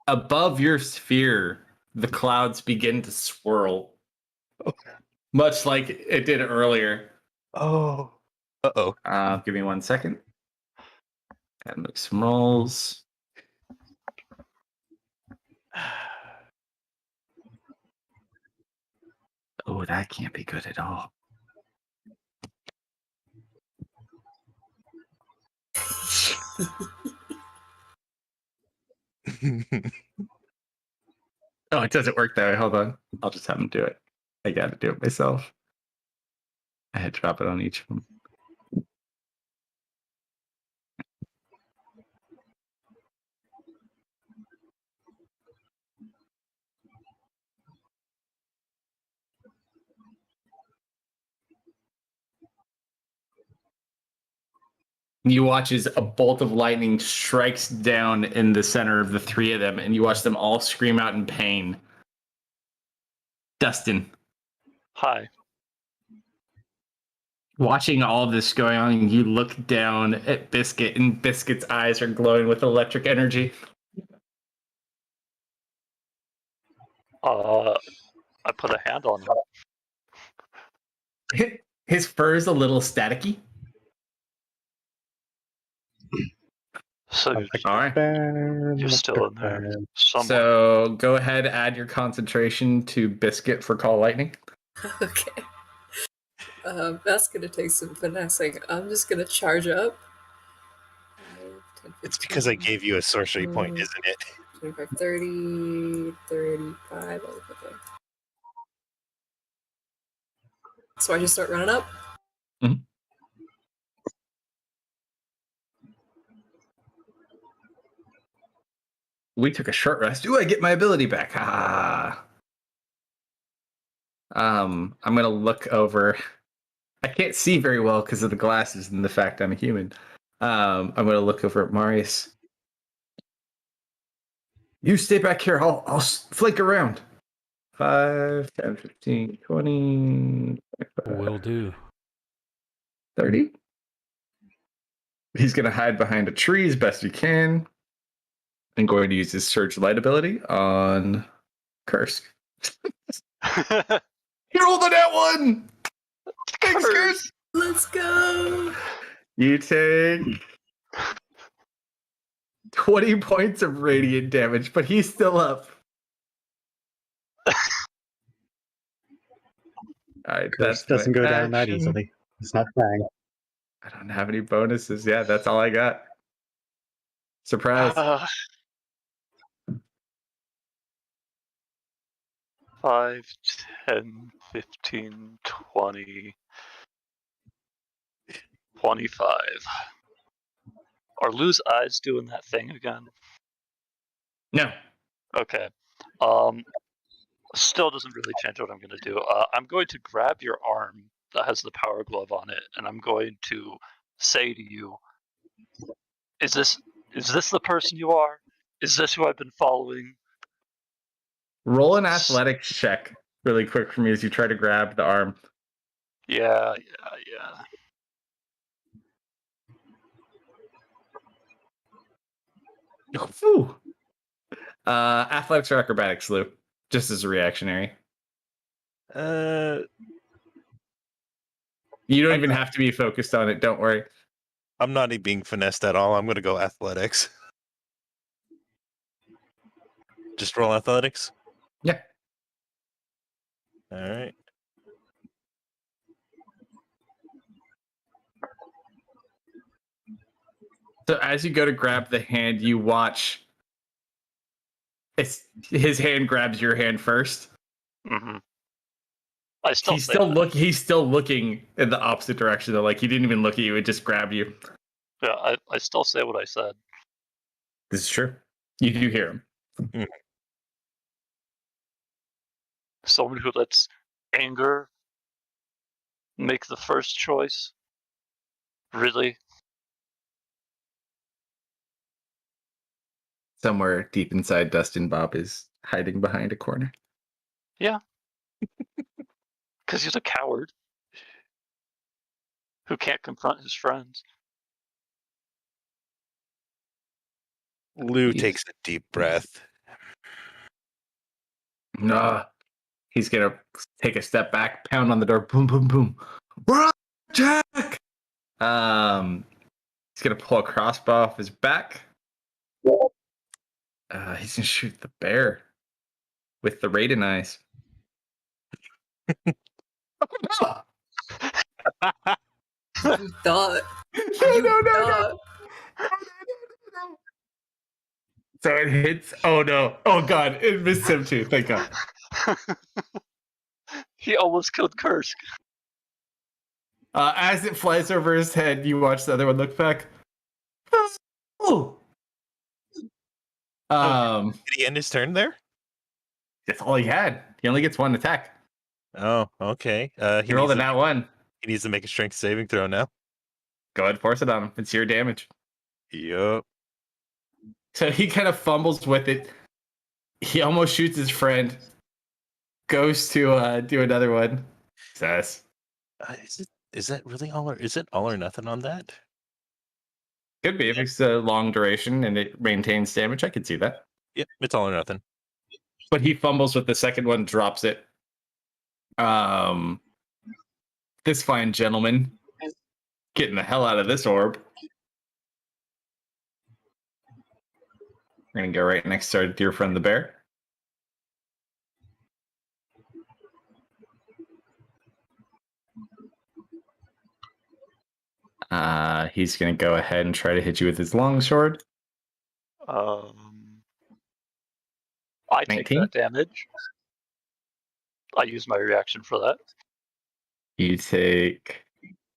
Above your sphere, the clouds begin to swirl. Much like it did earlier. Oh. Uh-oh. Give me 1 second. Gotta make some rolls. Oh, that can't be good at all. Oh, it doesn't work that way. Hold on. I'll just have him do it. I gotta do it myself. I had to drop it on each of them. You watch as a bolt of lightning strikes down in the center of the three of them, and you watch them all scream out in pain. Dustin. Hi. Watching all of this going on, you look down at Biscuit, and Biscuit's eyes are glowing with electric energy. I put a hand on him. His fur is a little staticky. So All right. you're still in there. So go ahead, add your concentration to Biscuit for Call Lightning. Okay. That's gonna take some finessing. I'm just gonna charge up. 10, It's because I gave you a sorcery point, isn't it? 25, 30, 35. All okay. So I just start running up? Mm-hmm. We took a short rest. Ooh, I get my ability back. Ah. I'm gonna look over. I can't see very well because of the glasses and the fact I'm a human. I'm gonna look over at Marius. You stay back here. I'll flank around. 5, 10, 15, 20. Will do. 30. He's gonna hide behind a tree as best he can. I'm going to use his Surge Light ability on Kursk. He rolled on that one! Thanks, Kursk! Let's go! You take 20 points of radiant damage, but he's still up. Alright, Curse that doesn't go down that easily. It's not trying. I don't have any bonuses. Yeah, that's all I got. Surprise. 5, 10, 15, 20, 25. Are Lou's eyes doing that thing again? No. Okay. Still doesn't really change what I'm going to do. I'm going to grab your arm that has the power glove on it, and I'm going to say to you, is this the person you are? Is this who I've been following? Roll an athletics check really quick for me as you try to grab the arm. Yeah. Ooh. Athletics or acrobatics, Lou? Just as a reactionary. You don't even have to be focused on it. Don't worry. I'm not being finessed at all. I'm going to go athletics. Just roll athletics? Yeah. All right. So as you go to grab the hand, you watch. His hand grabs your hand first. Mm-hmm. He's still looking in the opposite direction though. Like he didn't even look at you; it just grabbed you. Yeah, I still say what I said. This is true. You do hear him. Mm. Someone who lets anger make the first choice. Really? Somewhere deep inside, Dustin Bob is hiding behind a corner. Yeah. Because he's a coward who can't confront his friends. Lou takes a deep breath. Nah. He's gonna take a step back, pound on the door, boom, boom, boom. We're on attack! He's gonna pull a crossbow off his back. He's gonna shoot the bear with the Raiden eyes. Oh, You thought. no. So it hits. Oh no. Oh god. It missed him too. Thank god. He almost killed Kursk. As it flies over his head, you watch the other one look back. Oh. Did he end his turn there? That's all he had. He only gets one attack. Oh, okay. He rolled a nat one. He needs to make a strength saving throw now. Go ahead, force it on him. It's your damage. Yup. So he kind of fumbles with it. He almost shoots his friend. Goes to do another one. Says, Is that really all, or is it all or nothing on that? could be if it's a long duration and it maintains damage. I could see that. Yep, it's all or nothing. But he fumbles with the second one, drops it. This fine gentleman getting the hell out of this orb. We're gonna go right next to our dear friend the bear. He's gonna go ahead and try to hit you with his longsword. I take 19? that damage. I use my reaction for that. You take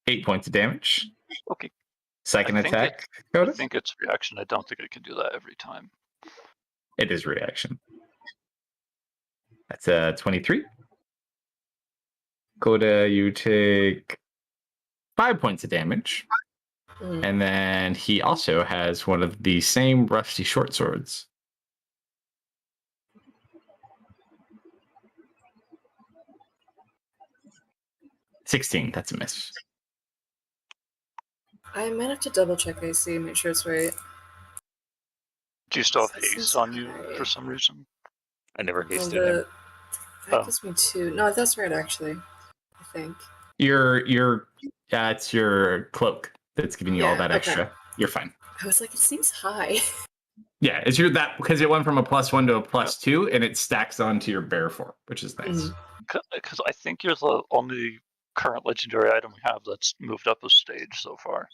8 points of damage. Okay. Second I think attack. I Coda? think it's reaction. I don't think I can do that every time. It is reaction. That's a 23. Coda, you take 5 points of damage. And then he also has one of the same rusty short swords. 16, that's a miss. I might have to double check AC, make sure it's right. Do you still have That haste seems on you high. for some reason? I never Well, hasted him. that Oh. gives me 2. No, that's right, actually. I think. It's your cloak that's giving you all Yeah, that okay. extra. You're fine. I was like, it seems high. Yeah, it's your that because it went from a +1 to a +2, and it stacks onto your bear form, which is nice. Because I think you're the only current legendary item we have that's moved up a stage so far.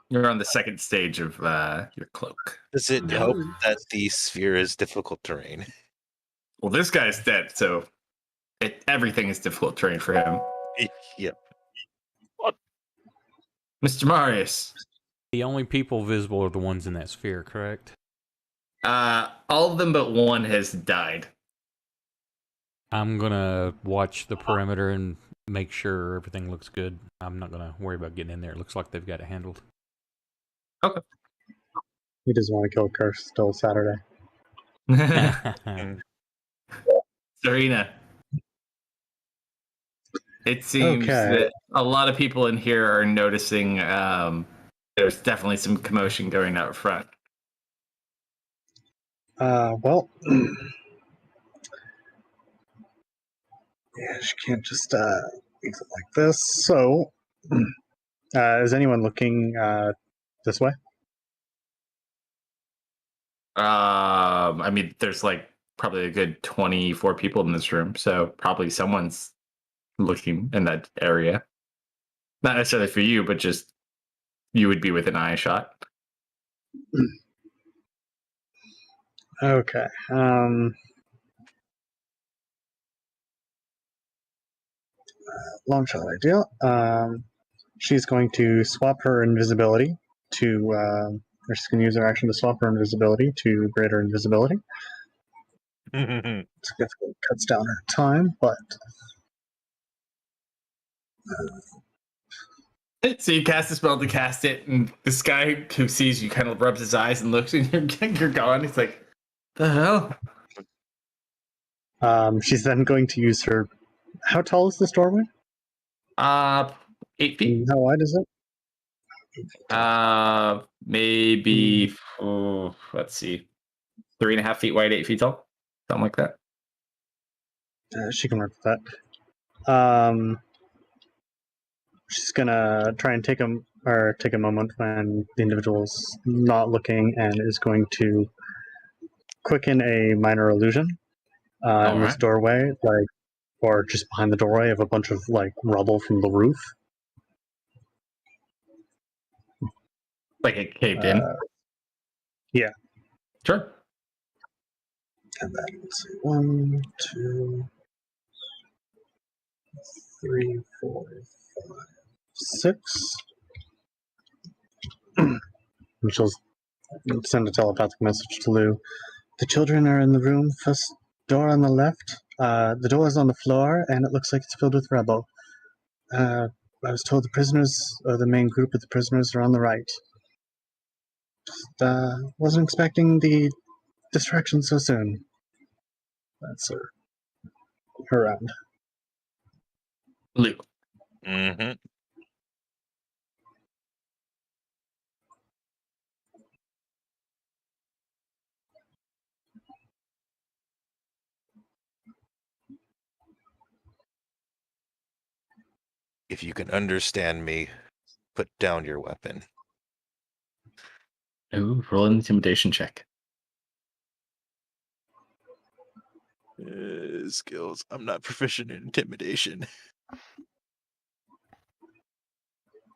You're on the second stage of your cloak. Does it help that the sphere is difficult terrain? Well, this guy's dead, so everything is difficult terrain for him. Yep. Mr. Marius. The only people visible are the ones in that sphere, correct? All of them but one has died. I'm gonna watch the perimeter and make sure everything looks good. I'm not gonna worry about getting in there. It looks like they've got it handled. Okay. He doesn't want to kill Curse till Saturday. Serena. It seems that a lot of people in here are noticing there's definitely some commotion going out front. Well, yeah, she can't just leave it like this. So, is anyone looking this way? I mean, there's like probably a good 24 people in this room, so probably someone's looking in that area. Not necessarily for you, but just you would be within eye shot. Okay. Long shot idea. She's going to swap her invisibility to, or she's going to use her action to swap her invisibility to greater invisibility. Significantly cuts down her time, but So you cast a spell to cast it, and this guy who sees you kind of rubs his eyes and looks, and you're gone. He's like, "The hell?" she's then going to use her. How tall is this doorway? 8 feet. How wide is it? Maybe. Let's see, 3.5 feet wide, 8 feet tall, something like that. She can work with that. She's gonna try and take a moment when the individual's not looking, and is going to quicken a minor illusion in this doorway, or just behind the doorway of a bunch of rubble from the roof. Like it caved in. Yeah. Sure. And then let's see, 1, 2, 3, 4, 5, 6. And she'll send a telepathic message to Lou. The children are in the room, first door on the left. The door is on the floor, and it looks like it's filled with rubble. I was told the prisoners, or the main group of the prisoners, are on the right. Just wasn't expecting the distraction so soon. That's her round. Lou. Mm-hmm. If you can understand me, put down your weapon. Ooh, roll an intimidation check. Skills. I'm not proficient in intimidation.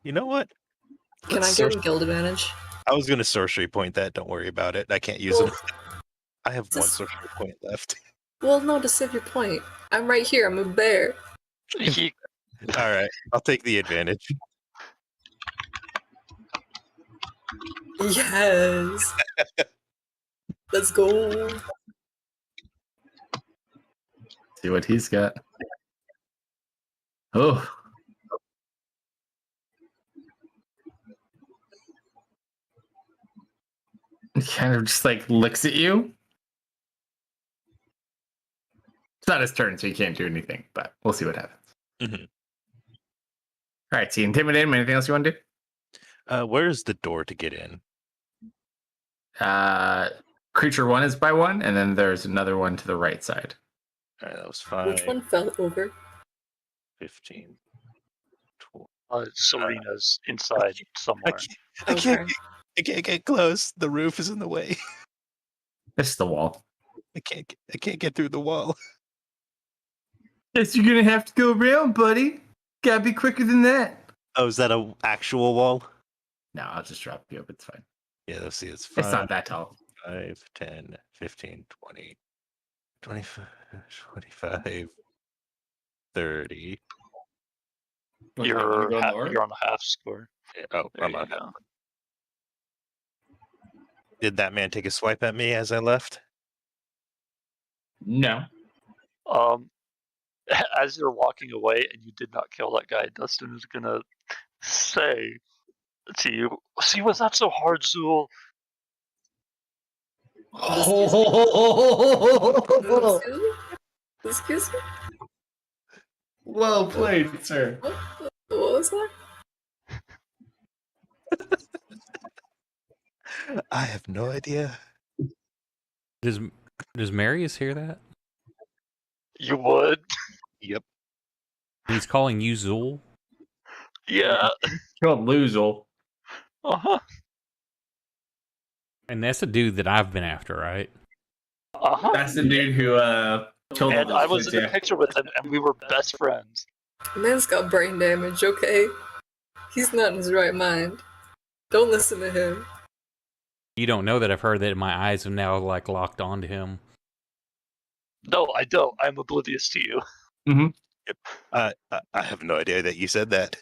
You know what? Can I get guild advantage? I was going to sorcery point that. Don't worry about it. I can't use it. I have one sorcery point left. Well, no, to save your point. I'm right here. I'm a bear. All right. I'll take the advantage. Yes. Let's go. See what he's got. Oh. He kind of just looks at you. It's not his turn, so he can't do anything, but we'll see what happens. Mm-hmm. All right, so you intimidate him. Anything else you want to do? Where's the door to get in? Creature 1 is by 1, and then there's another one to the right side. All right, that was 5. Which one fell over? 15. 12. Serena's inside somewhere. I can't get close. The roof is in the way. It's the wall. I can't get through the wall. Guess you're gonna have to go around, buddy. Gotta be quicker than that. Oh, is that an actual wall? No, I'll just drop you up. It's fine. Yeah, let's see. It's 5, It's not that tall. 5, 10, 15, 20, 25, 25, 30. You're on a half square. Oh, There I'm you on. go. Did that man take a swipe at me as I left? No. As you're walking away and you did not kill that guy, Dustin is gonna say to you, "See, was that so hard, Zool?" Excuse me? Well played, sir. What was that? I have no idea. Does Marius hear that? You would? Yep. He's calling you Zool? Yeah. Called Loozle. Uh-huh. And that's the dude that I've been after, right? Uh-huh. That's the dude who killed And I was in the picture with him, and we were best friends. Man's got brain damage, okay? He's not in his right mind. Don't listen to him. You don't know that I've heard that my eyes have now like locked onto him. No, I don't. I'm oblivious to you. I have no idea that you said that.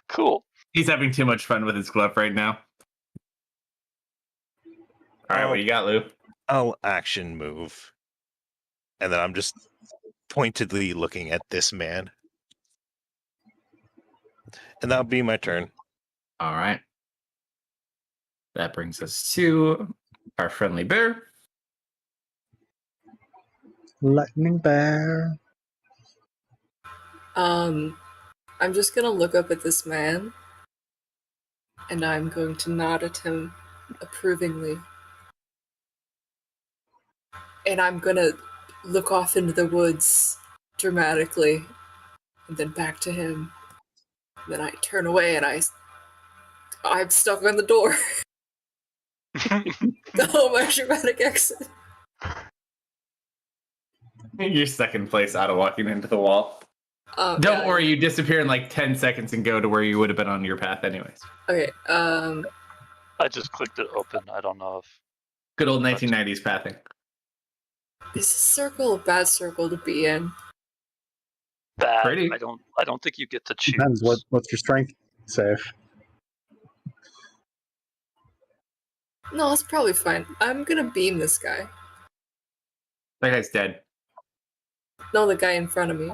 Cool. He's having too much fun with his glove right now. All right, what you got, Lou? I'll action move. And then I'm just pointedly looking at this man. And that'll be my turn. All right. That brings us to our friendly bear. Lightning bear. I'm just gonna look up at this man, and I'm going to nod at him approvingly. And I'm gonna look off into the woods dramatically, and then back to him. And then I turn away, and I'm stuck on the door. Oh, my dramatic exit. You're second place out of walking into the wall. Don't worry, you disappear in like 10 seconds and go to where you would have been on your path anyways. Okay, I just clicked it open. I don't know if... Good old 1990s pathing. is this circle a bad circle to be in? Bad. Pretty. I don't think you get to choose. Depends. What's your strength save? No, that's probably fine. I'm gonna beam this guy. That guy's dead. No, the guy in front of me.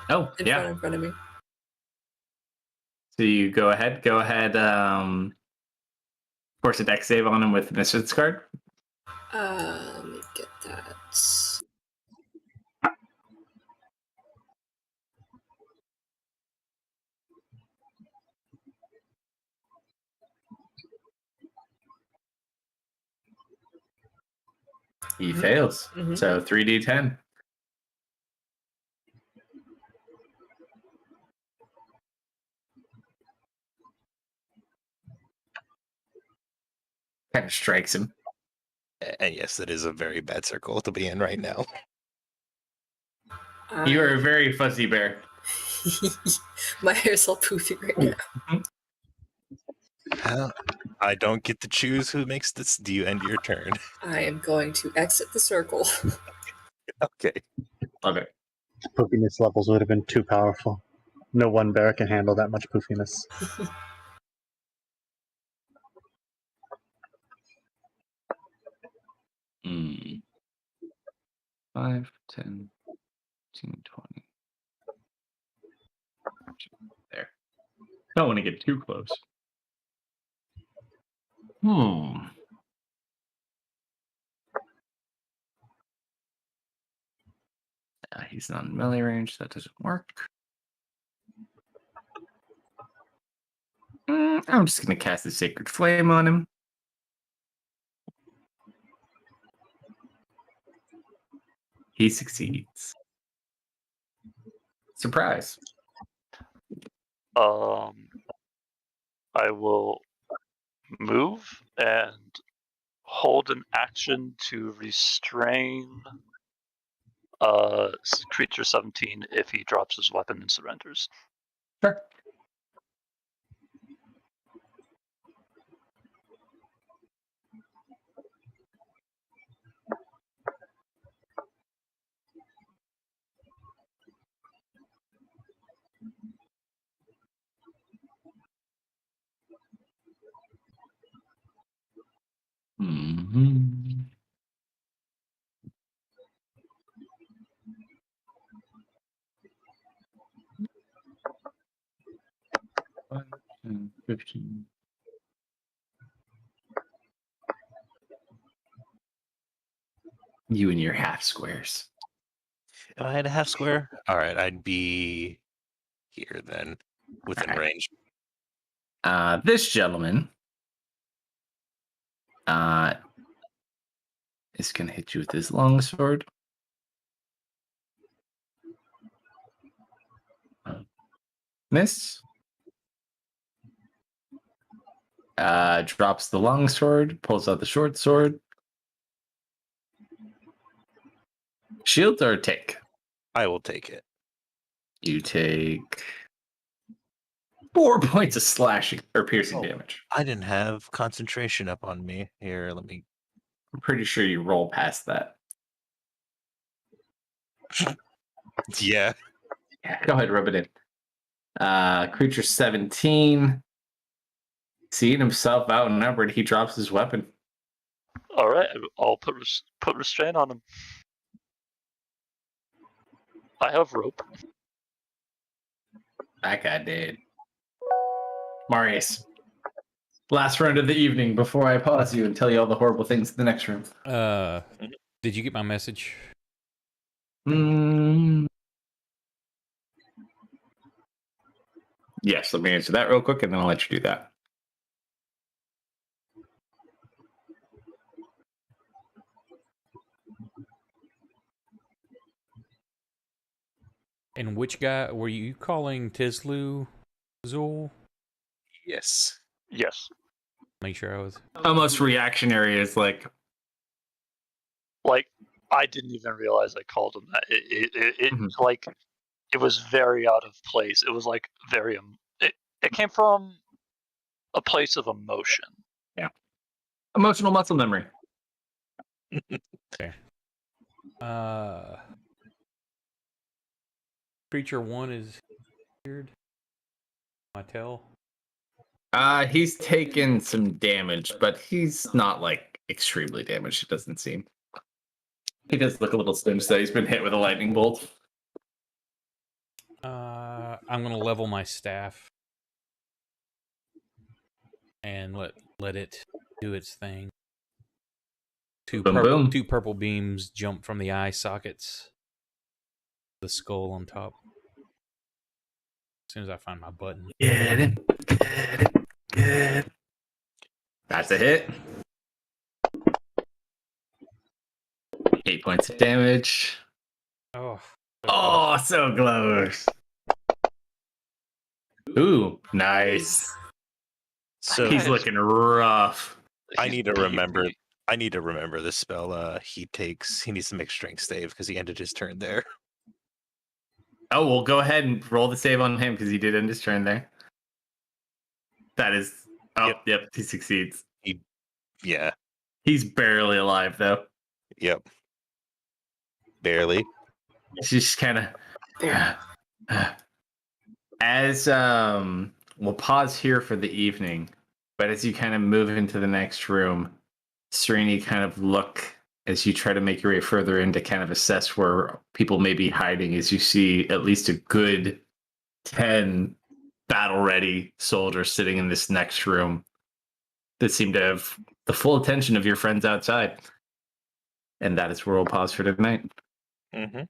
Oh, In yeah. front of me. So you go ahead. Force a dex save on him with Misfits card. Let me get that. He fails. Mhm. So 3d10. Kind of strikes him. And yes, it is a very bad circle to be in right now. You are a very fuzzy bear. My hair's all poofy right now. I don't get to choose who makes this. Do you end your turn? I am going to exit the circle. Okay. Love it. Poofiness levels would have been too powerful. No one bear can handle that much poofiness. Mm. 5, 10, 15, 20. There. Don't want to get too close. He's not in melee range. That doesn't work. I'm just going to cast a Sacred Flame on him. He succeeds. Surprise. I will move and hold an action to restrain creature 17 if he drops his weapon and surrenders. Sure. Mm-hmm. Five, 10, 15. You and your half squares. If I had a half square, all right, I'd be here then, within range. This gentleman is going to hit you with his longsword. Miss. Drops the longsword, pulls out the short sword. Shield or take? I will take it. You take 4 points of slashing or piercing damage. I didn't have concentration up on me. Here, let me. I'm pretty sure you roll past that. Yeah. Yeah, go ahead, rub it in. Creature 17. Seeing himself outnumbered, he drops his weapon. All right, I'll put restraint on him. I have rope. That guy did. Marius. Last round of the evening before I pause you and tell you all the horrible things in the next room. Did you get my message? Yes, let me answer that real quick and then I'll let you do that. And which guy were you calling? Tislu Zul? Yes. Yes. Make sure I was. Almost reactionary is like I didn't even realize I called him that. It Mhm. like it was very out of place. It was like very it came from a place of emotion. emotional muscle memory. Okay. Creature 1 is weird. I tell. He's taken some damage, but he's not like extremely damaged, it doesn't seem. He does look a little singed, so he's been hit with a lightning bolt. I'm gonna level my staff and let it do its thing. Boom. Two purple beams jump from the eye sockets. The skull on top. As soon as I find my button. Get it. That's a hit. 8 points of damage. Oh. Oh, so close. Ooh, nice. So He's looking rough. I need to remember. I need to remember the spell. He needs to make strength save because he ended his turn there. Oh, well, go ahead and roll the save on him because he did end his turn there. That is. Oh, yep, he succeeds. Yeah. He's barely alive though. Yep. Barely. It's just kind of. As we'll pause here for the evening, but as you kind of move into the next room, Srini kind of look as you try to make your way further in to kind of assess where people may be hiding. As you see at least a good 10 battle-ready soldiers sitting in this next room that seem to have the full attention of your friends outside. And that is where we'll pause for tonight. Mm-hmm.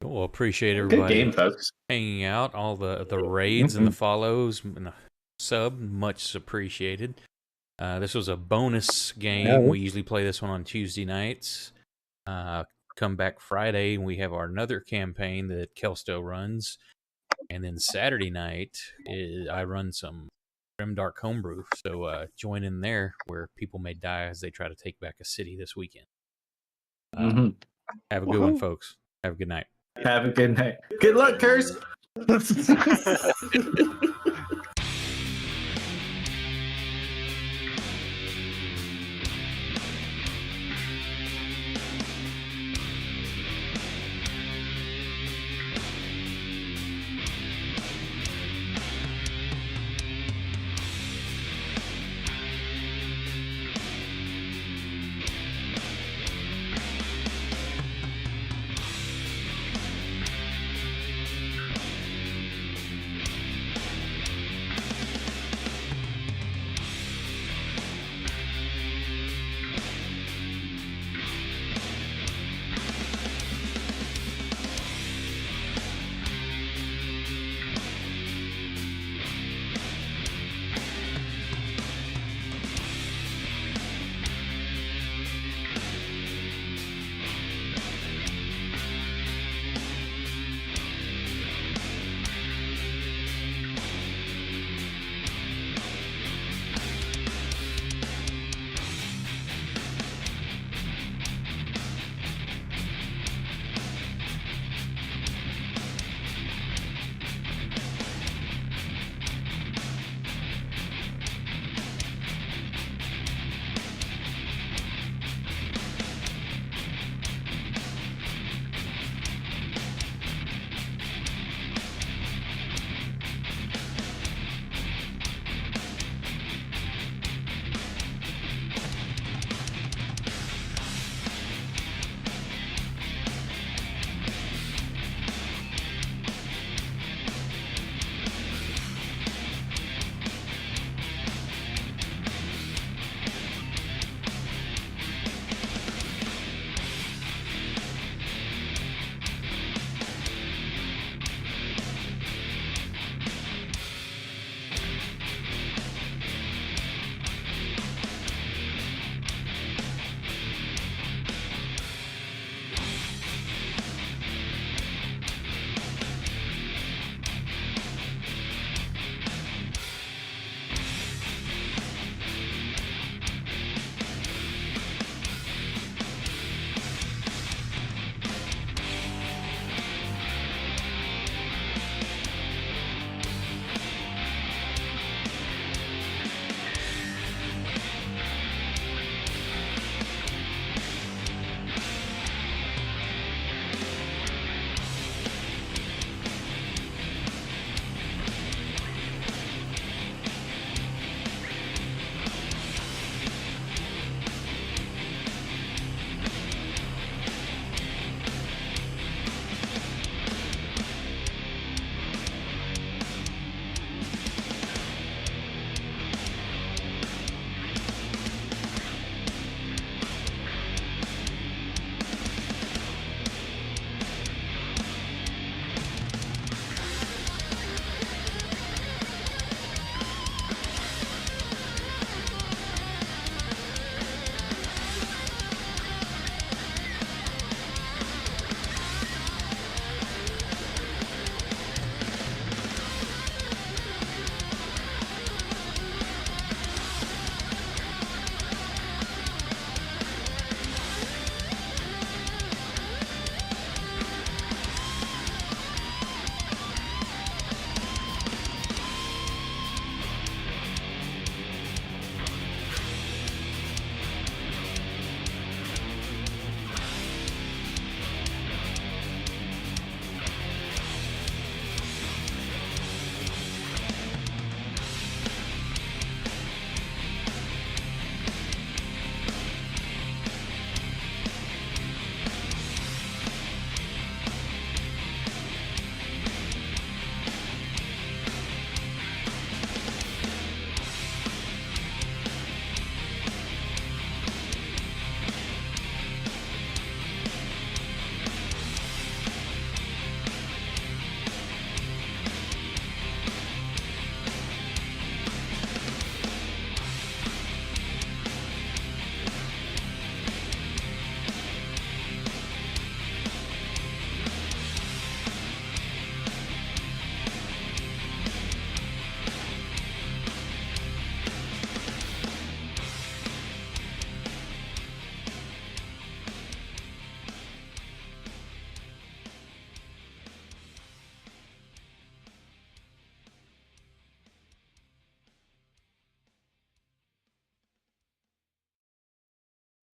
Well, appreciate everybody Good game, folks. hanging out. All the raids and the follows and the sub, much appreciated. This was a bonus game. Yeah. We usually play this one on Tuesday nights. Come back Friday and we have our another campaign that Kalsto runs. And then Saturday night, I run some Grimdark Homebrew. So join in there where people may die as they try to take back a city this weekend. Have a good one, folks. Have a good night. Have a good night. Good luck, Curse.